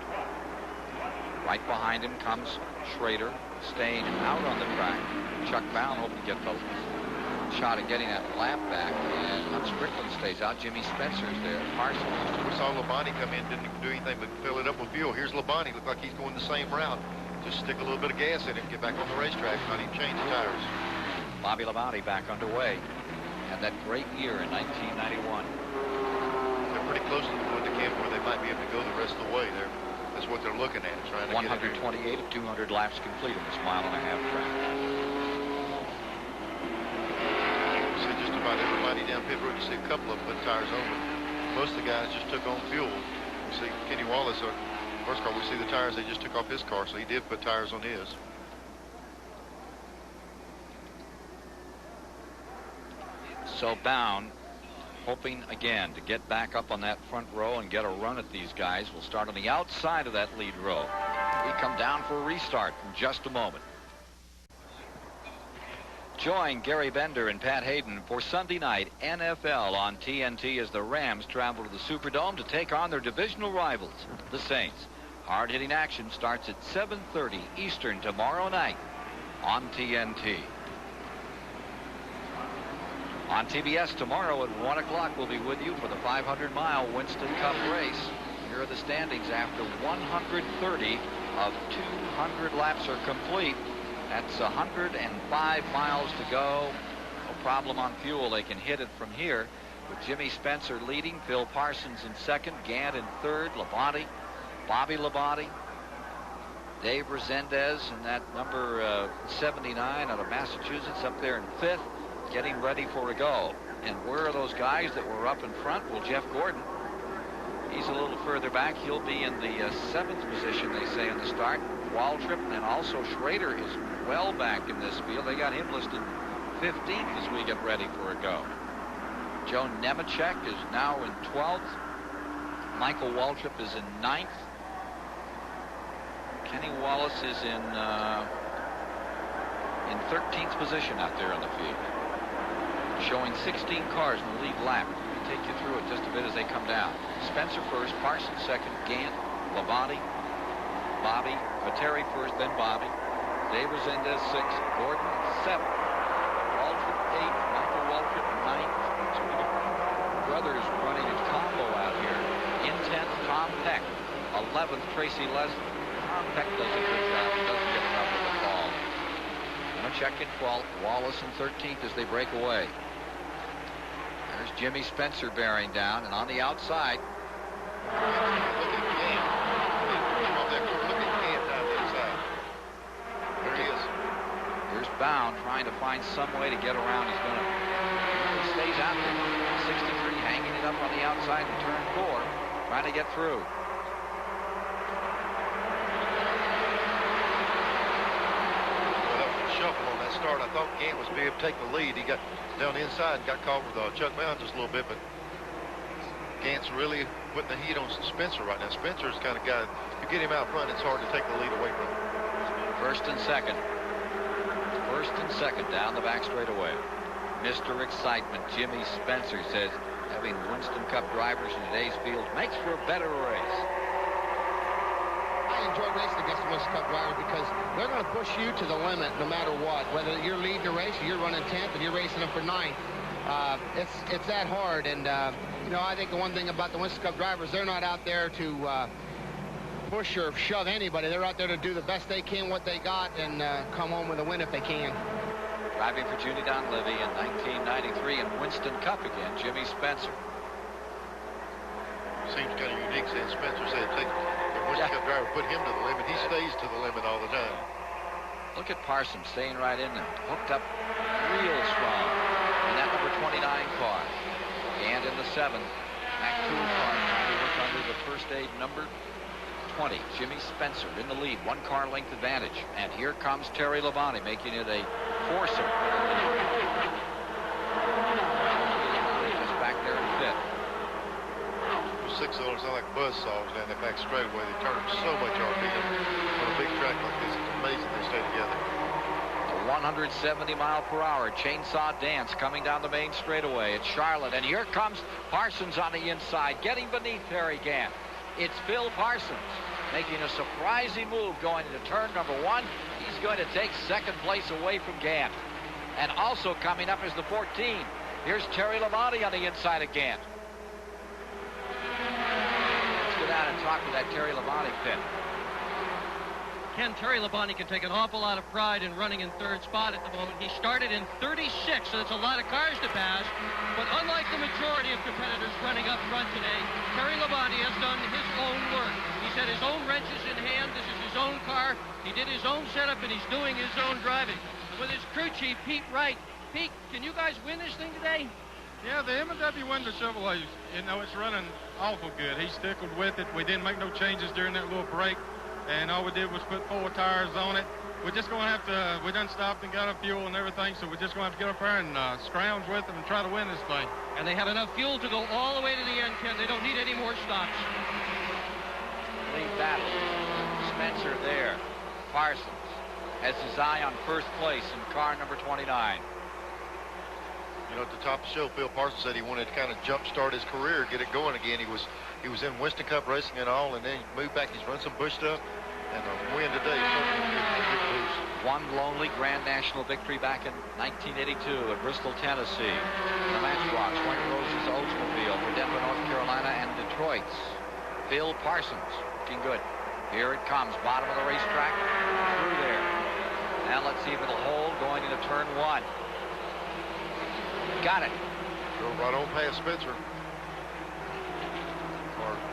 Right behind him comes Schrader, staying out on the track. Chuck Bown hoping to get the shot at getting that lap back. And Hunt Strickland stays out. Jimmy Spencer's there. Parsons. We saw Labonte come in, didn't even do anything but fill it up with fuel. Here's Labonte. Look like he's going the same route. Just stick a little bit of gas in it and get back on the racetrack. Not even change the tires. Bobby Labonte back underway. Had that great year in 1991. They're pretty close to the point they can where they might be able to go the rest of the way. That's what they're looking at, trying to 128 of 200 laps complete on this mile-and-a-half track. See just about everybody down pit road. You see a couple of them put tires on, but most of the guys just took on fuel. We see Kenny Wallace, first car, we see the tires they just took off his car, so he did put tires on his. So Bound, hoping again to get back up on that front row and get a run at these guys. We'll start on the outside of that lead row. We come down for a restart in just a moment. Join Gary Bender and Pat Hayden for Sunday night NFL on TNT as the Rams travel to the Superdome to take on their divisional rivals, the Saints. Hard-hitting action starts at 7:30 Eastern tomorrow night on TNT. On TBS tomorrow at 1 o'clock, we'll be with you for the 500-mile Winston Cup race. Here are the standings after 130 of 200 laps are complete. That's 105 miles to go. No problem on fuel. They can hit it from here with Jimmy Spencer leading, Phil Parsons in second, Gant in third, Labonte, Bobby Labonte, Dave Resendez, and that number 79 out of Massachusetts up there in fifth, getting ready for a go. And where are those guys that were up in front? Well, Jeff Gordon, he's a little further back. He'll be in the 7th position, they say, in the start. Waltrip and also Schrader is well back in this field. They got him listed 15th as we get ready for a go. Joe Nemechek is now in 12th. Michael Waltrip is in 9th. Kenny Wallace is in 13th position out there on the field. Showing 16 cars in the lead lap. We'll take you through it just a bit as they come down. Spencer first, Parsons second, Gant, Labonte, Bobby, Terry first, then Bobby. Dave Resendez sixth, Gordon seventh, Waltrip eighth, Michael Waltrip ninth. So we got brothers running in combo out here. In 10th, Tom Peck. 11th, Tracy Leslie. Tom Peck does a good job. He doesn't get enough of the ball. Nemechek in 12th, Wallace in 13th as they break away. There's Jimmy Spencer bearing down, and on the outside. There he is. Here's Bound trying to find some way to get around. He stays out there. 63 hanging it up on the outside in turn 4, trying to get through. Shuffle on that start. I thought Gant was be able to take the lead. He got down the inside and got caught with Chuck Bound just a little bit, but Gant's really putting the heat on Spencer right now. Spencer's kind of guy, if you get him out front, it's hard to take the lead away from him. First and second down the back straightaway. Mr. Excitement, Jimmy Spencer, says having Winston Cup drivers in today's field makes for a better race. I enjoy racing against the Winston Cup drivers because they're going to push you to the limit no matter what. Whether you're leading the race or you're running 10th and you're racing them for 9th. It's that hard. And, you know, I think the one thing about the Winston Cup drivers, they're not out there to push or shove anybody. They're out there to do the best they can, what they got, and come home with a win if they can. Driving for Junie Donlevy in 1993 in Winston Cup again, Jimmy Spencer. Seems kind of unique, saying Spencer said take the Winston Cup driver, put him to the limit. He stays to the limit all the time. Look at Parsons staying right in there, hooked up real strong. And that number 7. That cool car trying to work under the first aid number 20. Jimmy Spencer in the lead, 1 car length advantage. And here comes Terry Labonte making it a foursome. Just back there in fifth. Those 6-cylinders sound like buzz saws down that back straightaway. They turn so much RPM on a big track like this. It's amazing they stay together. 170 mile per hour chainsaw dance coming down the main straightaway at Charlotte, and here comes Parsons on the inside getting beneath Harry Gant. It's Phil Parsons making a surprising move going into turn number 1. He's going to take second place away from Gant. And also coming up is the 14. Here's Terry Labonte on the inside of Gant. Let's go down and talk to that Terry Labonte pit. Ken, Terry Labonte can take an awful lot of pride in running in third spot at the moment. He started in 36, so it's a lot of cars to pass. But unlike the majority of competitors running up front today, Terry Labonte has done his own work. He's had his own wrenches in hand. This is his own car. He did his own setup, and he's doing his own driving. With his crew chief, Pete Wright. Pete, can you guys win this thing today? Yeah, the M&W Winter Chevrolet, you know, it's running awful good. He's stickled with it. We didn't make no changes during that little break. And all we did was put 4 tires on it. We're just going to have to, we done stopped and got our fuel and everything, so we're just going to have to get up there and scrounge with them and try to win this thing. And they have enough fuel to go all the way to the end, Ken. They don't need any more stops. Lead battle. Spencer there. Parsons has his eye on first place in car number 29. You know, at the top of the show, Phil Parsons said he wanted to kind of jumpstart his career, get it going again. He was in Winston Cup racing and all, and then he moved back. He's run some Busch stuff, and a win today certainly will give him a big boost. One lonely Grand National victory back in 1982 at Bristol, Tennessee. The Matchbox, Wayne Rose's Oldsmobile for Denver, North Carolina, and Detroit's Phil Parsons. Looking good. Here it comes, bottom of the racetrack, through there. Now let's see if it'll hold going into turn 1. Got it. Drove right on past Spencer.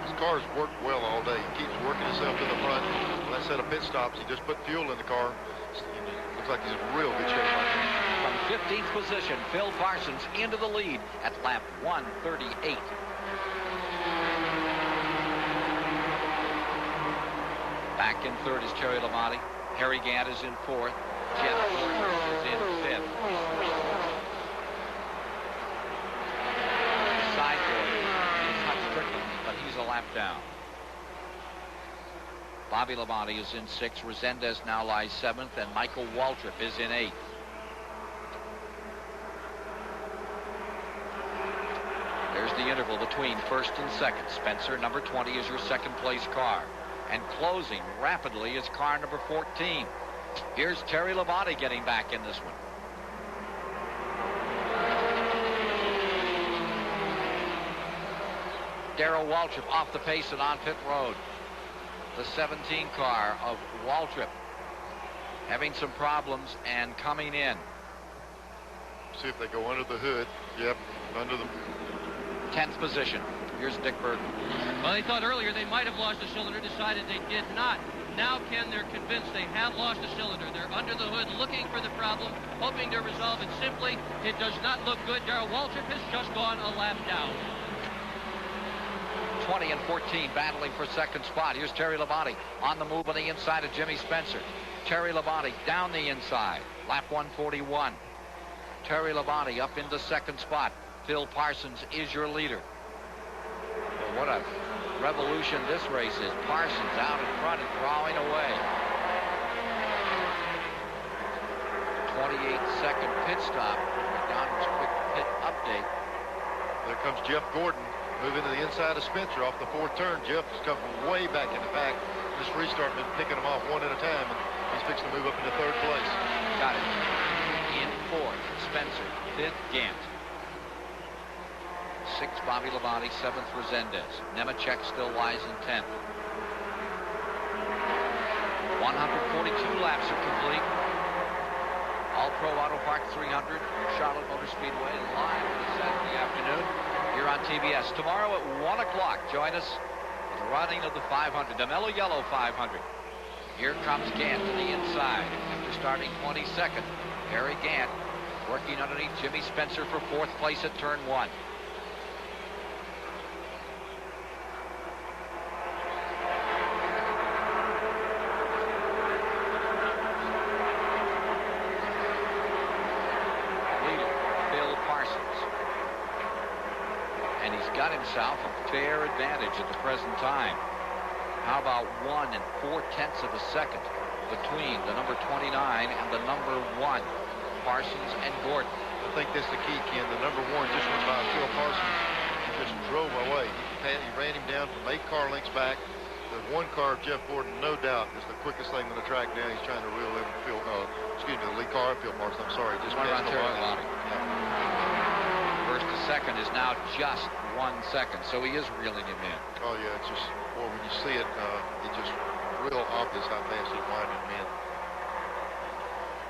His car's worked well all day. He keeps working himself to the front. When I set of pit stops, he just put fuel in the car. Looks like he's in real good shape right now. From 15th position, Phil Parsons into the lead at lap 138. Back in third is Terry Labonte. Harry Gant is in fourth. Jeff Gordon is in fifth. Side Gordon is Hutch Strickland, but he's a lap down. Bobby Labonte is in sixth. Resendez now lies seventh, and Michael Waltrip is in eighth. There's the interval between first and second. Spencer, number 20, is your second place car. And closing rapidly is car number 14. Here's Terry Labonte getting back in this one. Darrell Waltrip off the pace and on pit road. The 17 car of Waltrip having some problems and coming in. See if they go under the hood. Yep, under the 10th position. Here's Dick Burton. Well, they thought earlier they might have lost a cylinder, decided they did not. Now, Ken, they're convinced they have lost a cylinder. They're under the hood looking for the problem, hoping to resolve it simply. It does not look good. Darrell Waltrip has just gone a lap down. 20 and 14 battling for second spot. Here's Terry Labonte on the move on the inside of Jimmy Spencer. Terry Labonte down the inside. Lap 141. Terry Labonte up into second spot. Phil Parsons is your leader. Well, what a revolution this race is. Parsons out in front and drawing away. 28-second pit stop. McDonald's quick pit update. There comes Jeff Gordon. Moving to the inside of Spencer off the fourth turn. Jeff has come from way back in the back. This restart been picking them off one at a time, and he's fixing to move up into third place. Got it. In fourth, Spencer. Fifth, Gant. Sixth, Bobby Labonte. Seventh, Resendez. Nemechek still lies in 10th. 142 laps are complete. All-Pro Auto Parts 300, Charlotte Motor Speedway, live this Saturday afternoon here on TBS. Tomorrow at 1 o'clock, join us for the running of the 500, the Mellow Yellow 500. Here comes Gant to the inside after starting 22nd. Harry Gant working underneath Jimmy Spencer for fourth place at turn 1. got himself a fair advantage at the present time. How about 1 4/10 of a second between the number 29 and the number 1, Parsons and Gordon. I think that's the key, Ken. The number 1 just went by Phil Parsons. Just drove away. He ran him down from 8 car lengths back. The 1 car of Jeff Gordon, no doubt, is the quickest thing on the track now. He's trying to reel in Phil, the lead car of Phil Parsons. I'm sorry, just One passed run the line. First to second is now just 1 second, so he is reeling him in. Oh yeah, it's just, boy, when you see it, it's just real obvious how fast he's winding him in.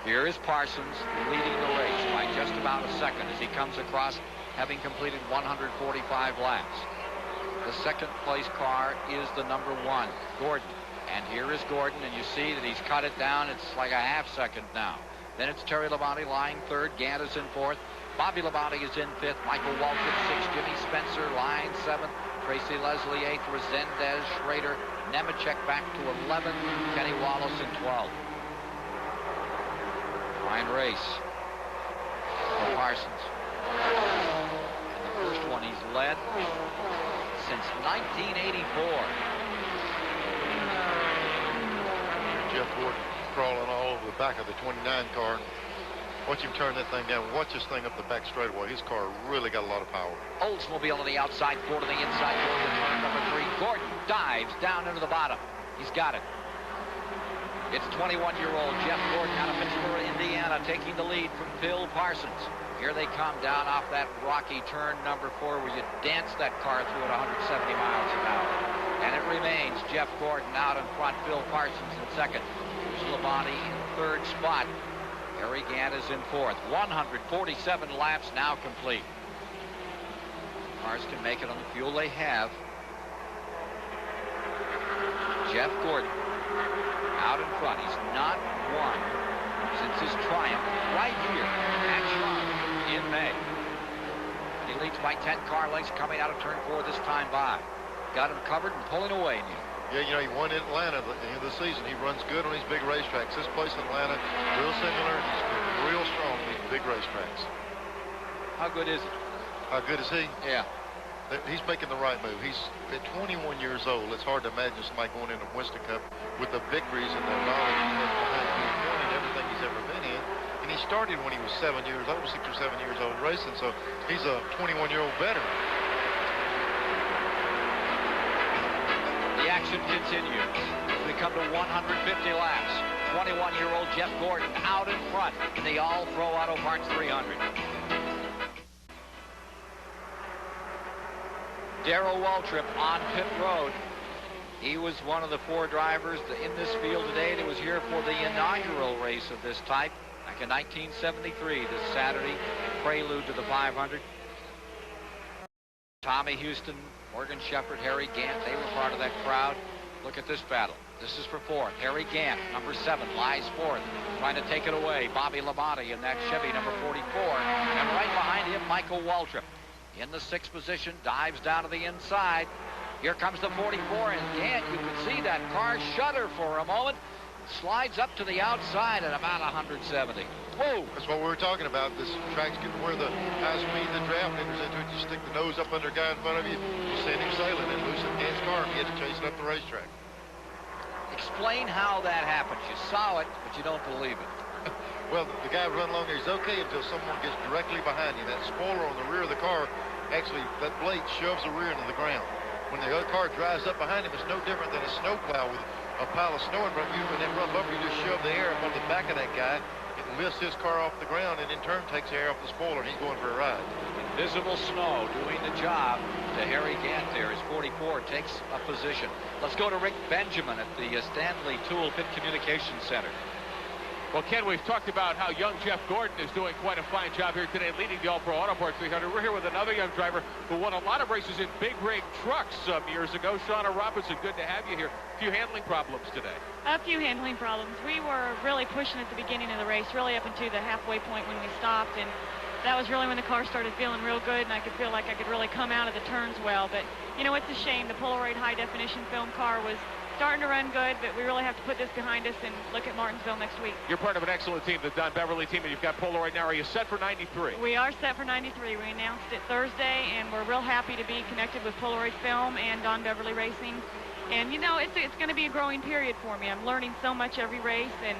Here is Parsons leading the race by just about a second as he comes across, having completed 145 laps. The second place car is the number 1, Gordon. And here is Gordon, and you see that he's cut it down. It's like a half second now. Then it's Terry Labonte lying 3rd. Gant is in 4th. Bobby Labonte is in 5th. Michael Waltrip 6th. Jimmy Spencer lying 7th. Tracy Leslie 8th. Resendez, Schrader, Nemechek back to 11th. Kenny Wallace in 12th. Fine race for Parsons. And the first one he's led since 1984. Jeff Gordon crawling all over the back of the 29 car. Watch him turn that thing down. Watch this thing up the back straightaway. His car really got a lot of power. Oldsmobile on the outside, 4 to the inside, going to turn number 3. Gordon dives down into the bottom. He's got it. It's 21-year-old Jeff Gordon out of Pittsburgh, Indiana, taking the lead from Phil Parsons. Here they come down off that rocky turn number 4 where you dance that car through at 170 miles an hour. And it remains Jeff Gordon out in front, Phil Parsons in 2nd. Here's Labonte in 3rd spot. Harry Gant is in 4th. 147 laps now complete. Cars can make it on the fuel they have. Jeff Gordon out in front. He's not won since his triumph right here at Charlotte in May. He leads by 10 car lengths coming out of turn 4 this time by. Got him covered and pulling away, Neil. Yeah, you know, he won in Atlanta at the end of the season. He runs good on these big racetracks. This place in Atlanta, real similar. He's been real strong on these big racetracks. How good is he? How good is he? Yeah. He's making the right move. He's at 21 years old. It's hard to imagine somebody going into Winston Cup with the victories and the knowledge he has behind him. He's won in everything he's ever been in. And he started when he was 7 years old, 6 or 7 years old racing. So he's a 21-year-old veteran. The action continues. We come to 150 laps. 21-year-old Jeff Gordon out in front in the All-Pro Auto Parts 300. Darrell Waltrip on pit road. He was one of the 4 drivers in this field today that was here for the inaugural race of this type back in 1973, this Saturday, prelude to the 500. Tommy Houston, Morgan Shepherd, Harry Gant, they were part of that crowd. Look at this battle. This is for 4th. Harry Gant, number 7, lies 4th, trying to take it away. Bobby Labonte in that Chevy, number 44. And right behind him, Michael Waltrip. In the 6th position, dives down to the inside. Here comes the 44, and Gant, you can see that car shudder for a moment. Slides up to the outside at about 170. Whoa! That's what we were talking about. This track's getting where the high speed the draft enters into it. You stick the nose up under a guy in front of you, you send him sailing and loosen Gant's car, and he has to chase it up the racetrack. Explain how that happens. You saw it, but you don't believe it. Well, the guy running along there is okay until someone gets directly behind you. That spoiler on the rear of the car, actually, that blade shoves the rear into the ground. When the other car drives up behind him, it's no different than a snowplow with a pile of snow in front of you, and then run bumper, you just shove the air up on the back of that guy. It lifts his car off the ground and in turn takes the air off the spoiler, and he's going for a ride. Invisible snow doing the job to Harry Gant there as 44 takes a position. Let's go to Rick Benjamin at the Stanley Tool Pit Communications Center. Well, Ken, we've talked about how young Jeff Gordon is doing quite a fine job here today, leading the All-Pro Auto Parts 300. We're here with another young driver who won a lot of races in big rig trucks some years ago. Shauna Robinson, good to have you here. A few handling problems today. A few handling problems. We were really pushing at the beginning of the race, really up into the halfway point when we stopped, and that was really when the car started feeling real good, and I could feel like I could really come out of the turns well. But, you know, it's a shame. The Polaroid high-definition film car was starting to run good, but we really have to put this behind us and look at Martinsville next week. You're part of an excellent team, the Don Beverly team, and you've got Poloroid now. Are you set for 93? We are set for 93. We announced it Thursday, and we're real happy to be connected with Polaroid Film and Don Beverly Racing. And, you know, it's going to be a growing period for me. I'm learning so much every race, and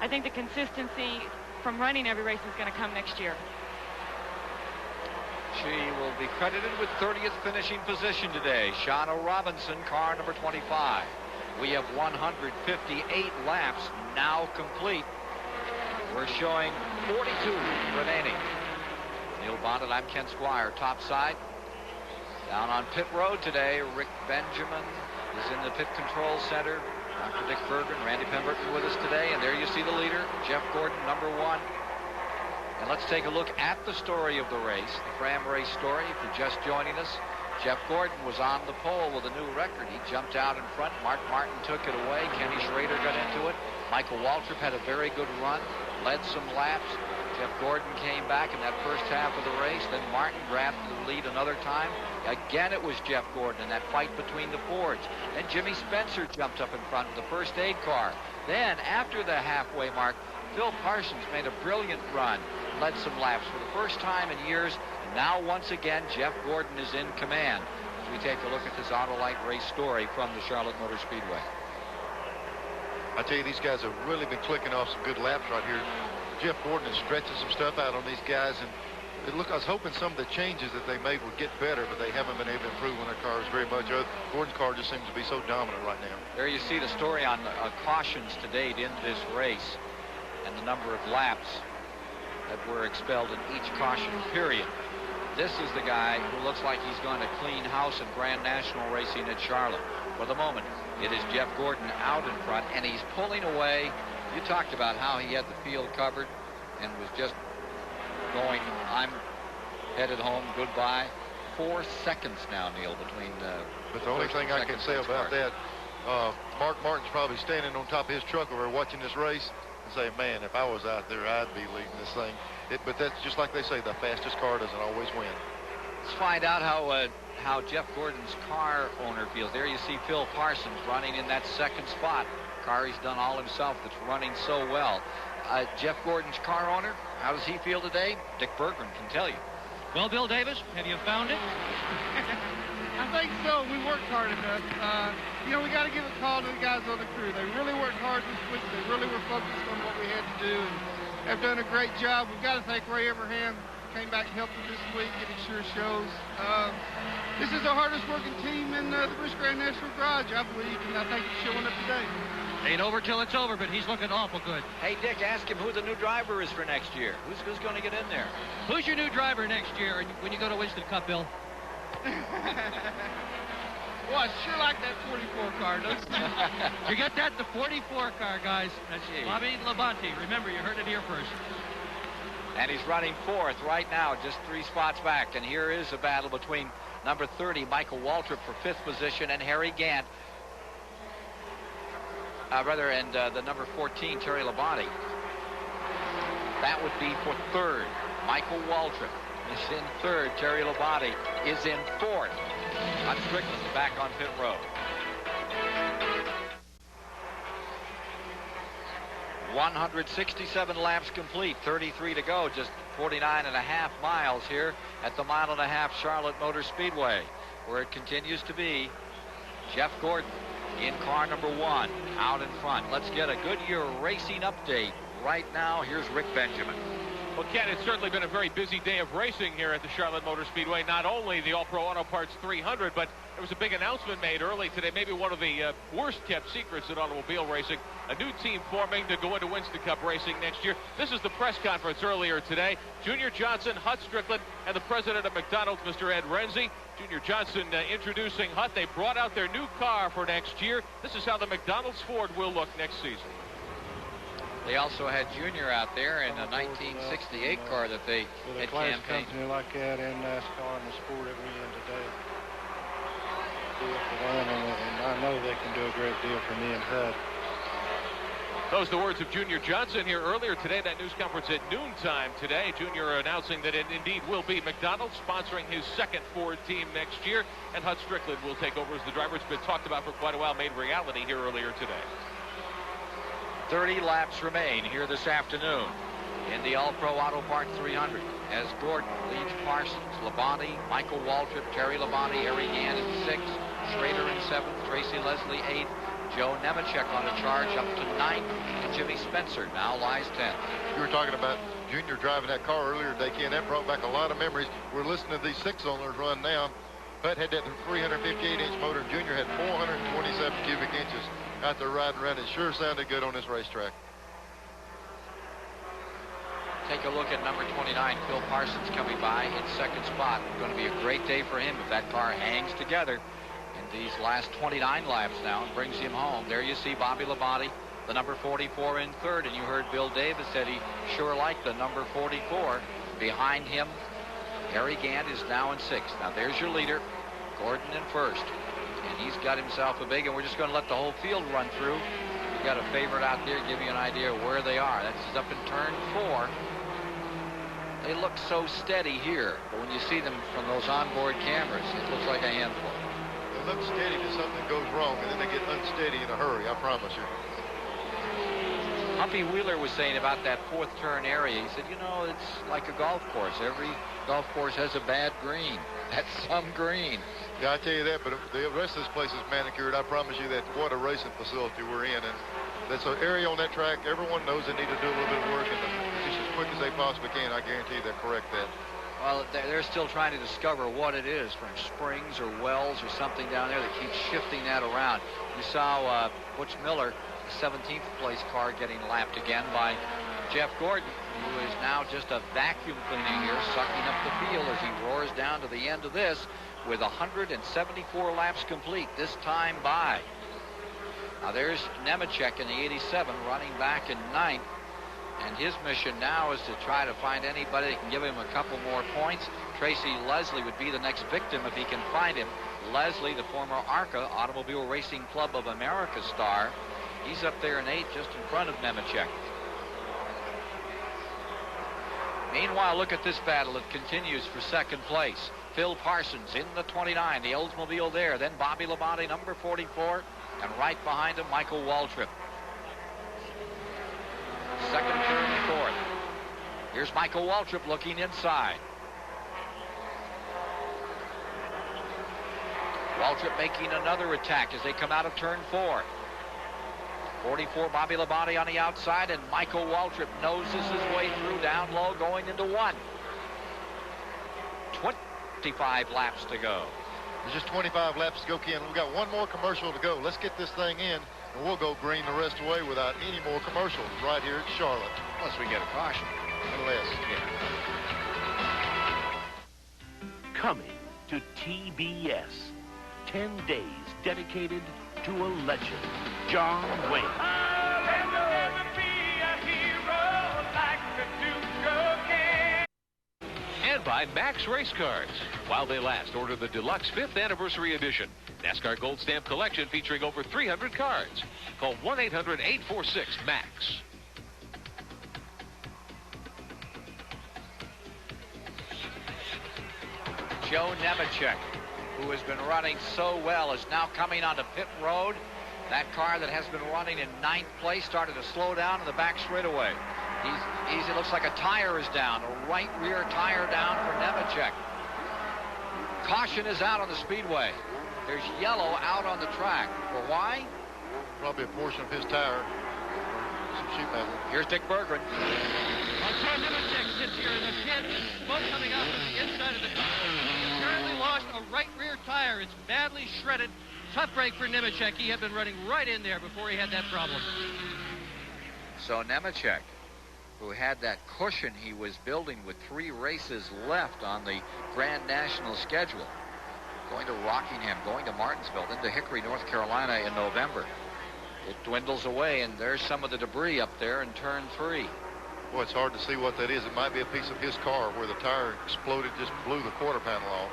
I think the consistency from running every race is going to come next year. She will be credited with 30th finishing position today. Shauna Robinson, car number 25. We have 158 laps now complete. We're showing 42 remaining. Neil Bonnet, I'm Ken Squire, top side. Down on pit road today, Rick Benjamin is in the pit control center. Dr. Dick Bergen, Randy Pemberton with us today. And there you see the leader, Jeff Gordon, number 1. And let's take a look at the story of the race, the Fram race story. If you're just joining us, Jeff Gordon was on the pole with a new record. He jumped out in front. Mark Martin took it away. Kenny Schrader got into it. Michael Waltrip had a very good run, led some laps. Jeff Gordon came back in that first half of the race. Then Martin grabbed the lead another time. Again, it was Jeff Gordon in that fight between the Fords. Then Jimmy Spencer jumped up in front of the first aid car. Then, after the halfway mark, Phil Parsons made a brilliant run, led some laps for the first time in years. And now, once again, Jeff Gordon is in command as we take a look at this Autolite race story from the Charlotte Motor Speedway. I tell you, these guys have really been clicking off some good laps right here. Jeff Gordon is stretching some stuff out on these guys, and I was hoping some of the changes that they made would get better, but they haven't been able to improve on their cars very much. Gordon's car just seems to be so dominant right now. There you see the story on cautions to date in this race and the number of laps that were expelled in each caution period. This is the guy who looks like he's going to clean house in Grand National racing at Charlotte. For the moment, it is Jeff Gordon out in front, and he's pulling away. You talked about how he had the field covered and was just going, I'm headed home, goodbye. 4 seconds now, Neil, between but the only thing I can say about that, Mark Martin's probably standing on top of his truck over watching this race and say, man, if I was out there, I'd be leading this thing. But that's just like they say, the fastest car doesn't always win. Let's find out how Jeff Gordon's car owner feels. There you see Phil Parsons running in that second spot. Car he's done all himself that's running so well. Jeff Gordon's car owner, how does he feel today? Dick Berggren can tell you. Well, Bill Davis, have you found it? I think so. We worked hard enough. You know, we got to give a call to the guys on the crew. They really worked hard this week. They really were focused on what we had to do, and have done a great job. We've got to thank Ray Everham. Came back and helped us this week, and it sure shows. This is the hardest working team in the Busch Grand National Garage, I believe, and I think it's showing up today. Ain't over till it's over, but he's looking awful good. Hey, Dick, ask him who the new driver is for next year. Who's going to get in there? Who's your new driver next year when you go to Winston Cup, Bill? Well, I sure like that 44 car, don't you? You got that, the 44 car, guys. That's Bobby Labonte. Remember, you heard it here first. And he's running 4th right now, just 3 spots back. And here is a battle between number 30, Michael Waltrip, for 5th position, and Harry Gant. And the number 14, Terry Labonte. That would be for 3rd. Michael Waltrip is in 3rd. Terry Labonte is in 4th. Todd Strickland back on pit road. 167 laps complete, 33 to go, just 49.5 miles here at the 1.5-mile Charlotte Motor Speedway, where it continues to be Jeff Gordon in car number 1 out in front. Let's get a Goodyear racing update right now. Here's Rick Benjamin. Well, Ken, it's certainly been a very busy day of racing here at the Charlotte Motor Speedway. Not only the All-Pro Auto Parts 300, but there was a big announcement made early today, maybe one of the worst-kept secrets in automobile racing. A new team forming to go into Winston Cup racing next year. This is the press conference earlier today. Junior Johnson, Hut Strickland, and the president of McDonald's, Mr. Ed Renzi. Junior Johnson introducing Hut. They brought out their new car for next year. This is how the McDonald's Ford will look next season. They also had Junior out there in a 1968 car that they had campaigned. With a company like that in NASCAR and the sport that we're in today, deal for them, and I know they can do a great deal for me and HUD. Those are the words of Junior Johnson here earlier today. That news conference at noontime today. Junior announcing that it indeed will be McDonald sponsoring his second Ford team next year. And Hud Strickland will take over as the driver. It's been talked about for quite a while, made reality here earlier today. 30 laps remain here this afternoon in the All-Pro Auto Parts 300 as Gordon leads Parsons, Labonte, Michael Waltrip, Terry Labonte, Harry Gant in 6th, Schrader in 7th, Tracy Leslie 8th, Joe Nemechek on a charge up to 9th, and Jimmy Spencer now lies 10th. You were talking about Junior driving that car earlier today, Ken. That brought back a lot of memories. We're listening to these 6-cylinders run now. Putt had that 358-inch motor. Junior had 427 cubic inches out there riding around. It sure sounded good on this racetrack. Take a look at number 29, Phil Parsons, coming by in 2nd spot. It's going to be a great day for him if that car hangs together in these last 29 laps now and brings him home. There you see Bobby Labonte, the number 44 in 3rd, and you heard Bill Davis said he sure liked the number 44. Behind him, Harry Gant is now in 6th. Now there's your leader, Gordon in 1st, and he's got himself a big, and we're just going to let the whole field run through. We've got a favorite out there, give you an idea of where they are. That's up in turn 4. They look so steady here, but when you see them from those onboard cameras, it looks like a handful. They look steady till something goes wrong, and then they get unsteady in a hurry, I promise you. Humpy Wheeler was saying about that 4th turn area, he said, you know, it's like a golf course. Every golf course has a bad green. That's some green. Yeah, I tell you that, but the rest of this place is manicured. I promise you that. What a racing facility we're in, and that's an area on that track. Everyone knows they need to do a little bit of work, and just as quick as they possibly can, I guarantee they'll correct that. Well, they're still trying to discover what it is, from springs or wells or something down there that keeps shifting that around. You saw Butch Miller, the 17th place car, getting lapped again by Jeff Gordon, who is now just a vacuum cleaning here, sucking up the field as he roars down to the end of this with 174 laps complete, this time by. Now there's Nemechek in the 87 running back in 9th, and his mission now is to try to find anybody that can give him a couple more points. Tracy Leslie would be the next victim if he can find him. Leslie, the former ARCA, Automobile Racing Club of America star, he's up there in 8th, just in front of Nemechek. Meanwhile, look at this battle. It continues for 2nd place. Phil Parsons in the 29, the Oldsmobile there. Then Bobby Labonte, number 44, and right behind him, Michael Waltrip. 2nd, 3rd, and 4th. Here's Michael Waltrip looking inside. Waltrip making another attack as they come out of turn 4. 44, Bobby Labonte on the outside, and Michael Waltrip noses his way through down low, going into 1. 25 laps to go. There's just 25 laps to go, Ken. We've got one more commercial to go. Let's get this thing in, and we'll go green the rest of the way without any more commercials right here at Charlotte. Unless we get a caution. Unless. Yeah. Coming to TBS. 10 days dedicated to a legend, John Wayne. And by Max Race Cars. While they last, order the Deluxe 5th Anniversary Edition. NASCAR Gold Stamp Collection featuring over 300 cards. Call 1-800-846-MAX. Joe Nemechek, who has been running so well, is now coming onto pit road. That car that has been running in 9th place started to slow down in the back straightaway. It looks like a tire is down, a right rear tire down for Nemechek. Caution is out on the speedway. There's yellow out on the track. For why? Probably a portion of his tire. Some sheet metal. Here's Dick Berggren. John Nemechek sits here in the pit, smoke coming out from the inside of the car. He apparently lost a right rear tire. It's badly shredded. Tough break for Nemechek. He had been running right in there before he had that problem. So Nemechek, who had that cushion he was building with 3 races left on the Grand National schedule, going to Rockingham, going to Martinsville, then to Hickory, North Carolina in November. It dwindles away, and there's some of the debris up there in turn 3. Boy, it's hard to see what that is. It might be a piece of his car where the tire exploded, just blew the quarter panel off.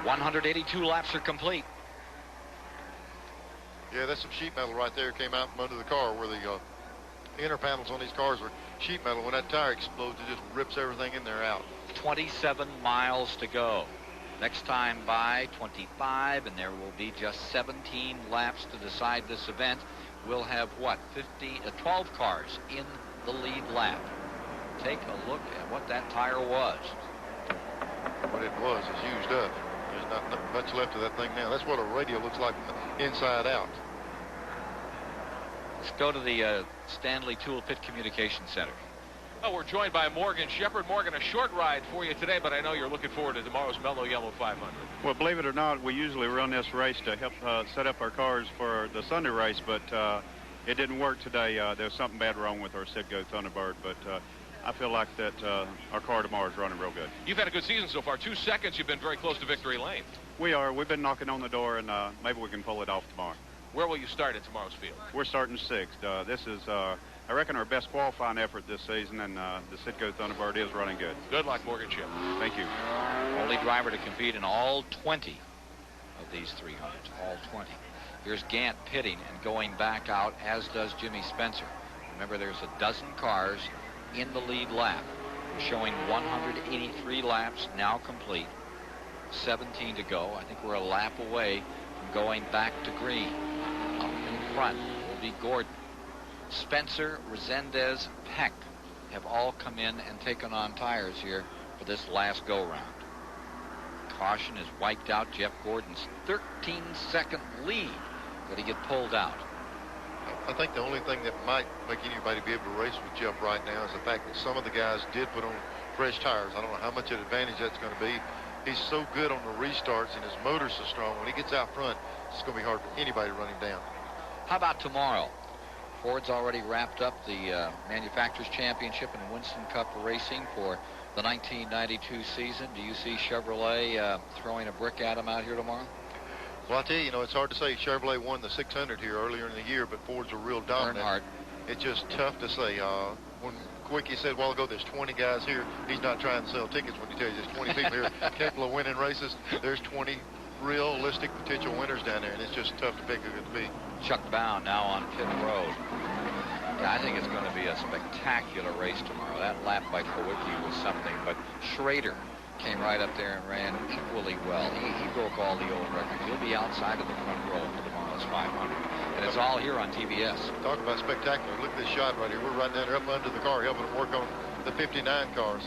182 laps are complete. Yeah, that's some sheet metal right there. Came out from under the car where the inner panels on these cars are sheet metal. When that tire explodes, it just rips everything in there out. 27 miles to go. Next time by 25, and there will be just 17 laps to decide this event. We'll have, 12 cars in the lead lap. Take a look at what that tire was. What it was is used up. There's not much left of that thing now. That's what a radio looks like from the inside out. Let's go to the Stanley Toolpit Communication Center. Oh, we're joined by Morgan Shepherd. Morgan, a short ride for you today, but I know you're looking forward to tomorrow's Mellow Yellow 500. Well, believe it or not, we usually run this race to help set up our cars for the Sunday race, but it didn't work today. There's something bad wrong with our Citgo Thunderbird, but I feel like that our car tomorrow is running real good. You've had a good season so far. 2 seconds, you've been very close to victory lane. We are. We've been knocking on the door, and maybe we can pull it off tomorrow. Where will you start at tomorrow's field? We're starting 6th. This is, I reckon, our best qualifying effort this season, and the Citgo Thunderbird is running good. Good luck, Morgan Shepherd. Thank you. Only driver to compete in all 20 of these 300s, all 20. Here's Gant pitting and going back out, as does Jimmy Spencer. Remember, there's a dozen cars in the lead lap. We're showing 183 laps now complete. 17 to go. I think we're a lap away from going back to green. Up in front will be Gordon. Spencer, Resendez, Peck have all come in and taken on tires here for this last go-round. Caution is wiped out. Jeff Gordon's 13-second lead. Did he get pulled out? I think the only thing that might make anybody be able to race with Jeff right now is the fact that some of the guys did put on fresh tires. I don't know how much of an advantage that's going to be. He's so good on the restarts and his motor's so strong. When he gets out front, it's going to be hard for anybody to run him down. How about tomorrow? Ford's already wrapped up the Manufacturers Championship and Winston Cup racing for the 1992 season. Do you see Chevrolet throwing a brick at him out here tomorrow? Well, I tell you, it's hard to say. Chevrolet won the 600 here earlier in the year, but Ford's are real dominant. Earnhardt. It's just tough to say. When Quickie said a while ago there's 20 guys here, he's not trying to sell tickets when he tells you there's 20 people here capable of winning races. There's 20 realistic potential winners down there, and it's just tough to pick who could be. Chuck Bound now on pit road. Yeah, I think it's going to be a spectacular race tomorrow. That lap by Kowicki was something, but Schrader came right up there and ran equally well. He broke all the old records. He'll be outside of the front row for tomorrow's 500. And it's all here on TBS. Talk about spectacular. Look at this shot right here. We're right down there up under the car, helping them work on the 59 cars.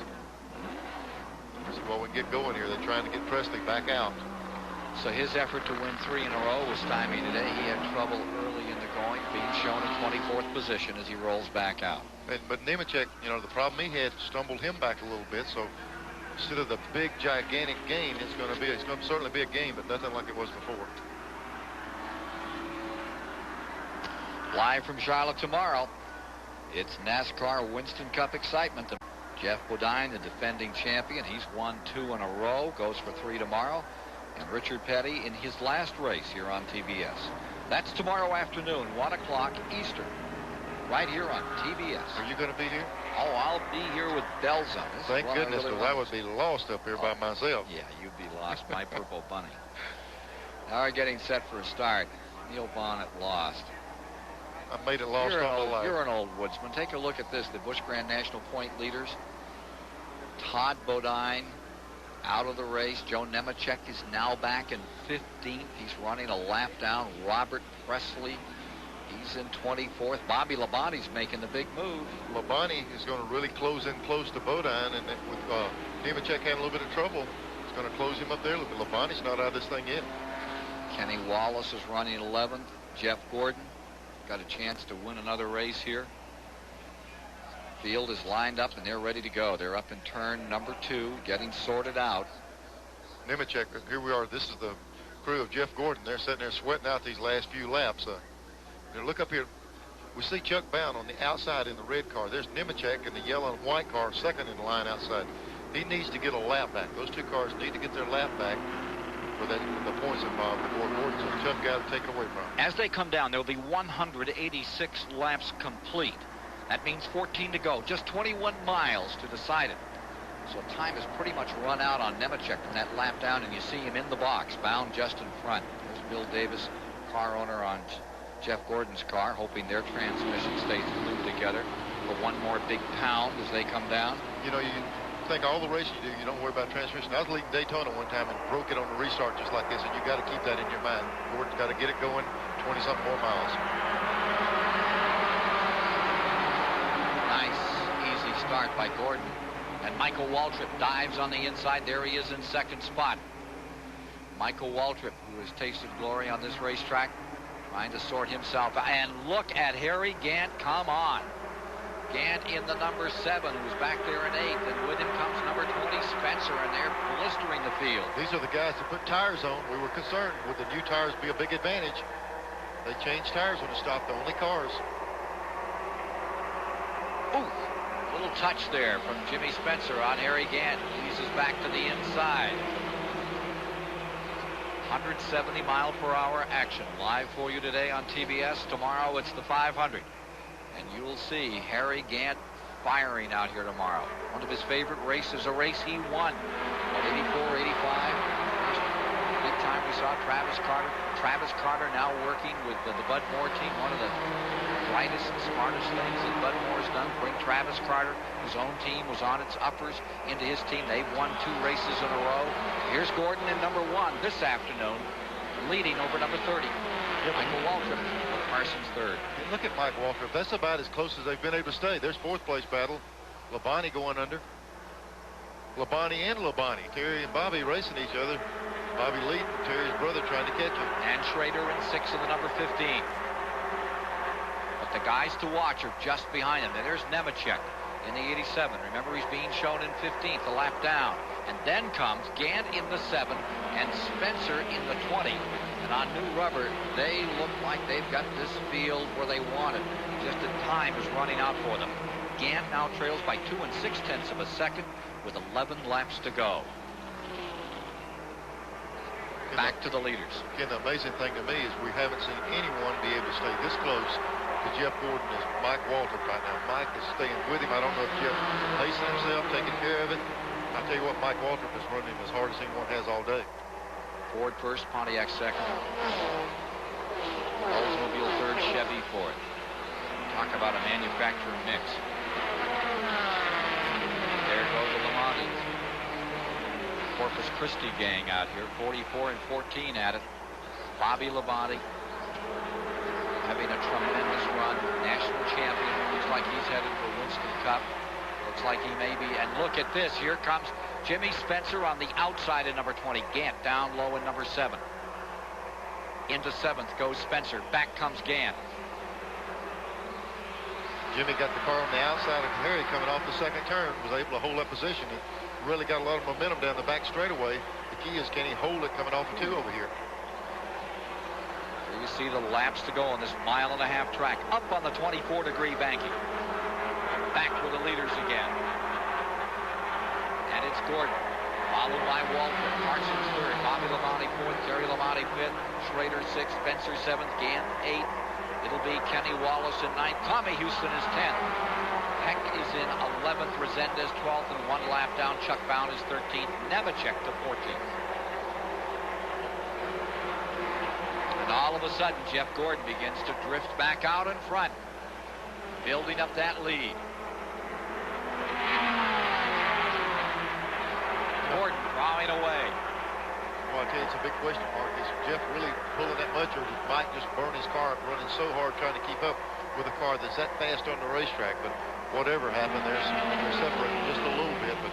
So while we get going here, they're trying to get Presley back out. So his effort to win 3 in a row was stymied today. He had trouble early in the going, being shown in 24th position as he rolls back out. But Nemechek, the problem he had stumbled him back a little bit. So instead of the big, gigantic gain, it's going to certainly be a gain, but nothing like it was before. Live from Charlotte tomorrow, it's NASCAR Winston Cup excitement. Jeff Bodine, the defending champion, he's won 2 in a row, goes for 3 tomorrow. And Richard Petty in his last race here on TBS. That's tomorrow afternoon, 1 o'clock Eastern, right here on TBS. Are you going to be here? Oh, I'll be here with bells on. Thank goodness, because I would be lost up here by myself. Yeah, you'd be lost, my purple bunny. Now we're getting set for a start. Neil Bonnet lost. I made it lost all my life. You're an old woodsman. Take a look at this. The Busch Grand National point leaders. Todd Bodine out of the race. Joe Nemechek is now back in 15th. He's running a lap down. Robert Presley, he's in 24th. Bobby Labonte's making the big move. Labonte is going to really close in close to Bodine, and with Nemechek having a little bit of trouble, it's going to close him up there. Look, Labonte's not out of this thing yet. Kenny Wallace is running 11th. Jeff Gordon got a chance to win another race here. Field is lined up and they're ready to go. They're up in turn number 2, getting sorted out. Nemechek, here we are. This is the crew of Jeff Gordon. They're sitting there sweating out these last few laps. Look up here. We see Chuck Bound on the outside in the red car. There's Nemechek in the yellow and white car, second in the line outside. He needs to get a lap back. Those 2 cars need to get their lap back for the points involved before Gordon's a tough guy to take it away from. As they come down, there will be 186 laps complete. That means 14 to go. Just 21 miles to decide it. So time has pretty much run out on Nemechek from that lap down, and you see him in the box, Bound just in front. There's Bill Davis, car owner on Jeff Gordon's car, hoping their transmission stays glued together for one more big pound as they come down. You know, you think all the races you do, you don't worry about transmission. I was leading Daytona one time and broke it on the restart just like this, and you got to keep that in your mind. Gordon's got to get it going 20-something more miles. Nice, easy start by Gordon. And Michael Waltrip dives on the inside. There he is in second spot. Michael Waltrip, who has tasted glory on this racetrack, trying to sort himself out. And look at Harry Gant, come on. Gant in the number 7, who's back there in 8th, and with him comes number 20, Spencer, and they're blistering the field. These are the guys that put tires on. We were concerned, would the new tires be a big advantage? They changed tires when it stopped, the only cars. Ooh, a little touch there from Jimmy Spencer on Harry Gant. Eases back to the inside. 170-mile-per-hour action live for you today on TBS. Tomorrow it's the 500. And you'll see Harry Gant firing out here tomorrow. One of his favorite races, a race he won. 84, 85. Big time we saw Travis Carter. Travis Carter now working with the Bud Moore team. One of the brightest and smartest things that Bud Moore's done. Bring Travis Carter. His own team was on its uppers into his team. They've won 2 races in a row. Here's Gordon in number 1 this afternoon, leading over number 30. Michael Waltrip with Parsons third. And look at Mike Waltrip. That's about as close as they've been able to stay. There's 4th place battle. Labonte going under. Labonte and Labonte. Terry and Bobby racing each other. Bobby leading, Terry's brother trying to catch him. And Schrader in 6th in the number 15. But the guys to watch are just behind him. And there's Nemechek in the 87. Remember, he's being shown in 15th, a lap down. And then comes Gant in the 7 and Spencer in the 20. And on new rubber, they look like they've got this field where they want it. Just that time is running out for them. Gant now trails by 2 6/10 of a second with 11 laps to go. Back to the leaders. Again, the amazing thing to me is we haven't seen anyone be able to stay this close to Jeff Gordon as Mike Waltrip right now. Mike is staying with him. I don't know if Jeff pacing himself, taking care of it. I'll tell you what, Mike Waltrip is running as hard as anyone has all day. Ford first, Pontiac second. Oldsmobile third, Chevy fourth. Talk about a manufacturer mix. There go the Lamontis. Corpus Christi gang out here, 44 and 14 at it. Bobby Labonte having a tremendous run, national champion. Looks like he's headed for Winston Cup. Looks like he may be. And look at this. Here comes Jimmy Spencer on the outside in number 20. Gant down low in number 7. Into 7th goes Spencer. Back comes Gant. Jimmy got the car on the outside of Harry coming off the second turn. Was able to hold that position. He really got a lot of momentum down the back straightaway. The key is, can he hold it coming off the 2 over here? Here you see the laps to go on this 1.5 mile track. Up on the 24-degree banking. Back with the leaders again. And it's Gordon, followed by Waltrip. Parsons third, Bobby Labonte fourth, Terry Labonte fifth, Schrader sixth, Spencer 7th, Gant 8th. It'll be Kenny Wallace in 9th. Tommy Houston is 10th. Peck is in 11th, Resendez 12th, and 1 lap down. Chuck Bound is 13th, Nemechek to 14th. And all of a sudden, Jeff Gordon begins to drift back out in front, building up that lead. Gordon drawing away. Well, I tell you, it's a big question mark. Is Jeff really pulling that much, or did Mike just burn his car up running so hard trying to keep up with a car that's that fast on the racetrack? But whatever happened, they're separating just a little bit. But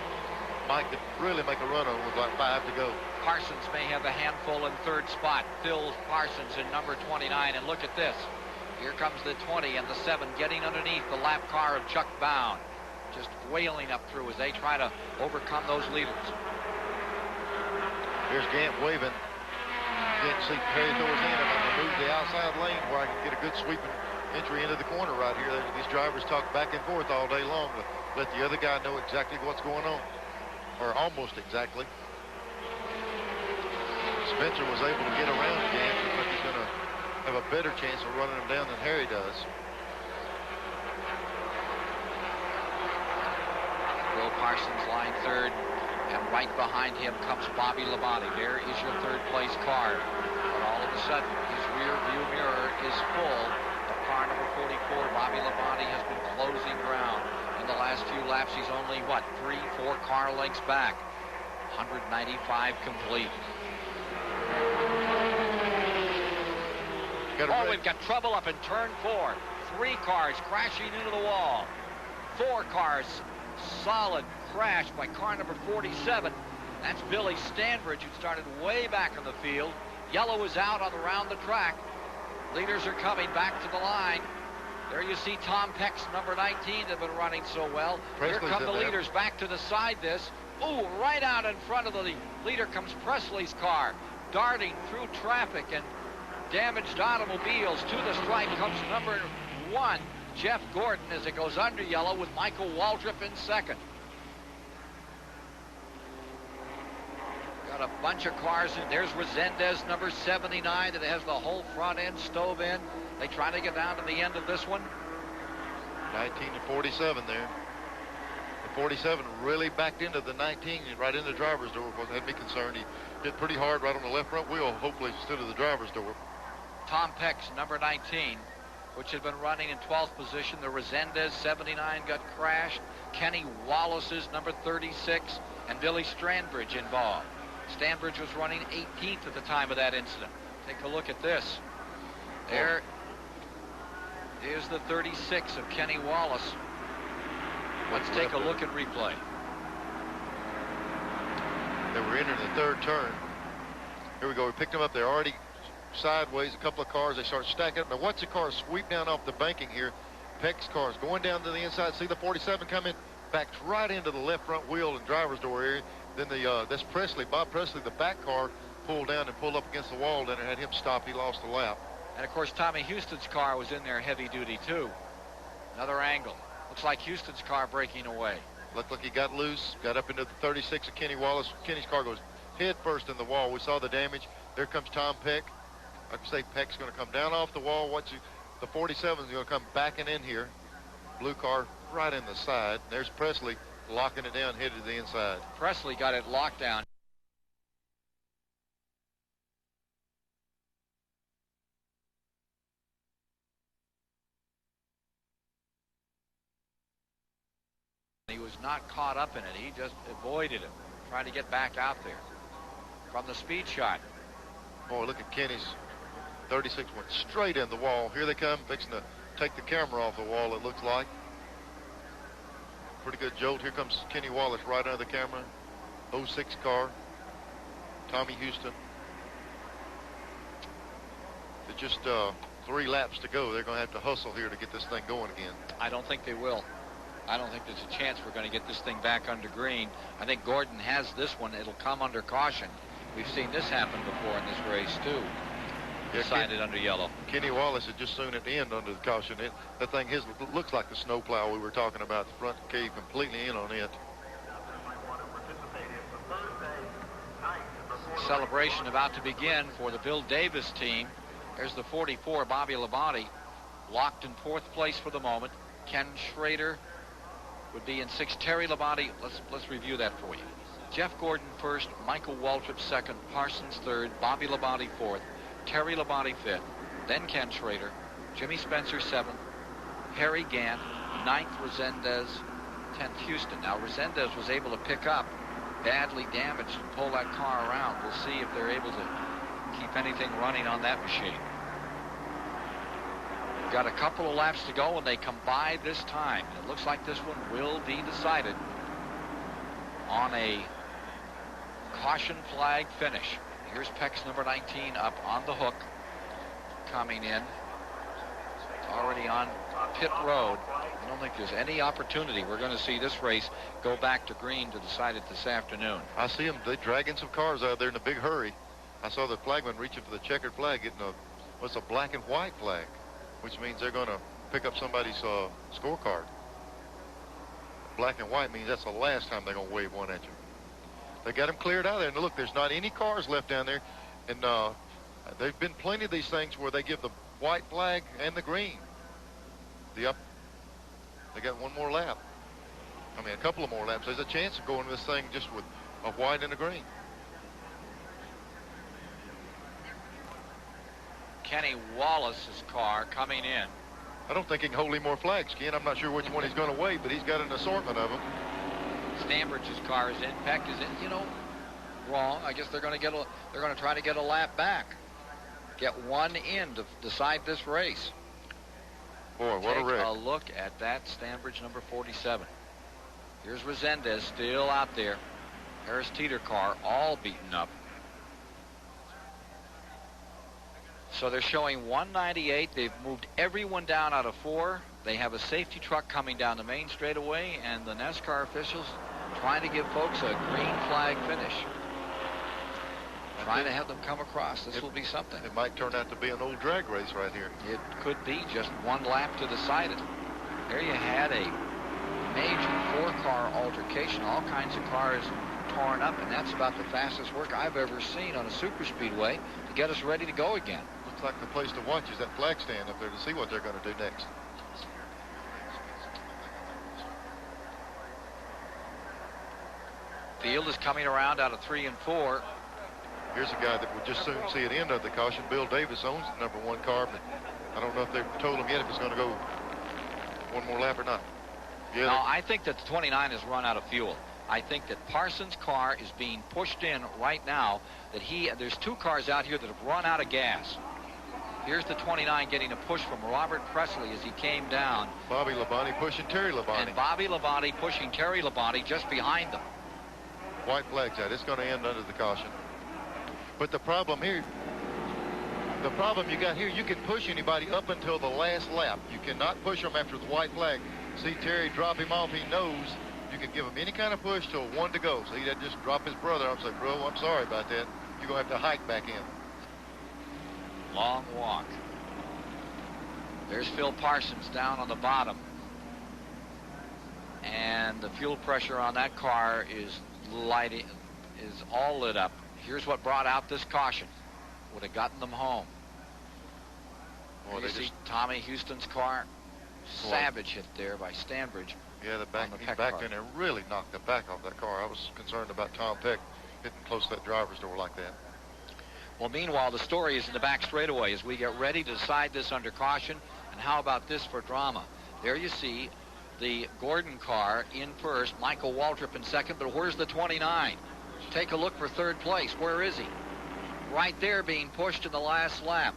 Mike could really make a run on it with like 5 to go. Parsons may have a handful in 3rd spot. Phil Parsons in number 29. And look at this. Here comes the 20 and the 7 getting underneath the lap car of Chuck Bound. Just wailing up through as they try to overcome those leaders. Here's Gant waving. Didn't see Harry throw his hand up. I'm going to move the outside lane where I can get a good sweeping entry into the corner right here. These drivers talk back and forth all day long to let the other guy know exactly what's going on. Or almost exactly. Spencer was able to get around Gant. Looks like he's going to have a better chance of running him down than Harry does. Will Parsons line 3rd. And right behind him comes Bobby Labonte. There is your 3rd place car. But all of a a sudden, his rear view mirror is full of car number 44. Bobby Labonte has been closing ground. In the last few laps, he's only, 3-4 car lengths back. 195 complete. We've got trouble up in turn 4. 3 cars crashing into the wall. 4 cars, solid crash by car number 47. That's Billy Stanbridge, who started way back in the field. Yellow is out on around the track. Leaders are coming back to the line. There you see Tom Peck's number 19 that have been running so well. Here come the leaders back to the side this. Ooh, right out in front of the leader comes Presley's car, darting through traffic and damaged automobiles. To the stripe comes number 1, Jeff Gordon, as it goes under yellow with Michael Waldrop in second. Got a bunch of cars in. There's Resendez, number 79, that has the whole front end stove in. They try to get down to the end of this one. 19 to 47 there. The 47 really backed into the 19 right in the driver's door. Had me concerned. He hit pretty hard right on the left front wheel. Hopefully stood at the driver's door. Tom Peck's number 19, which had been running in 12th position. The Resendez 79 got crashed. Kenny Wallace's number 36 and Billy Stanbridge involved. Stanbridge was running 18th at the time of that incident. Take a look at this. There is the 36 of Kenny Wallace. Let's take a look at replay. They were entering the third turn. Here we go. We picked them up. They're already sideways. A couple of cars. They start stacking up. Now watch the car sweep down off the banking here. Peck's car's going down to the inside. See the 47 come in. Backs right into the left front wheel and driver's door area. Then this Presley, Bob Presley, the back car pulled down and pulled up against the wall. Then it had him stop. He lost a lap. And of course, Tommy Houston's car was in there heavy duty too. Another angle. Looks like Houston's car breaking away. Looked like he got loose, got up into the 36 of Kenny Wallace. Kenny's car goes head first in the wall. We saw the damage. There comes Tom Peck. Like I say, Peck's going to come down off the wall. The 47 is going to come backing in here. Blue car right in the side. There's Presley locking it down, headed to the inside. Presley got it locked down. He was not caught up in it. He just avoided it, trying to get back out there from the speed shot. Boy, look at Kenny's 36 went straight in the wall. Here they come, fixing to take the camera off the wall, it looks like. Pretty good jolt. Here comes Kenny Wallace right under the camera. 06 car. Tommy Houston. It's just 3 laps to go. They're going to have to hustle here to get this thing going again. I don't think they will. I don't think there's a chance we're going to get this thing back under green. I think Gordon has this one. It'll come under caution. We've seen this happen before in this race, too. Decided under yellow. Kenny Wallace is just soon at the end under the caution. That thing looks like the snowplow we were talking about. The front caved completely in on it. Celebration about to begin for the Bill Davis team. There's the 44, Bobby Labonte, locked in 4th place for the moment. Ken Schrader would be in 6th. Terry Labonte, let's review that for you. Jeff Gordon 1st, Michael Waldrop 2nd, Parsons 3rd, Bobby Labonte 4th, Terry Labonte 5th, then Ken Schrader, Jimmy Spencer 7th, Harry Gant 9th, Resendez 10th, Houston. Now Resendez was able to pick up badly damaged and pull that car around. We'll see if they're able to keep anything running on that machine. Got a couple of laps to go and they come by this time. It looks like this one will be decided on a caution flag finish. Here's Peck's number 19 up on the hook, coming in. It's already on pit road. I don't think there's any opportunity. We're going to see this race go back to green to decide it this afternoon. I see them. They're dragging some cars out there in a big hurry. I saw the flagman reaching for the checkered flag, getting a black and white flag, which means they're going to pick up somebody's scorecard. Black and white means that's the last time they're going to wave one at you. They got them cleared out of there. And look, there's not any cars left down there. And there've been plenty of these things where they give the white flag and the green. They got one more lap. I mean, a couple of more laps. There's a chance of going this thing just with a white and a green. Kenny Wallace's car coming in. I don't think he can hold any more flags, Ken. I'm not sure which one he's going to wait, but he's got an assortment of them. Stambridge's car is in. Peck is in. You know, wrong. I guess they're going to try to get a lap back. Get one in to decide this race. Boy, what a wreck. Take a look at that Stambridge number 47. Here's Resendez still out there. Harris Teeter car all beaten up. So they're showing 198. They've moved everyone down out of 4. They have a safety truck coming down the main straightaway, and the NASCAR officials trying to give folks a green flag finish. Trying to have them come across. This will be something. It might turn out to be an old drag race right here. It could be just one lap to decide it. There you had a major 4-car altercation. All kinds of cars torn up, and that's about the fastest work I've ever seen on a super speedway to get us ready to go again. Looks like the place to watch is that flag stand up there to see what they're going to do next. Field is coming around out of 3 and 4. Here's a guy that would just soon see an end of the caution. Bill Davis owns the number 1 car, but I don't know if they've told him yet if it's going to go one more lap or not. Yeah, no, I think that the 29 has run out of fuel. I think that Parsons' car is being pushed in right now. There's 2 cars out here that have run out of gas. Here's the 29 getting a push from Robert Presley as he came down. Bobby Labonte pushing Terry Labonte. And Bobby Labonte pushing Terry Labonte just behind them. White flag's out. It's going to end under the caution. But the problem here, you got here, you can push anybody up until the last lap. You cannot push them after the white flag. See Terry drop him off. He knows you can give him any kind of push till 1 to go. So he doesn't just drop his brother off and say, bro, I'm sorry about that. You're going to have to hike back in. Long walk. There's Phil Parsons down on the bottom. And the fuel pressure on that car is all lit up. Here's what brought out this caution. Would have gotten them home. Boy, you see Tommy Houston's car. Savage hit there by Stambridge. Yeah, he backed in and really knocked the back off that car. I was concerned about Tom Peck hitting close to that driver's door like that. Well, meanwhile, the story is in the back straightaway as we get ready to decide this under caution. And how about this for drama? There you see the Gordon car in first, Michael Waltrip in second, but where's the 29? Take a look for 3rd place. Where is he? Right there being pushed in the last lap.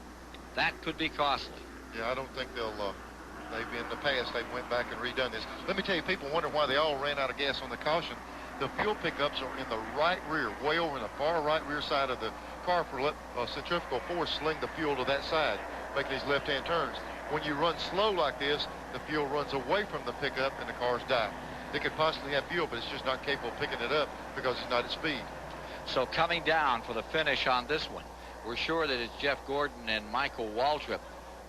That could be costly. Yeah, I don't think they've in the past, they went back and redone this. Let me tell you, people wonder why they all ran out of gas on the caution. The fuel pickups are in the right rear, way over in the far right rear side of the car for centrifugal force sling the fuel to that side, making these left-hand turns. When you run slow like this, the fuel runs away from the pickup and the cars die. They could possibly have fuel, but it's just not capable of picking it up because it's not at speed. So coming down for the finish on this one, we're sure that it's Jeff Gordon and Michael Waltrip.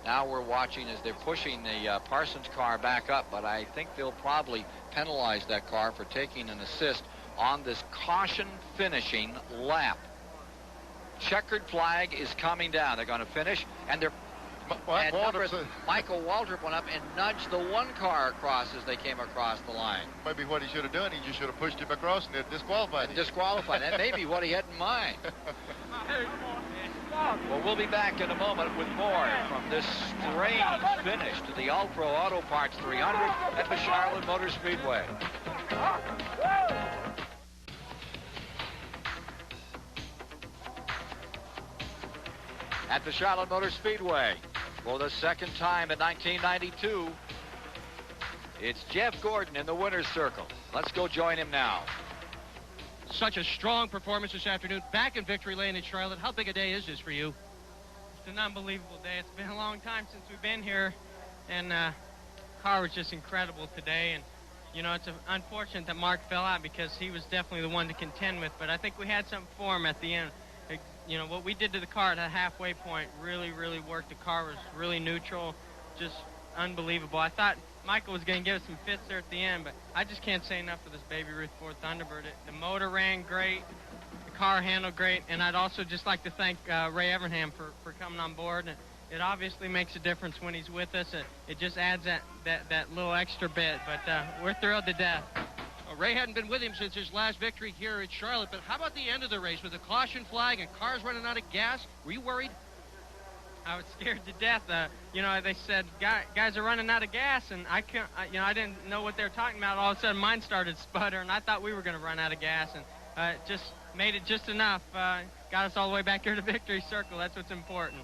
Now we're watching as they're pushing the Parsons car back up, but I think they'll probably penalize that car for taking an assist on this caution finishing lap. Checkered flag is coming down. They're going to finish, and they're Michael Waltrip went up and nudged the 1 car across as they came across the line. Maybe what he should have done, he just should have pushed him across and disqualified him. Disqualified. That may be what he had in mind. Well, we'll be back in a moment with more from this strange finish to the All-Pro Auto Parts 300 at the Charlotte Motor Speedway. At the Charlotte Motor Speedway, for the 2nd time in 1992, it's Jeff Gordon in the winner's circle. Let's go join him now. Such a strong performance this afternoon, back in victory lane in Charlotte. How big a day is this for you? It's an unbelievable day. It's been a long time since we've been here, and the car was just incredible today. And you know, it's unfortunate that Mark fell out because he was definitely the one to contend with, but I think we had something for him at the end. You know, what we did to the car at the halfway point really, really worked. The car was really neutral, just unbelievable. I thought Michael was going to give us some fits there at the end, but I just can't say enough for this Baby Ruth Ford Thunderbird. The motor ran great, the car handled great, and I'd also just like to thank Ray Evernham for coming on board. And it obviously makes a difference when he's with us. It just adds that little extra bit, but we're thrilled to death. Ray hadn't been with him since his last victory here at Charlotte, but how about the end of the race with the caution flag and cars running out of gas? Were you worried? I was scared to death. You know, they said guys are running out of gas, and I didn't know what they were talking about. All of a sudden, mine started sputtering. I thought we were going to run out of gas, and just made it just enough. Got us all the way back here to victory circle. That's what's important.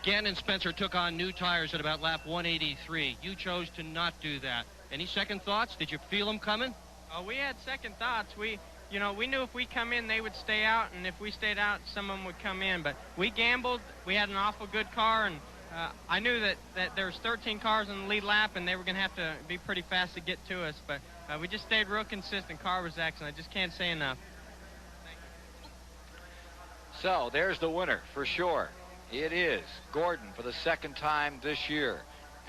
Gann and Spencer took on new tires at about lap 183. You chose to not do that. Any second thoughts? Did you feel them coming? We had second thoughts. We knew if we come in, they would stay out, and if we stayed out, some of them would come in. But we gambled. We had an awful good car, and I knew that there was 13 cars in the lead lap, and they were going to have to be pretty fast to get to us. But we just stayed real consistent. Car was excellent. I just can't say enough. So there's the winner for sure. It is Gordon for the second time this year.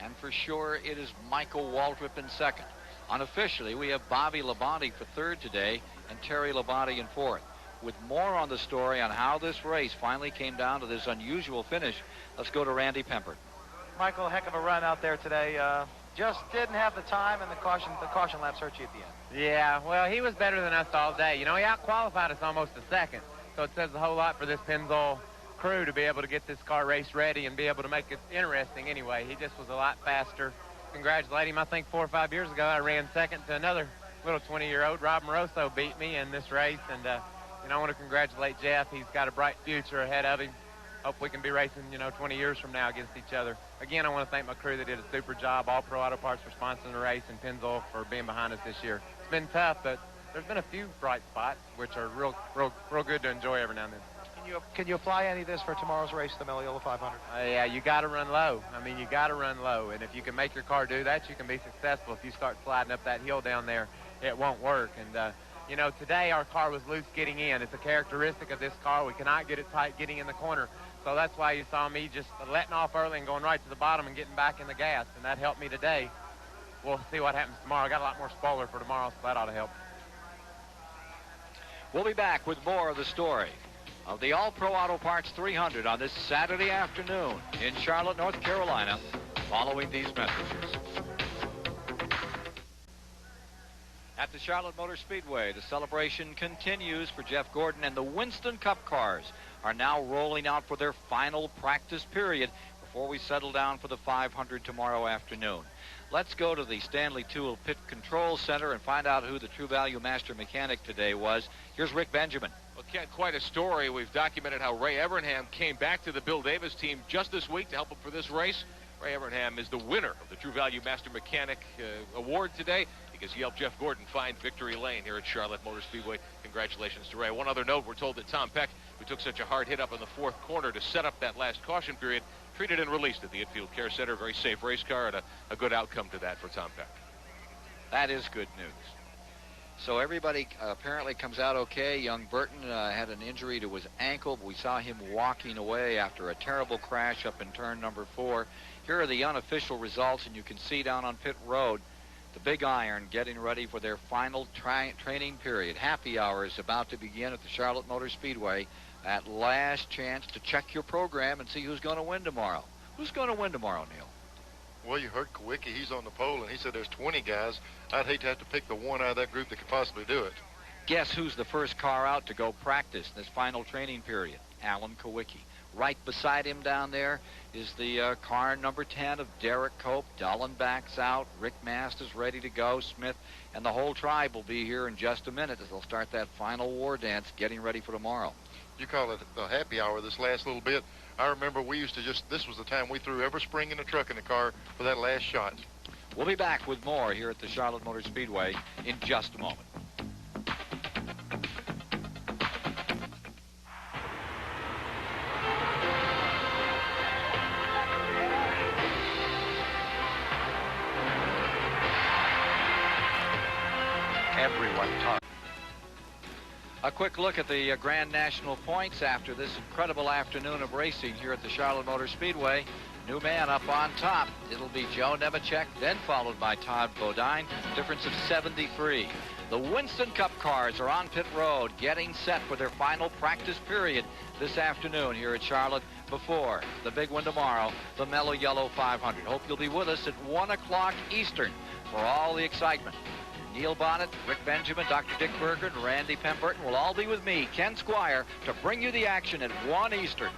And for sure, it is Michael Waltrip in second. Unofficially, we have Bobby Labonte for third today and Terry Labonte in fourth. With more on the story on how this race finally came down to this unusual finish, let's go to Randy Pempert. Michael, heck of a run out there today. Just didn't have the time, and the caution laps hurt you at the end. Yeah, well, he was better than us all day. You know, he out-qualified us almost a second. So it says a whole lot for this Pennzoil crew to be able to get this car race ready and be able to make it interesting anyway. He just was a lot faster. Congratulate him. I think 4 or 5 years ago I ran second to another little 20-year-old. Rob Moroso beat me in this race, and I want to congratulate Jeff. He's got a bright future ahead of him. Hope we can be racing 20 years from now against each other. Again, I want to thank my crew that did a super job. All Pro Auto Parts for sponsoring the race, and Pennzoil for being behind us this year. It's been tough, but there's been a few bright spots which are real good to enjoy every now and then. Can you apply any of this for tomorrow's race, the Meliola 500? Yeah, you got to run low. I mean, you got to run low, and if you can make your car do that, you can be successful. If you start sliding up that hill down there, it won't work. And today our car was loose getting in. It's a characteristic of this car. We cannot get it tight getting in the corner. So that's why you saw me just letting off early and going right to the bottom and getting back in the gas, and that helped me today. We'll see what happens tomorrow. I got a lot more spoiler for tomorrow, so that ought to help. We'll be back with more of the story of the All-Pro Auto Parts 300 on this Saturday afternoon in Charlotte, North Carolina, following these messages. At the Charlotte Motor Speedway, the celebration continues for Jeff Gordon, and the Winston Cup cars are now rolling out for their final practice period before we settle down for the 500 tomorrow afternoon. Let's go to the Stanley Tool Pit Control Center and find out who the True Value Master Mechanic today was. Here's Rick Benjamin. Well, Ken, quite a story. We've documented how Ray Evernham came back to the Bill Davis team just this week to help him for this race. Ray Evernham is the winner of the True Value Master Mechanic Award today because he helped Jeff Gordon find victory lane here at Charlotte Motor Speedway. Congratulations to Ray. One other note, we're told that Tom Peck, who took such a hard hit up in the fourth corner to set up that last caution period, treated and released at the Infield Care Center. Very safe race car and a good outcome to that for Tom Peck. That is good news. So everybody apparently comes out okay. Young Burton had an injury to his ankle, but we saw him walking away after a terrible crash up in turn number 4. Here are the unofficial results, and you can see down on pit road the Big Iron getting ready for their final training period. Happy hour is about to begin at the Charlotte Motor Speedway. That last chance to check your program and see who's going to win tomorrow. Who's going to win tomorrow, Neil? Well, you heard Kowicki. He's on the pole, and he said there's 20 guys. I'd hate to have to pick the one out of that group that could possibly do it. Guess who's the first car out to go practice in this final training period? Alan Kowicki. Right beside him down there is the car number 10 of Derek Cope. Dullenbach's out. Rick Mast is ready to go. Smith and the whole tribe will be here in just a minute as they'll start that final war dance getting ready for tomorrow. You call it the happy hour this last little bit. I remember we used to this was the time we threw every spring in the truck in the car for that last shot. We'll be back with more here at the Charlotte Motor Speedway in just a moment. Everyone talks. A quick look at the Grand National points after this incredible afternoon of racing here at the Charlotte Motor Speedway. New man up on top. It'll be Joe Nemechek, then followed by Todd Bodine. Difference of 73. The Winston Cup cars are on pit road getting set for their final practice period this afternoon here at Charlotte before the big one tomorrow, the Mellow Yellow 500. Hope you'll be with us at 1 o'clock Eastern for all the excitement. Neil Bonnet, Rick Benjamin, Dr. Dick Berger, and Randy Pemberton will all be with me, Ken Squire, to bring you the action at 1 Eastern.